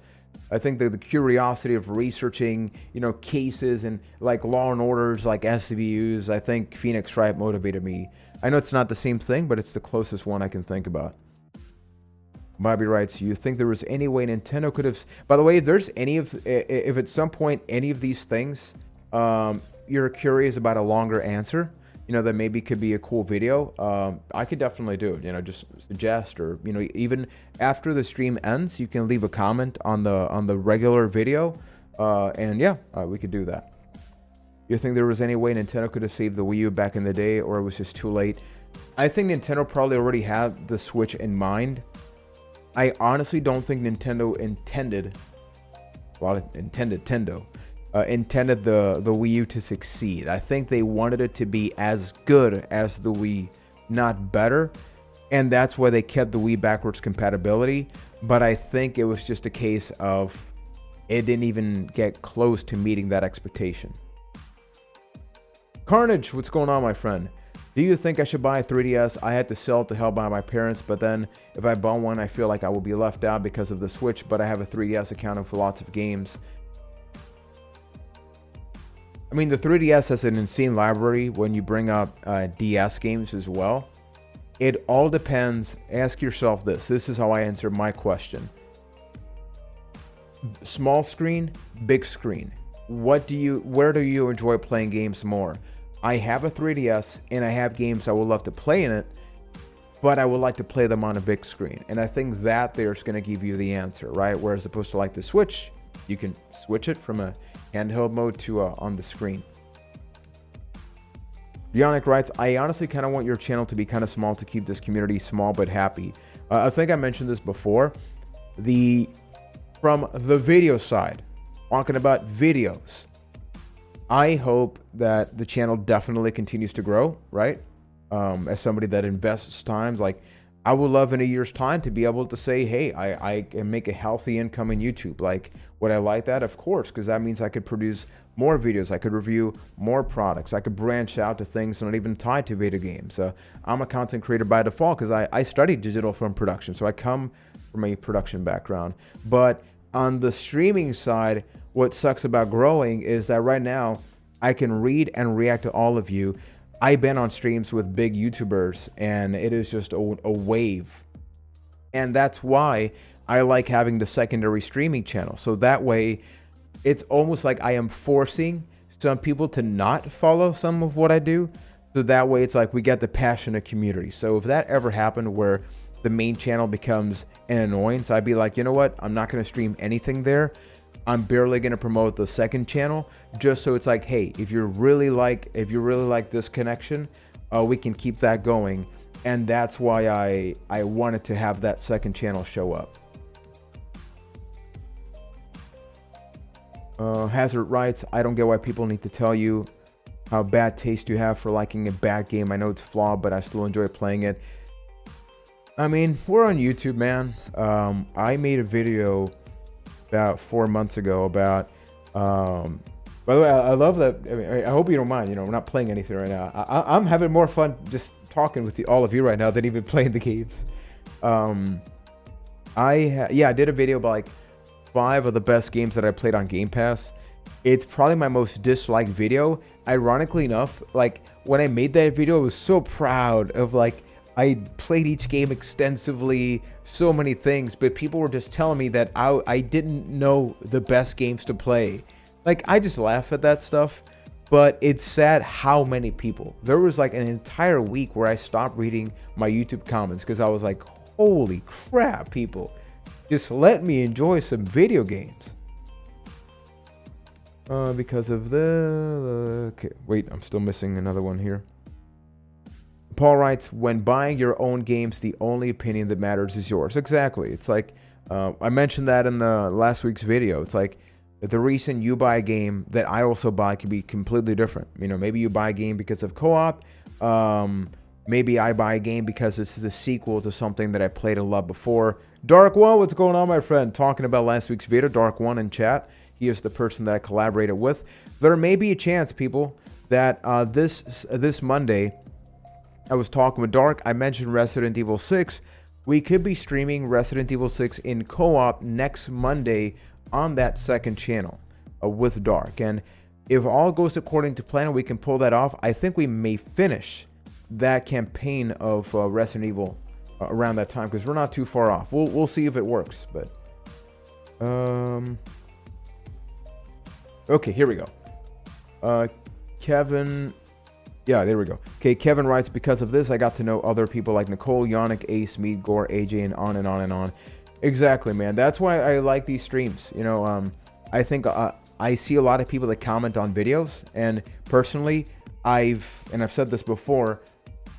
I think the curiosity of researching, you know, cases and like Law and Orders, like SVUs. I think Phoenix Wright motivated me. I know it's not the same thing, but it's the closest one I can think about. Bobby writes, you think there was any way Nintendo could have... By the way, if there's if at some point any of these things you're curious about a longer answer, you know, that maybe could be a cool video, I could definitely do it. You know, just suggest, or, you know, even after the stream ends, you can leave a comment on the regular video, and yeah, we could do that. You think there was any way Nintendo could have saved the Wii U back in the day, or it was just too late? I think Nintendo probably already had the Switch in mind. I honestly don't think Nintendo intended the Wii U to succeed. I think they wanted it to be as good as the Wii, not better. And that's why they kept the Wii backwards compatibility. But I think it was just a case of it didn't even get close to meeting that expectation. Carnage, what's going on, my friend? Do you think I should buy a 3DS? I had to sell it to help buy my parents, but then if I bought one, I feel like I will be left out because of the Switch, but I have a 3DS accounting for lots of games. I mean, the 3DS has an insane library when you bring up DS games as well. It all depends. Ask yourself this. This is how I answer my question. Small screen, big screen. Where do you enjoy playing games more? I have a 3DS and I have games I would love to play in it, but I would like to play them on a big screen. And I think that there's going to give you the answer, right? Whereas opposed to like the Switch, you can switch it from a handheld mode to on the screen. Yannick writes, I honestly kind of want your channel to be kind of small to keep this community small but happy. I think I mentioned this before. From the video side, talking about videos, I hope that the channel definitely continues to grow, right? As somebody that invests times, like I would love in a year's time to be able to say, hey, I can make a healthy income in YouTube. Like, would I like that? Of course, because that means I could produce more videos. I could review more products. I could branch out to things not even tied to video games. I'm a content creator by default because I studied digital film production. So I come from a production background. But on the streaming side, what sucks about growing is that right now I can read and react to all of you. I've been on streams with big YouTubers and it is just a wave. And that's why I like having the secondary streaming channel. So that way it's almost like I am forcing some people to not follow some of what I do. So that way it's like we get the passionate community. So if that ever happened where the main channel becomes an annoyance, I'd be like, you know what? I'm not going to stream anything there. I'm barely going to promote the second channel just so it's like, hey, if you really like this connection, we can keep that going. And that's why I wanted to have that second channel show up. Hazard writes, I don't get why people need to tell you how bad taste you have for liking a bad game. I know it's flawed, but I still enjoy playing it. I mean, we're on YouTube, man. I made a video about 4 months ago about, by the way, I love that. I mean, I hope you don't mind, we're not playing anything right now. I'm having more fun just talking with all of you right now than even playing the games. I did a video about like 5 of the best games that I played on Game Pass. It's probably my most disliked video. Ironically enough, like when I made that video, I was so proud of like, I played each game extensively, so many things, but people were just telling me that I didn't know the best games to play. Like, I just laugh at that stuff, but it's sad how many people. There was like an entire week where I stopped reading my YouTube comments because I was like, holy crap, people. Just let me enjoy some video games. Because of okay, wait, I'm still missing another one here. Paul writes, when buying your own games, the only opinion that matters is yours. Exactly. It's like, I mentioned that in the last week's video. It's like, the reason you buy a game that I also buy can be completely different. Maybe you buy a game because of co-op. Maybe I buy a game because this is a sequel to something that I played and loved before. Dark One, what's going on, my friend? Talking about last week's video, Dark One in chat. He is the person that I collaborated with. There may be a chance, people, that this Monday, I was talking with Dark. I mentioned Resident Evil 6. We could be streaming Resident Evil 6 in co-op next Monday on that second channel with Dark. And if all goes according to plan, we can pull that off. I think we may finish that campaign of Resident Evil around that time because we're not too far off. We'll see if it works. But okay, here we go. Kevin. Yeah, there we go. Okay, Kevin writes, because of this, I got to know other people like Nicole, Yannick, Ace, Mead, Gore, AJ, and on and on and on. Exactly, man. That's why I like these streams. I think I see a lot of people that comment on videos, and personally, I've said this before,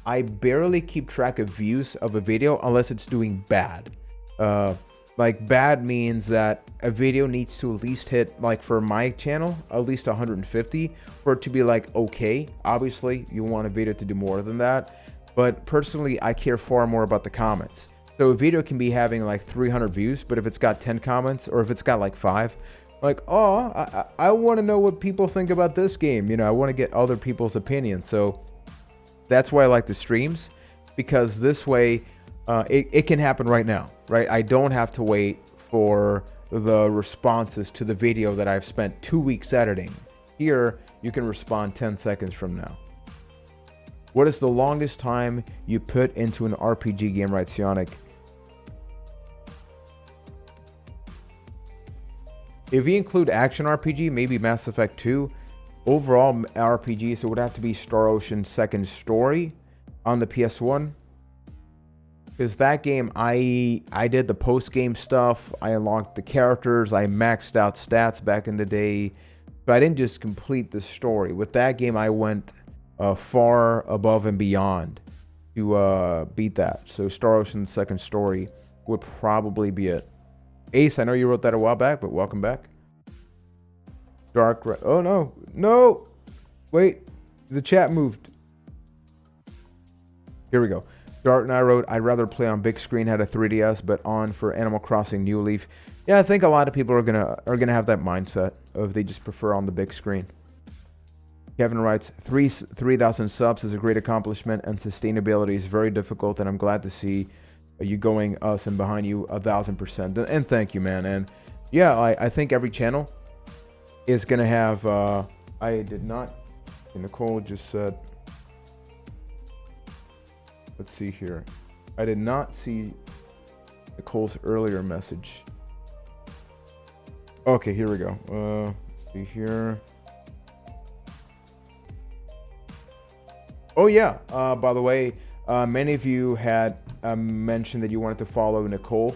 I barely keep track of views of a video unless it's doing bad. Like bad means that a video needs to at least hit, like for my channel, at least 150 for it to be like, okay. Obviously you want a video to do more than that, but personally I care far more about the comments. So a video can be having like 300 views, but if it's got 10 comments or if it's got like 5, like, oh, I want to know what people think about this game. I want to get other people's opinions. So that's why I like the streams, because this way it can happen right now, right? I don't have to wait for the responses to the video that I've spent 2 weeks editing. Here, you can respond 10 seconds from now. What is the longest time you put into an RPG game, writes Yannick? If you include action RPG, maybe Mass Effect 2. Overall RPGs, it would have to be Star Ocean Second Story on the PS1. Because that game, I did the post-game stuff. I unlocked the characters. I maxed out stats back in the day. But I didn't just complete the story. With that game, I went far above and beyond to beat that. So Star Ocean Second Story would probably be it. Ace, I know you wrote that a while back, but welcome back. Dark. Oh, no. No. Wait. The chat moved. Here we go. Dart and I wrote, I'd rather play on big screen, had a 3DS, but on for Animal Crossing New Leaf. Yeah, I think a lot of people are gonna have that mindset of they just prefer on the big screen. Kevin writes, 3,000 subs is a great accomplishment, and sustainability is very difficult, and I'm glad to see you going us and behind you 1,000%. And thank you, man. And yeah, I think every channel is gonna have. I did not. Nicole just said. Let's see here. I did not see Nicole's earlier message. Okay, here we go. Let's see here. Oh yeah. By the way, many of you had mentioned that you wanted to follow Nicole.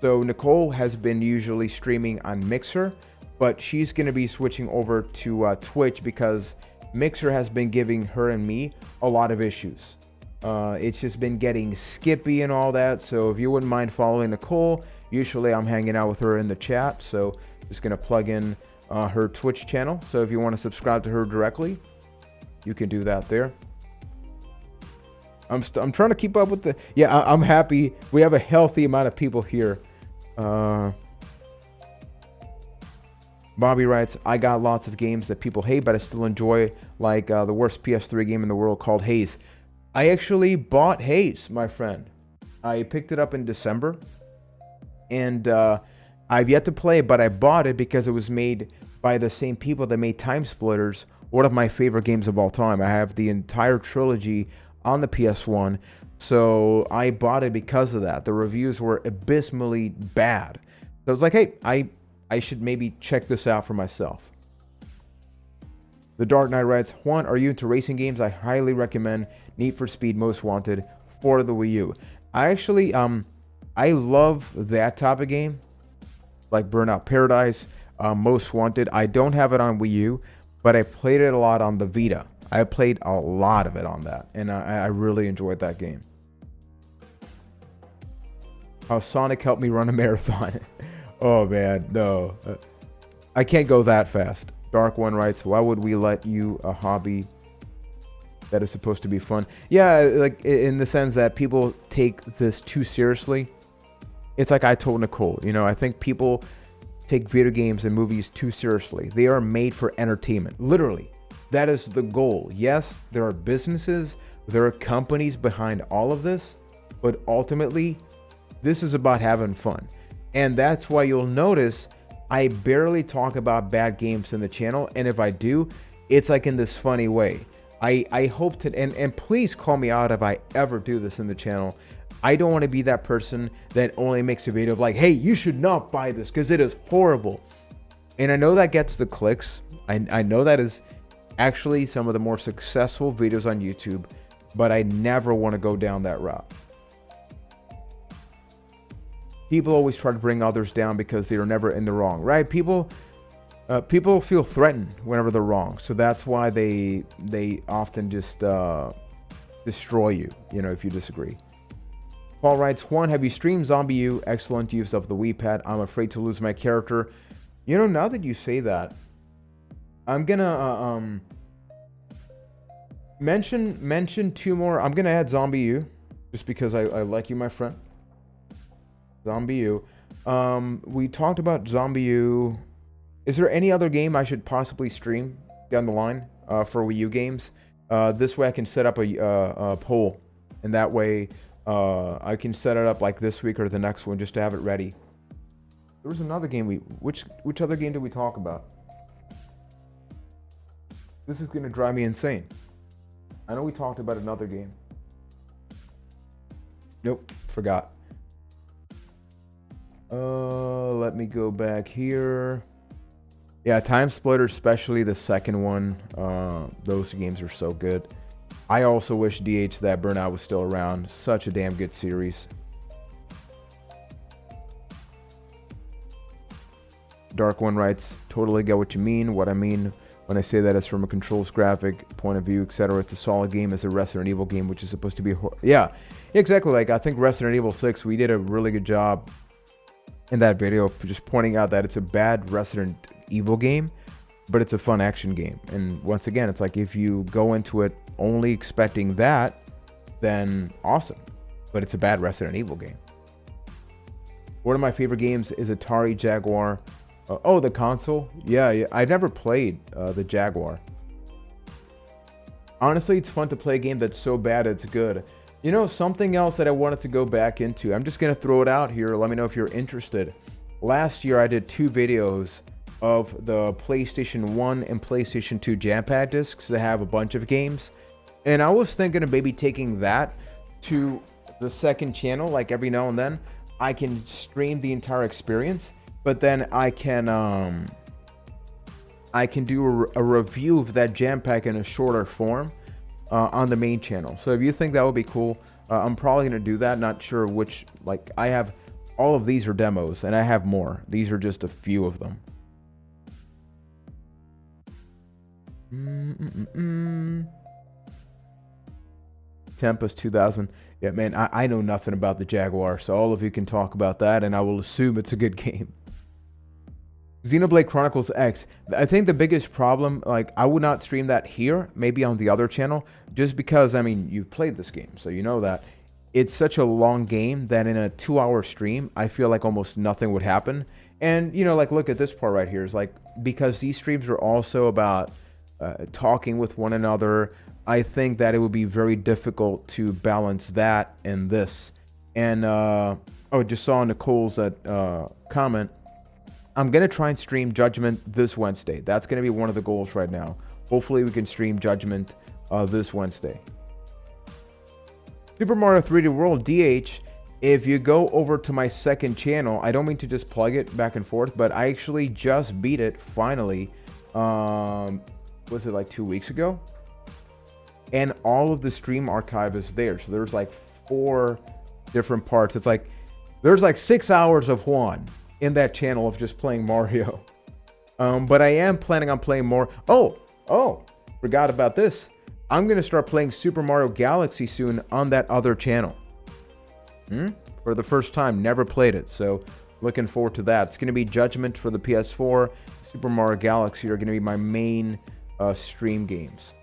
So Nicole has been usually streaming on Mixer, but she's going to be switching over to Twitch because Mixer has been giving her and me a lot of issues. It's just been getting skippy and all that. So if you wouldn't mind following Nicole, usually I'm hanging out with her in the chat. So just going to plug in her Twitch channel. So if you want to subscribe to her directly, you can do that there. I'm trying to keep up with the... Yeah, I'm happy. We have a healthy amount of people here. Bobby writes, I got lots of games that people hate, but I still enjoy, like the worst PS3 game in the world called Haze. I actually bought Haze, my friend. I picked it up in December, and I've yet to play it, but I bought it because it was made by the same people that made Time Splitters, one of my favorite games of all time. I have the entire trilogy on the PS1, so I bought it because of that. The reviews were abysmally bad. So I was like, hey, I should maybe check this out for myself. The Dark Knight writes, Juan, are you into racing games? I highly recommend Need for Speed Most Wanted for the Wii U. I actually, I love that type of game, like Burnout Paradise, Most Wanted. I don't have it on Wii U, but I played it a lot on the Vita. I played a lot of it on that, and I really enjoyed that game. How Sonic helped me run a marathon. Oh man, no. I can't go that fast. Dark One writes, why would we let you a hobby that is supposed to be fun? Yeah, like in the sense that people take this too seriously. It's like I told Nicole, you know, I think people take video games and movies too seriously. They are made for entertainment. Literally, that is the goal. Yes, there are businesses, there are companies behind all of this, but ultimately, this is about having fun. And that's why you'll notice I barely talk about bad games in the channel, and if I do, it's like in this funny way. I hope to, and please call me out if I ever do this in the channel. I don't want to be that person that only makes a video of like, hey, you should not buy this because it is horrible. And I know that gets the clicks. I know that is actually some of the more successful videos on YouTube, but I never want to go down that route. People always try to bring others down because they are never in the wrong, right? People feel threatened whenever they're wrong, so that's why they often just destroy you, you know, if you disagree. Paul writes, Juan, have you streamed Zombie U? Excellent use of the Wii Pad. I'm afraid to lose my character. You know, now that you say that, I'm gonna mention two more. I'm gonna add Zombie U just because I like you, my friend. Zombie U. We talked about Zombie U. Is there any other game I should possibly stream down the line for Wii U games? This way I can set up a poll, and that way I can set it up like this week or the next one just to have it ready. There was another game which other game did we talk about? This is gonna drive me insane. I know we talked about another game. Nope, forgot. Let me go back here. Yeah, Time Splitter, especially the second one. Those games are so good. I also wish DH that Burnout was still around. Such a damn good series. Dark One writes, totally get what you mean. What I mean when I say that is from a controls graphic point of view, etc. It's a solid game as a Resident Evil game, which is supposed to be yeah, exactly. Like I think Resident Evil 6, we did a really good job in that video just pointing out that it's a bad Resident Evil game, but it's a fun action game. And once again, it's like if you go into it only expecting that, then awesome. But it's a bad Resident Evil game. One of my favorite games is Atari Jaguar. Oh, the console? Yeah, I never played the Jaguar. Honestly, it's fun to play a game that's so bad it's good. You know, something else that I wanted to go back into. I'm just going to throw it out here. Let me know if you're interested. Last year, I did 2 videos of the PlayStation 1 and PlayStation 2 jam pad discs that have a bunch of games. And I was thinking of maybe taking that to the second channel, like every now and then. I can stream the entire experience, but then I can do a review of that jam pack in a shorter form on the main channel. So if you think that would be cool, I'm probably going to do that. Not sure which, like I have, all of these are demos and I have more. These are just a few of them. Tempest 2000. Yeah, man, I know nothing about the Jaguar, so all of you can talk about that, and I will assume it's a good game. Xenoblade Chronicles X. I think the biggest problem, like, I would not stream that here, maybe on the other channel, just because, I mean, you've played this game, so you know that. It's such a long game that in a 2-hour stream, I feel like almost nothing would happen. And, you know, like, look at this part right here. It's like, because these streams are also about talking with one another, I think that it would be very difficult to balance that and this. And, oh, just saw Nicole's comment. I'm going to try and stream Judgment this Wednesday. That's going to be one of the goals right now. Hopefully we can stream Judgment this Wednesday. Super Mario 3D World DH. If you go over to my second channel, I don't mean to just plug it back and forth, but I actually just beat it finally. Was it like 2 weeks ago? And all of the stream archive is there. So there's like 4 different parts. It's like, there's like 6 hours of Juan in that channel of just playing Mario. But I am planning on playing more. Oh, forgot about this. I'm going to start playing Super Mario Galaxy soon on that other channel. For the first time, never played it. So looking forward to that. It's going to be Judgment for the PS4. Super Mario Galaxy are going to be my main stream games.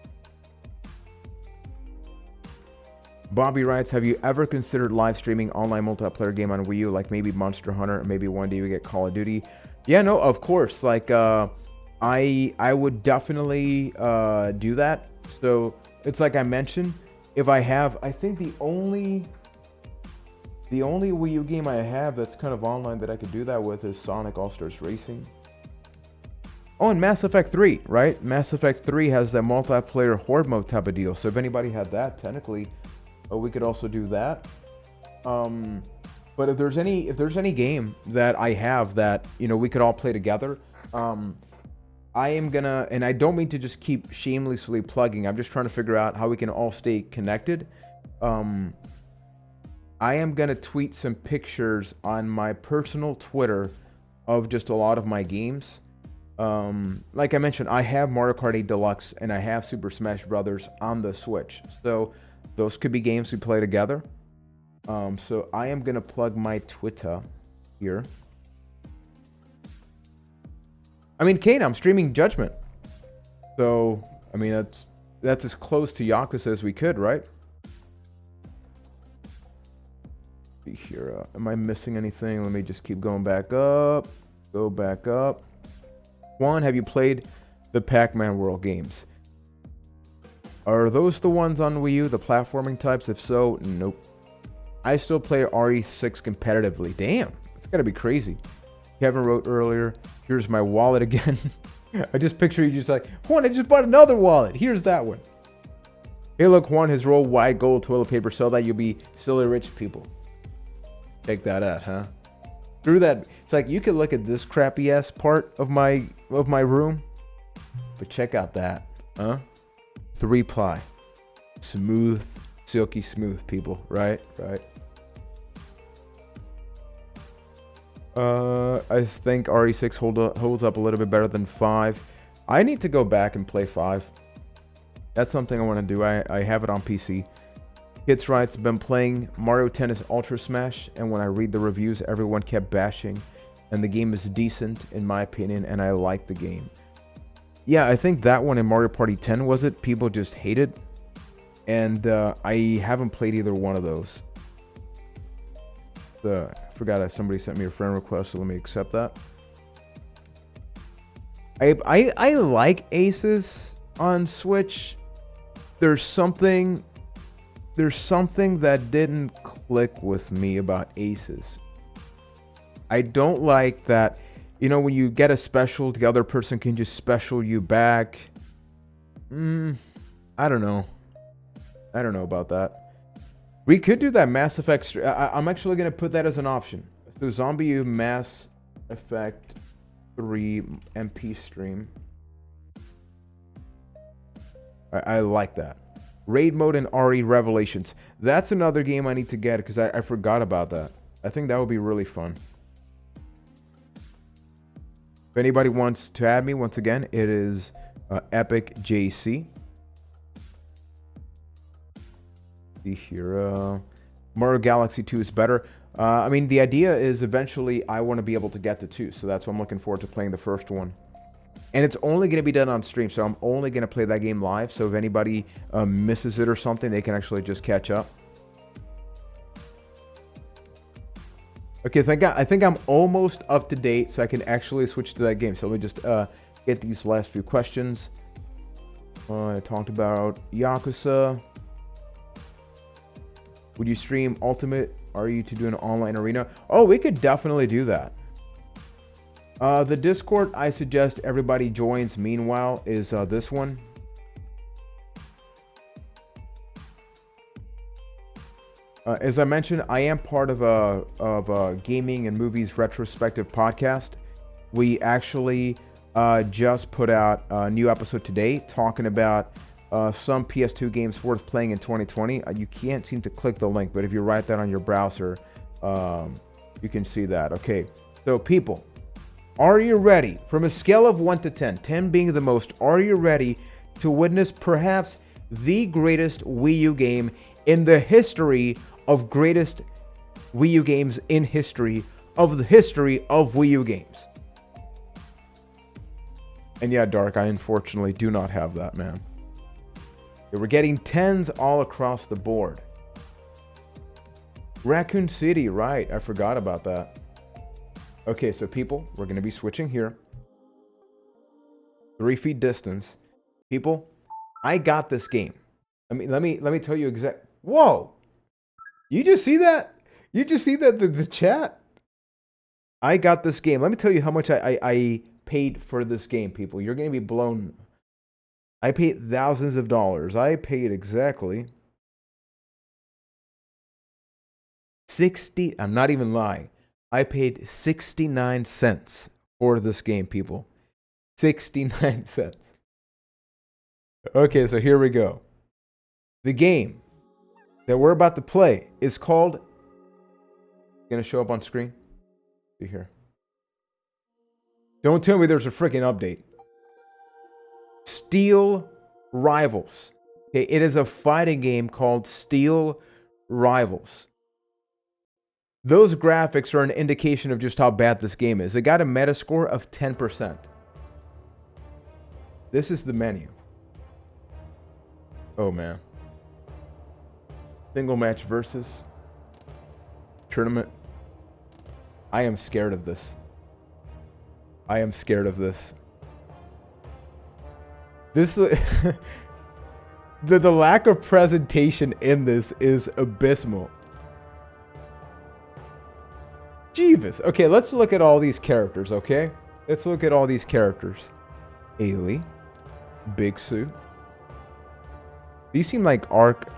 Bobby writes, have you ever considered live streaming online multiplayer game on Wii U, like maybe Monster Hunter, or maybe one day we get Call of Duty? Yeah, no, of course. Like, I would definitely do that. So it's like I mentioned, if I have, I think the only Wii U game I have that's kind of online that I could do that with is Sonic All-Stars Racing. Oh, and Mass Effect 3, right? Mass Effect 3 has that multiplayer horde mode type of deal. So if anybody had that, technically, we could also do that. But if there's any game that I have that, you know, we could all play together, I am gonna, and I don't mean to just keep shamelessly plugging. I'm just trying to figure out how we can all stay connected. I am gonna tweet some pictures on my personal Twitter of just a lot of my games. Like I mentioned, I have Mario Kart 8 Deluxe and I have Super Smash Brothers on the Switch. So those could be games we play together. So I am gonna plug my Twitter here. I mean, Kane, I'm streaming Judgment. So, I mean, that's as close to Yakuza as we could, right? See here, am I missing anything? Let me just keep going back up. Go back up. Juan, have you played the Pac-Man World games? Are those the ones on Wii U, the platforming types? If so, nope. I still play RE6 competitively. Damn, it's gotta be crazy. Kevin wrote earlier, here's my wallet again. I just picture you just like, Juan, I just bought another wallet. Here's that one. Hey, look, Juan has rolled white gold toilet paper so that you'll be silly rich people. Take that out, huh? Through that, it's like you could look at this crappy ass part of my room, but check out that, huh? 3-ply, smooth, silky smooth, people, right? I think RE6 holds up a little bit better than 5. I need to go back and play 5. That's something I want to do. I have it on PC. Hits writes, been playing Mario Tennis Ultra Smash, and when I read the reviews, everyone kept bashing, and the game is decent in my opinion, and I like the game. Yeah, I think that one in Mario Party 10, was it? People just hated. and I haven't played either one of those. I forgot somebody sent me a friend request, so let me accept that. I like Aces on Switch. There's something that didn't click with me about Aces. I don't like that, you know, when you get a special, the other person can just special you back. I don't know. I don't know about that. We could do that Mass Effect. I'm actually going to put that as an option. So Zombie U Mass Effect 3 MP stream. I like that. Raid mode and RE Revelations. That's another game I need to get because I forgot about that. I think that would be really fun. If anybody wants to add me, once again, it is Epic JC. See here, Mario Galaxy 2 is better. I mean, the idea is eventually I want to be able to get to 2, so that's why I'm looking forward to playing the first one. And it's only going to be done on stream, so I'm only going to play that game live, so if anybody misses it or something, they can actually just catch up. Okay, I think I'm almost up to date, so I can actually switch to that game. So let me just get these last few questions. I talked about Yakuza. Would you stream Ultimate? Are you to do an online arena? Oh, we could definitely do that. The Discord I suggest everybody joins meanwhile is this one. As I mentioned, I am part of a gaming and movies retrospective podcast. We actually just put out a new episode today talking about some PS2 games worth playing in 2020. You can't seem to click the link, but if you write that on your browser, you can see that. Okay, so people, are you ready? From a scale of 1 to 10, 10 being the most, are you ready to witness perhaps the greatest Wii U game in the history of greatest Wii U games in history of the history of Wii U games? And yeah, Dark, I unfortunately do not have that, man. We're getting 10s all across the board. Raccoon City, right. I forgot about that. Okay, so people, we're going to be switching here. 3 feet distance. People, I got this game. I mean, let me tell you Whoa! You just see that? You just see that the chat? I got this game. Let me tell you how much I paid for this game, people. You're going to be blown. I paid thousands of dollars. I paid exactly 60. I'm not even lying. I paid 69 cents for this game, people. 69 cents. Okay, so here we go. The game that we're about to play is called... Gonna show up on screen? See here. Don't tell me there's a freaking update. Steel Rivals. Okay, it is a fighting game called Steel Rivals. Those graphics are an indication of just how bad this game is. It got a Metascore of 10%. This is the menu. Oh man. Single match versus tournament. I am scared of this. I am scared of this. This the lack of presentation in this is abysmal. Jeeves. Okay, let's look at all these characters, okay? Let's look at all these characters. Ailey. Big Sue. These seem like Ark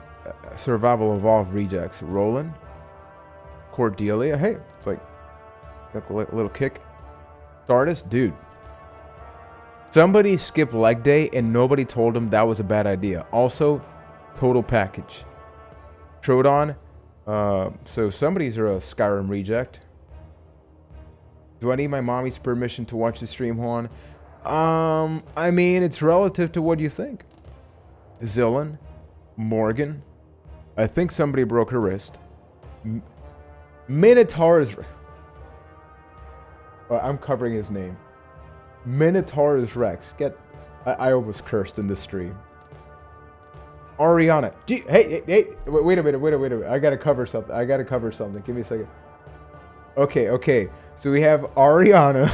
Survival Evolved rejects. Roland. Cordelia. Hey, it's like got a little kick. Stardust. Dude. Somebody skipped leg day and nobody told him that was a bad idea. Also, total package. Troodon. So somebody's a Skyrim reject. Do I need my mommy's permission to watch the stream, Juan? I mean, it's relative to what you think. Zillan. Morgan. I think somebody broke her wrist. Minotaur's... I'm covering his name. Minotaur's Rex. I almost cursed in this stream. Ariana. Hey, wait a minute. I gotta cover something. Give me a second. Okay. So we have Ariana,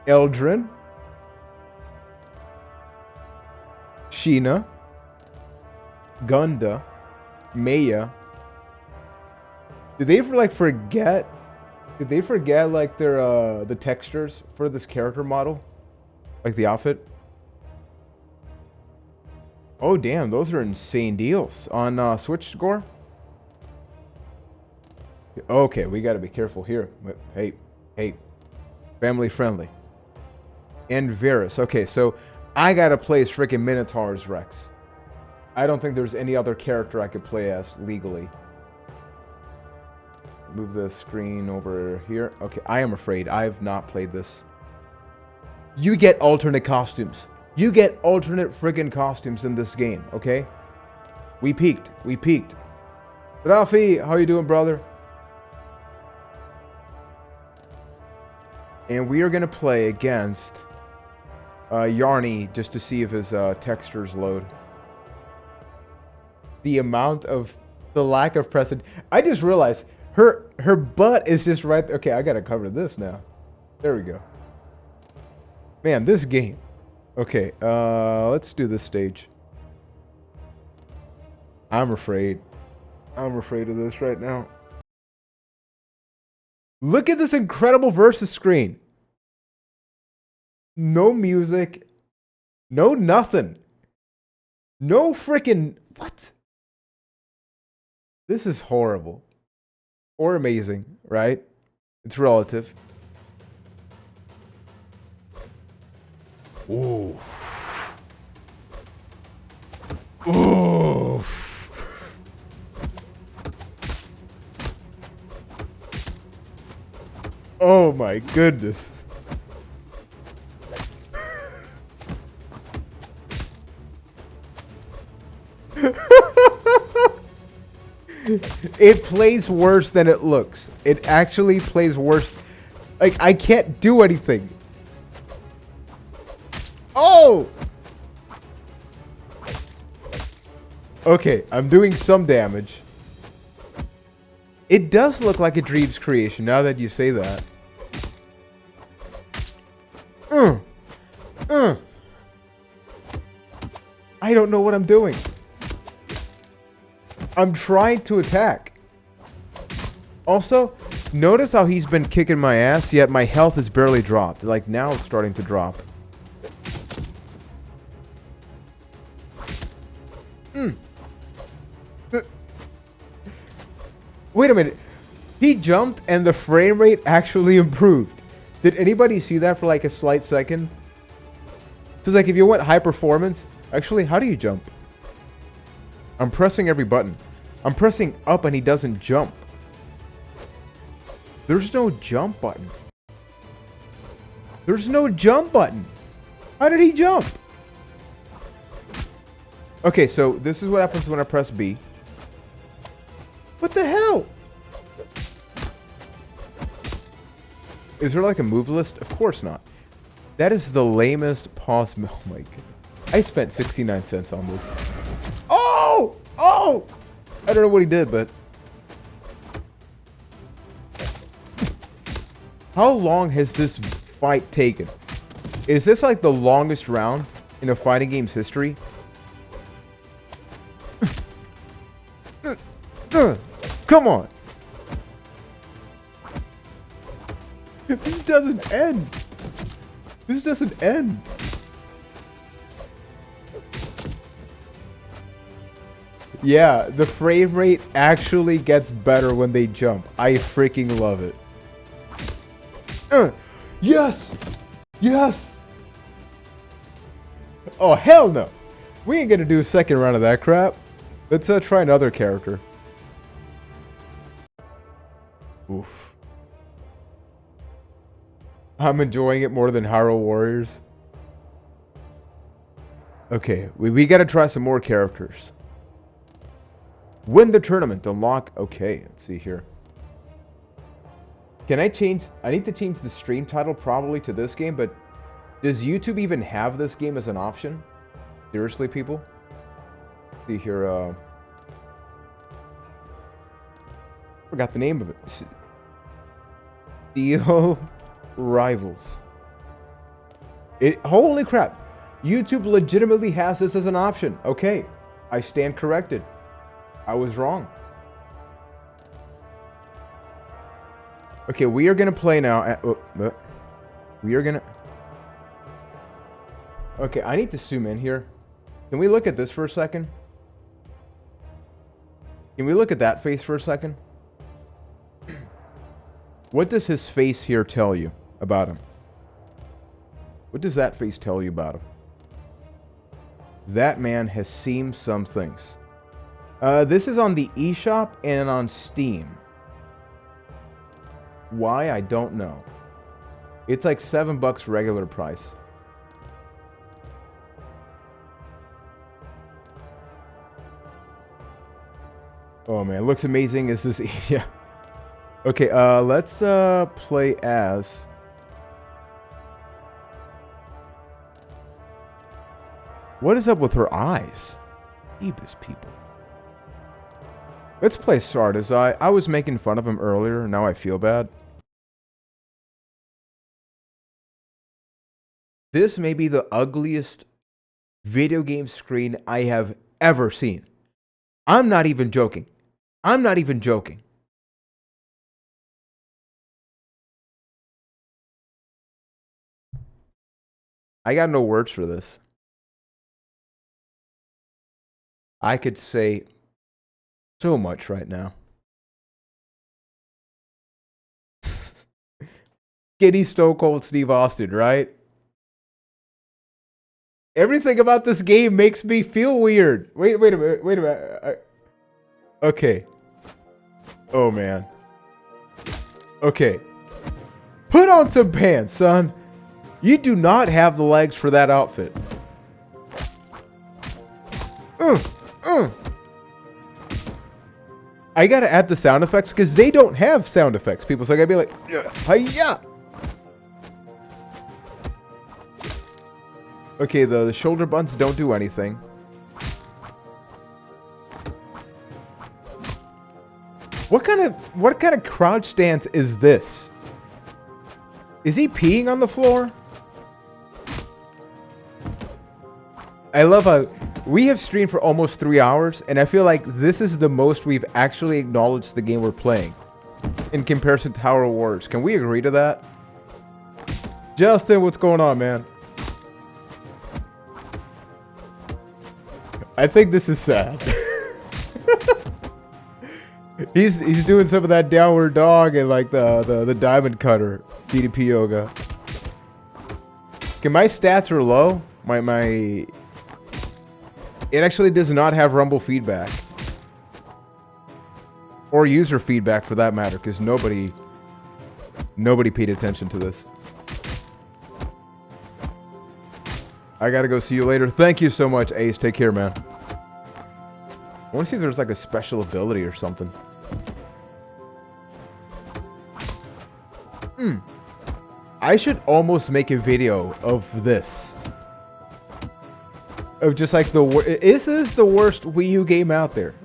Eldrin, Sheena, Gunda, Maya. Did they forget? Did they forget like their the textures for this character model, like the outfit? Oh damn, those are insane deals on Switch Score. Okay, we gotta be careful here. Hey, family friendly. And Varus. Okay, so I gotta play as freaking Minotaur's Rex. I don't think there's any other character I could play as legally. Move the screen over here. Okay, I am afraid. I have not played this. You get alternate costumes. You get alternate friggin' costumes in this game, okay? We peaked. Rafi, how you doing, brother? And we are gonna play against Yarny just to see if his textures load. The lack of precedent. I just realized her butt is just right. Okay, I gotta cover this now. There we go. Man, this game. Okay, let's do this stage. I'm afraid of this right now. Look at this incredible versus screen. No music. No nothing. No freaking... What? This is horrible. Or amazing, right? It's relative. Ooh. Ooh. Oh my goodness. It plays worse than it looks. It actually plays worse. Like, I can't do anything. Oh! Okay, I'm doing some damage. It does look like a Dream's creation now that you say that. I don't know what I'm doing. I'm trying to attack. Also, notice how he's been kicking my ass, yet my health has barely dropped. Like, now it's starting to drop. Wait a minute. He jumped and the frame rate actually improved. Did anybody see that for like a slight second? So it's like if you went high performance, actually, how do you jump? I'm pressing every button. I'm pressing up and he doesn't jump. There's no jump button. There's no jump button. How did he jump? Okay, so this is what happens when I press B. What the hell? Is there like a move list? Of course not. That is the lamest possible. Oh my god. I spent 69 cents on this. Oh! Oh! I don't know what he did, but... How long has this fight taken? Is this like the longest round in a fighting game's history? Come on! This doesn't end! This doesn't end! Yeah, the frame rate actually gets better when they jump. I freaking love it. Yes! Yes! Oh, hell no! We ain't gonna do a second round of that crap. Let's try another character. Oof. I'm enjoying it more than Hyrule Warriors. Okay, we gotta try some more characters. Win the tournament, unlock... Okay, let's see here. Can I change... I need to change the stream title probably to this game, but... Does YouTube even have this game as an option? Seriously, people? See here, forgot the name of it. Steel Rivals. Holy crap. YouTube legitimately has this as an option. Okay, I stand corrected. I was wrong. Okay, we are going to play now. We are going to... Okay, I need to zoom in here. Can we look at this for a second? Can we look at that face for a second? What does his face here tell you about him? What does that face tell you about him? That man has seen some things. This is on the eShop and on Steam. Why? I don't know. It's like $7 regular price. Oh man, looks amazing. Is this... Yeah. Okay, let's play as... What is up with her eyes? Jeebus, people. Let's play Sardis. I was making fun of him earlier, now I feel bad. This may be the ugliest video game screen I have ever seen. I'm not even joking. I'm not even joking. I got no words for this. I could say so much right now. Skinny Stone Cold Steve Austin, right? Everything about this game makes me feel weird. Wait a minute. Okay. Oh, man. Okay. Put on some pants, son. You do not have the legs for that outfit. I gotta add the sound effects because they don't have sound effects, people. So I gotta be like, hi-ya. Okay, the shoulder buttons don't do anything. What kind of crouch stance is this? Is he peeing on the floor? I love how we have streamed for almost 3 hours, and I feel like this is the most we've actually acknowledged the game we're playing in comparison to Hyrule Warriors. Can we agree to that? Justin, what's going on, man? I think this is sad. He's doing some of that downward dog and like the diamond cutter DDP yoga. Okay, my stats are low. It actually does not have rumble feedback. Or user feedback for that matter, because nobody paid attention to this. I gotta go. See you later. Thank you so much, Ace. Take care, man. I want to see if there's like a special ability or something. I should almost make a video of this. Of just like this is the worst Wii U game out there.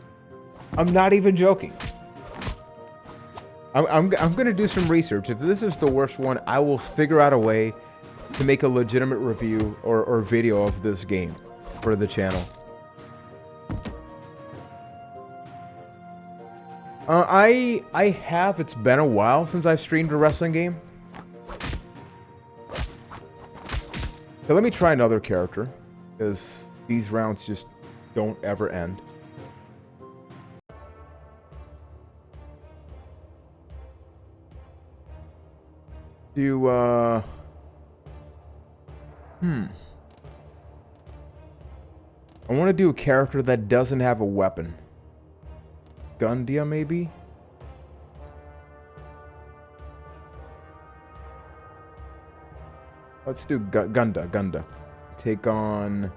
I'm not even joking. I'm gonna do some research. If this is the worst one, I will figure out a way to make a legitimate review or video of this game for the channel. I have. It's been a while since I've streamed a wrestling game. So let me try another character, because these rounds just don't ever end. I want to do a character that doesn't have a weapon. Gundia, maybe? Let's do Gunda. Take on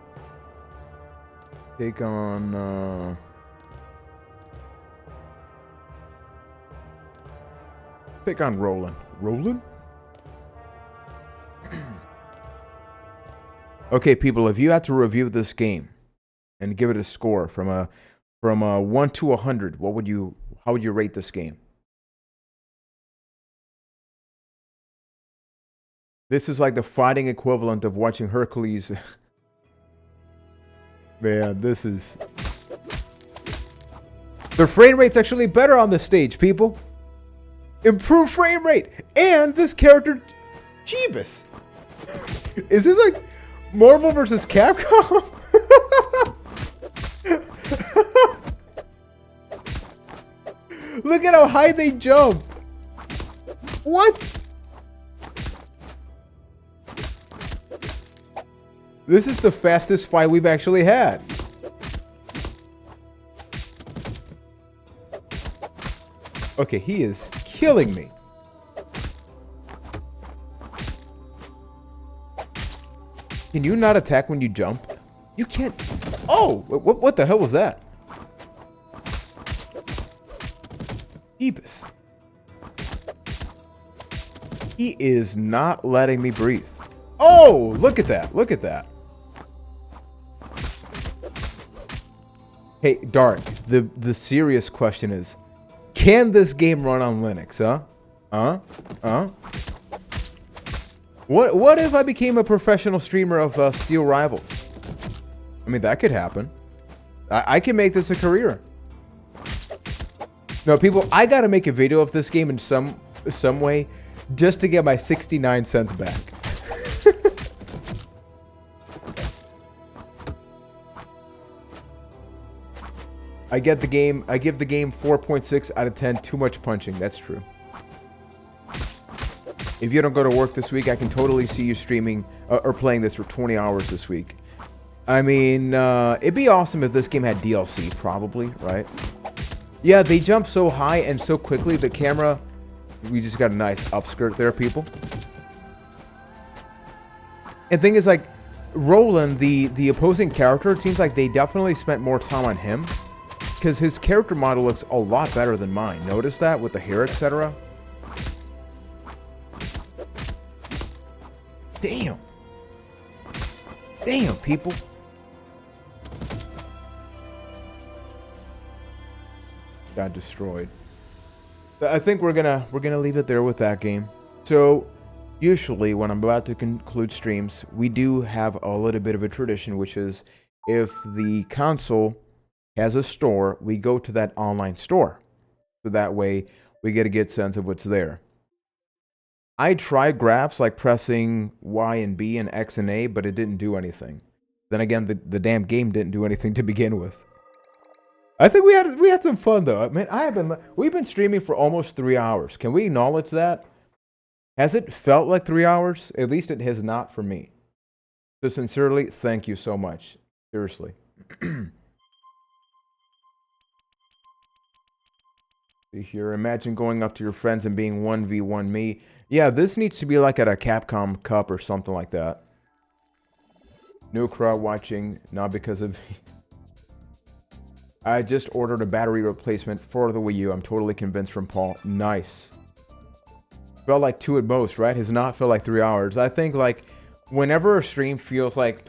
Roland. Roland? Okay, people, if you had to review this game and give it a score from a 1 to 100, how would you rate this game? This is like the fighting equivalent of watching Hercules. Man, this is... The frame rate's actually better on this stage, people. Improved frame rate. And this character... Jeebus. Is this like Marvel versus Capcom? Look at how high they jump. What? This is the fastest fight we've actually had. Okay, he is killing me. Can you not attack when you jump? You can't. Oh, what the hell was that? Jeebus. He is not letting me breathe. Oh, look at that. Look at that. Hey, Dark, the serious question is, can this game run on Linux, huh? What if I became a professional streamer of Steel Rivals? I mean, that could happen. I can make this a career. No, people, I gotta make a video of this game in some way just to get my 69 cents back. I give the game 4.6 out of 10. Too much punching. That's true. If you don't go to work this week, I can totally see you streaming or playing this for 20 hours this week. I mean, it'd be awesome if this game had DLC, probably, right? Yeah, they jump so high and so quickly. The camera, we just got a nice upskirt there, people. And thing is, like, Roland, the opposing character, it seems like they definitely spent more time on him. Because his character model looks a lot better than mine. Notice that with the hair, etc. Damn. Damn, people. Got destroyed. I think we're gonna leave it there with that game. So usually when I'm about to conclude streams, we do have a little bit of a tradition, which is if the console has a store, we go to that online store. So that way we get a good sense of what's there. I tried graphs like pressing Y and B and X and A, but it didn't do anything. Then again, the damn game didn't do anything to begin with. I think we had some fun though. Man, we've been streaming for almost 3 hours. Can we acknowledge that? Has it felt like 3 hours? At least it has not for me. So sincerely, thank you so much. Seriously. See here, imagine going up to your friends and being 1v1 me. Yeah, this needs to be like at a Capcom Cup or something like that. No crowd watching, not because of... I just ordered a battery replacement for the Wii U. I'm totally convinced from Paul. Nice. Felt like 2 at most, right? Has not felt like 3 hours. I think like whenever a stream feels like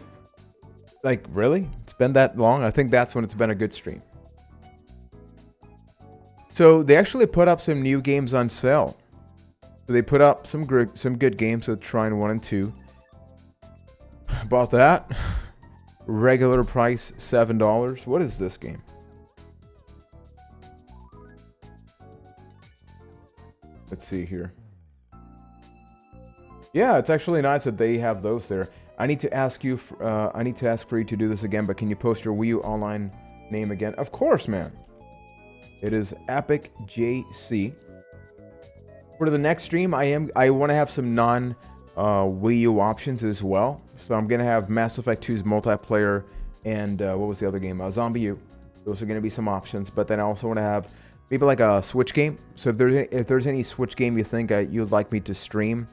really? It's been that long? I think that's when it's been a good stream. So they actually put up some new games on sale. So they put up some good games with Trine 1 and 2. Bought that. Regular price $7. What is this game? Let's see here. Yeah, it's actually nice that they have those there. I need to ask you. I need to ask for you to do this again. But can you post your Wii U online name again? Of course, man. It is Epic JC. For the next stream, I want to have some Wii U options as well. So I'm gonna have Mass Effect 2's multiplayer and what was the other game? Zombie U. Those are gonna be some options. But then I also want to have maybe like a Switch game. So if there's any Switch game you think you'd like me to stream,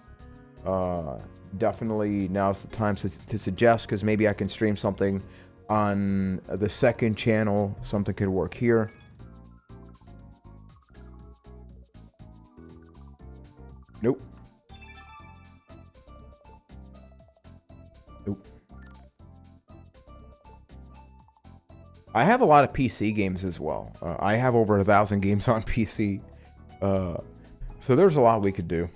definitely now's the time to suggest, because maybe I can stream something on the second channel. Something could work here. Nope. Nope. I have a lot of PC games as well. I have over 1,000 games on PC. So there's a lot we could do.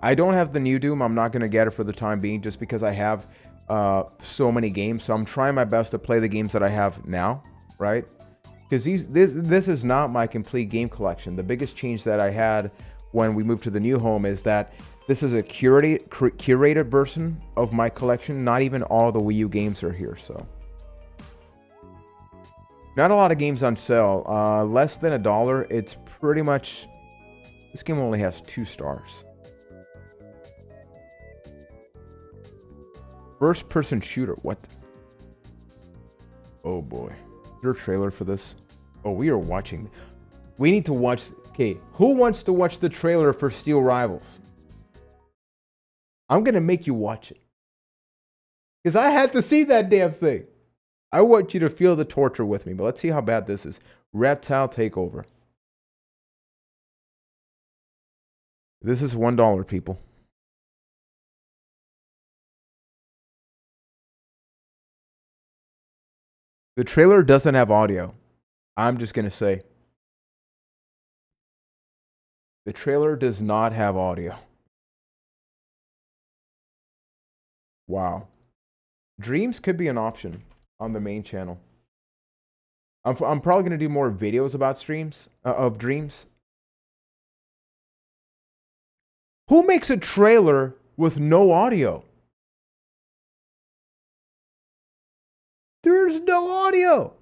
I don't have the new Doom. I'm not going to get it for the time being just because I have so many games. So I'm trying my best to play the games that I have now, right? Because this is not my complete game collection. The biggest change that I had when we moved to the new home is that this is a curated version of my collection. Not even all the Wii U games are here, so. Not a lot of games on sale. Less than $1. It's pretty much... This game only has 2 stars. First person shooter. What? Oh boy. Is there a trailer for this? Oh, we are watching. We need to watch. Okay, who wants to watch the trailer for Steel Rivals? I'm gonna make you watch it. Because I had to see that damn thing. I want you to feel the torture with me, but let's see how bad this is. Reptile Takeover. This is $1, people. The trailer doesn't have audio. I'm just going to say. The trailer does not have audio. Wow. Dreams could be an option on the main channel. I'm probably going to do more videos about streams of dreams. Who makes a trailer with no audio? There's no audio.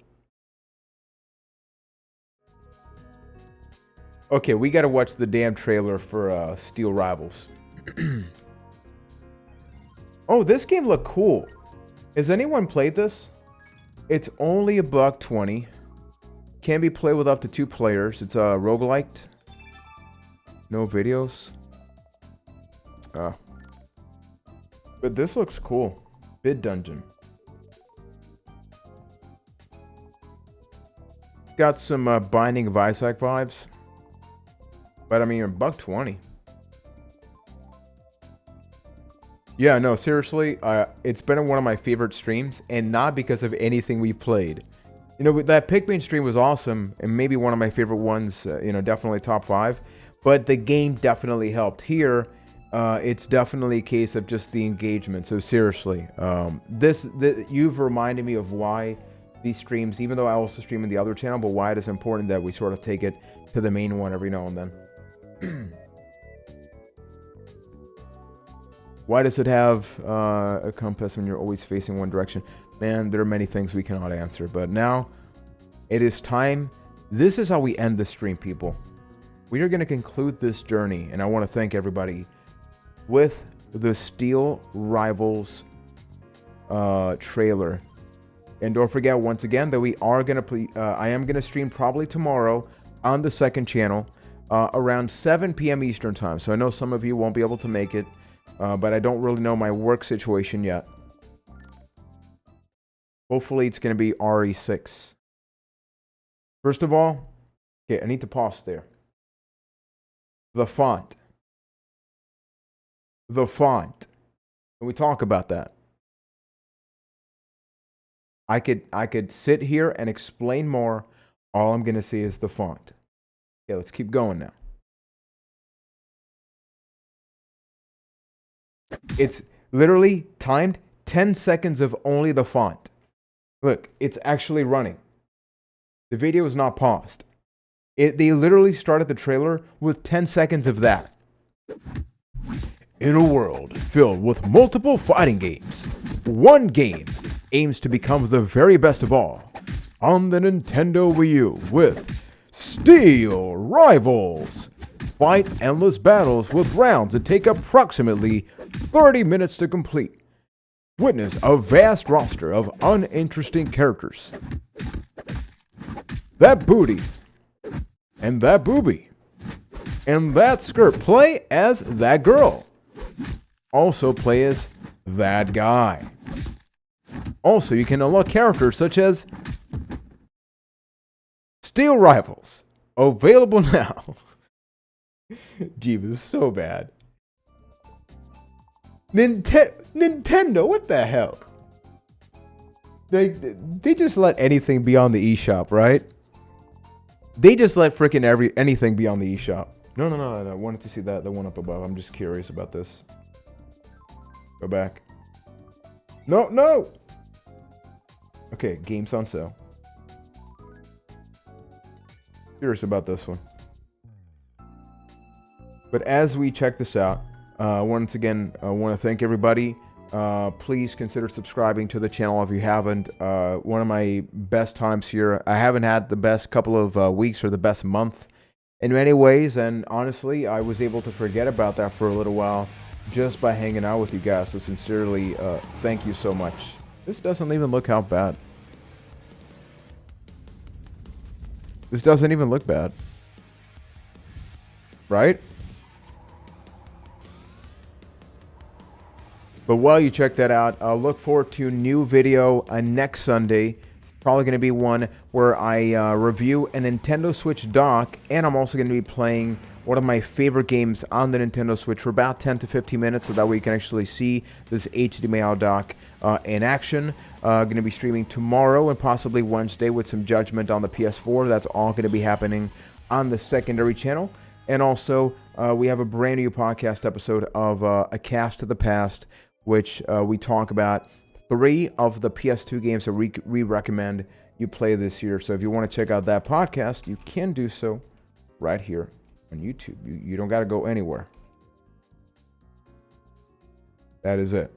Okay, we got to watch the damn trailer for Steel Rivals. Oh, this game looked cool. Has anyone played this? It's only $1.20. Can be played with up to 2 players. It's a roguelike. No videos. But this looks cool. Bid Dungeon. Got some Binding of Isaac vibes. But I mean, $1.20. Yeah, no, seriously, it's been one of my favorite streams, and not because of anything we played. You know, that Pikmin stream was awesome, and maybe one of my favorite ones, you know, definitely top 5. But the game definitely helped. Here, it's definitely a case of just the engagement. So seriously, you've reminded me of why these streams, even though I also stream in the other channel, but why it is important that we sort of take it to the main one every now and then. Why does it have a compass when you're always facing one direction? Man, there are many things we cannot answer. But now, it is time. This is how we end the stream, people. We are going to conclude this journey, and I want to thank everybody with the Steel Rivals trailer. And don't forget, once again, that we are going to I am going to stream probably tomorrow on the second channel around 7 p.m. Eastern time. So I know some of you won't be able to make it. But I don't really know my work situation yet. Hopefully it's going to be RE6. First of all, okay, I need to pause there. The font. The font. Can we talk about that? I could sit here and explain more. All I'm going to say is the font. Okay, let's keep going now. It's literally timed 10 seconds of only the font. Look, it's actually running. The video is not paused. They literally started the trailer with 10 seconds of that. In a world filled with multiple fighting games, one game aims to become the very best of all on the Nintendo Wii U with Steel Rivals. Fight endless battles with rounds that take approximately 30 minutes to complete. Witness a vast roster of uninteresting characters. That booty. And that booby. And that skirt. Play as that girl. Also play as that guy. Also, you can unlock characters such as Steel Rivals. Available now. Gee, this is so bad. Nintendo, what the hell? They just let anything be on the eShop, right? They just let freaking anything be on the eShop. No. I wanted to see that, the one up above. I'm just curious about this. Go back. No! Okay, games on sale. Curious about this one. But as we check this out, once again, I want to thank everybody. Please consider subscribing to the channel if you haven't. One of my best times here. I haven't had the best couple of weeks or the best month in many ways, and honestly, I was able to forget about that for a little while just by hanging out with you guys. So sincerely, thank you so much. This doesn't even look how bad. This doesn't even look bad. Right? But while you check that out, look forward to a new video next Sunday. It's probably going to be one where I review a Nintendo Switch dock, and I'm also going to be playing one of my favorite games on the Nintendo Switch for about 10 to 15 minutes, so that way you can actually see this HDMI dock in action. Going to be streaming tomorrow and possibly Wednesday with some judgment on the PS4. That's all going to be happening on the secondary channel. And also, we have a brand new podcast episode of A Cast to the Past, which we talk about 3 of the PS2 games that we recommend you play this year. So if you want to check out that podcast, you can do so right here on YouTube. You don't got to go anywhere. That is it.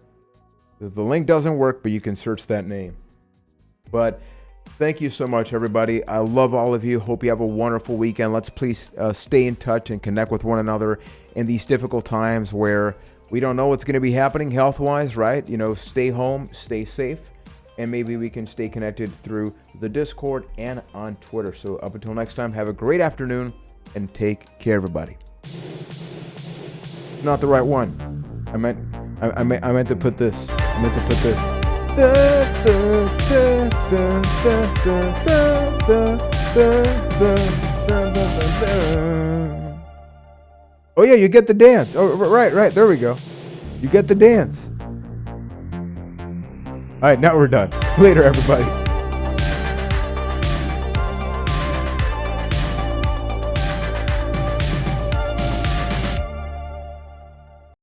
The link doesn't work, but you can search that name. But thank you so much, everybody. I love all of you. Hope you have a wonderful weekend. Let's please stay in touch and connect with one another in these difficult times where we don't know what's going to be happening health-wise, right? You know, stay home, stay safe, and maybe we can stay connected through the Discord and on Twitter. So up until next time, have a great afternoon and take care, everybody. Not the right one. I meant to put this. I meant to put this. Oh yeah, you get the dance. Oh, right. There we go. You get the dance. All right, now we're done. Later, everybody.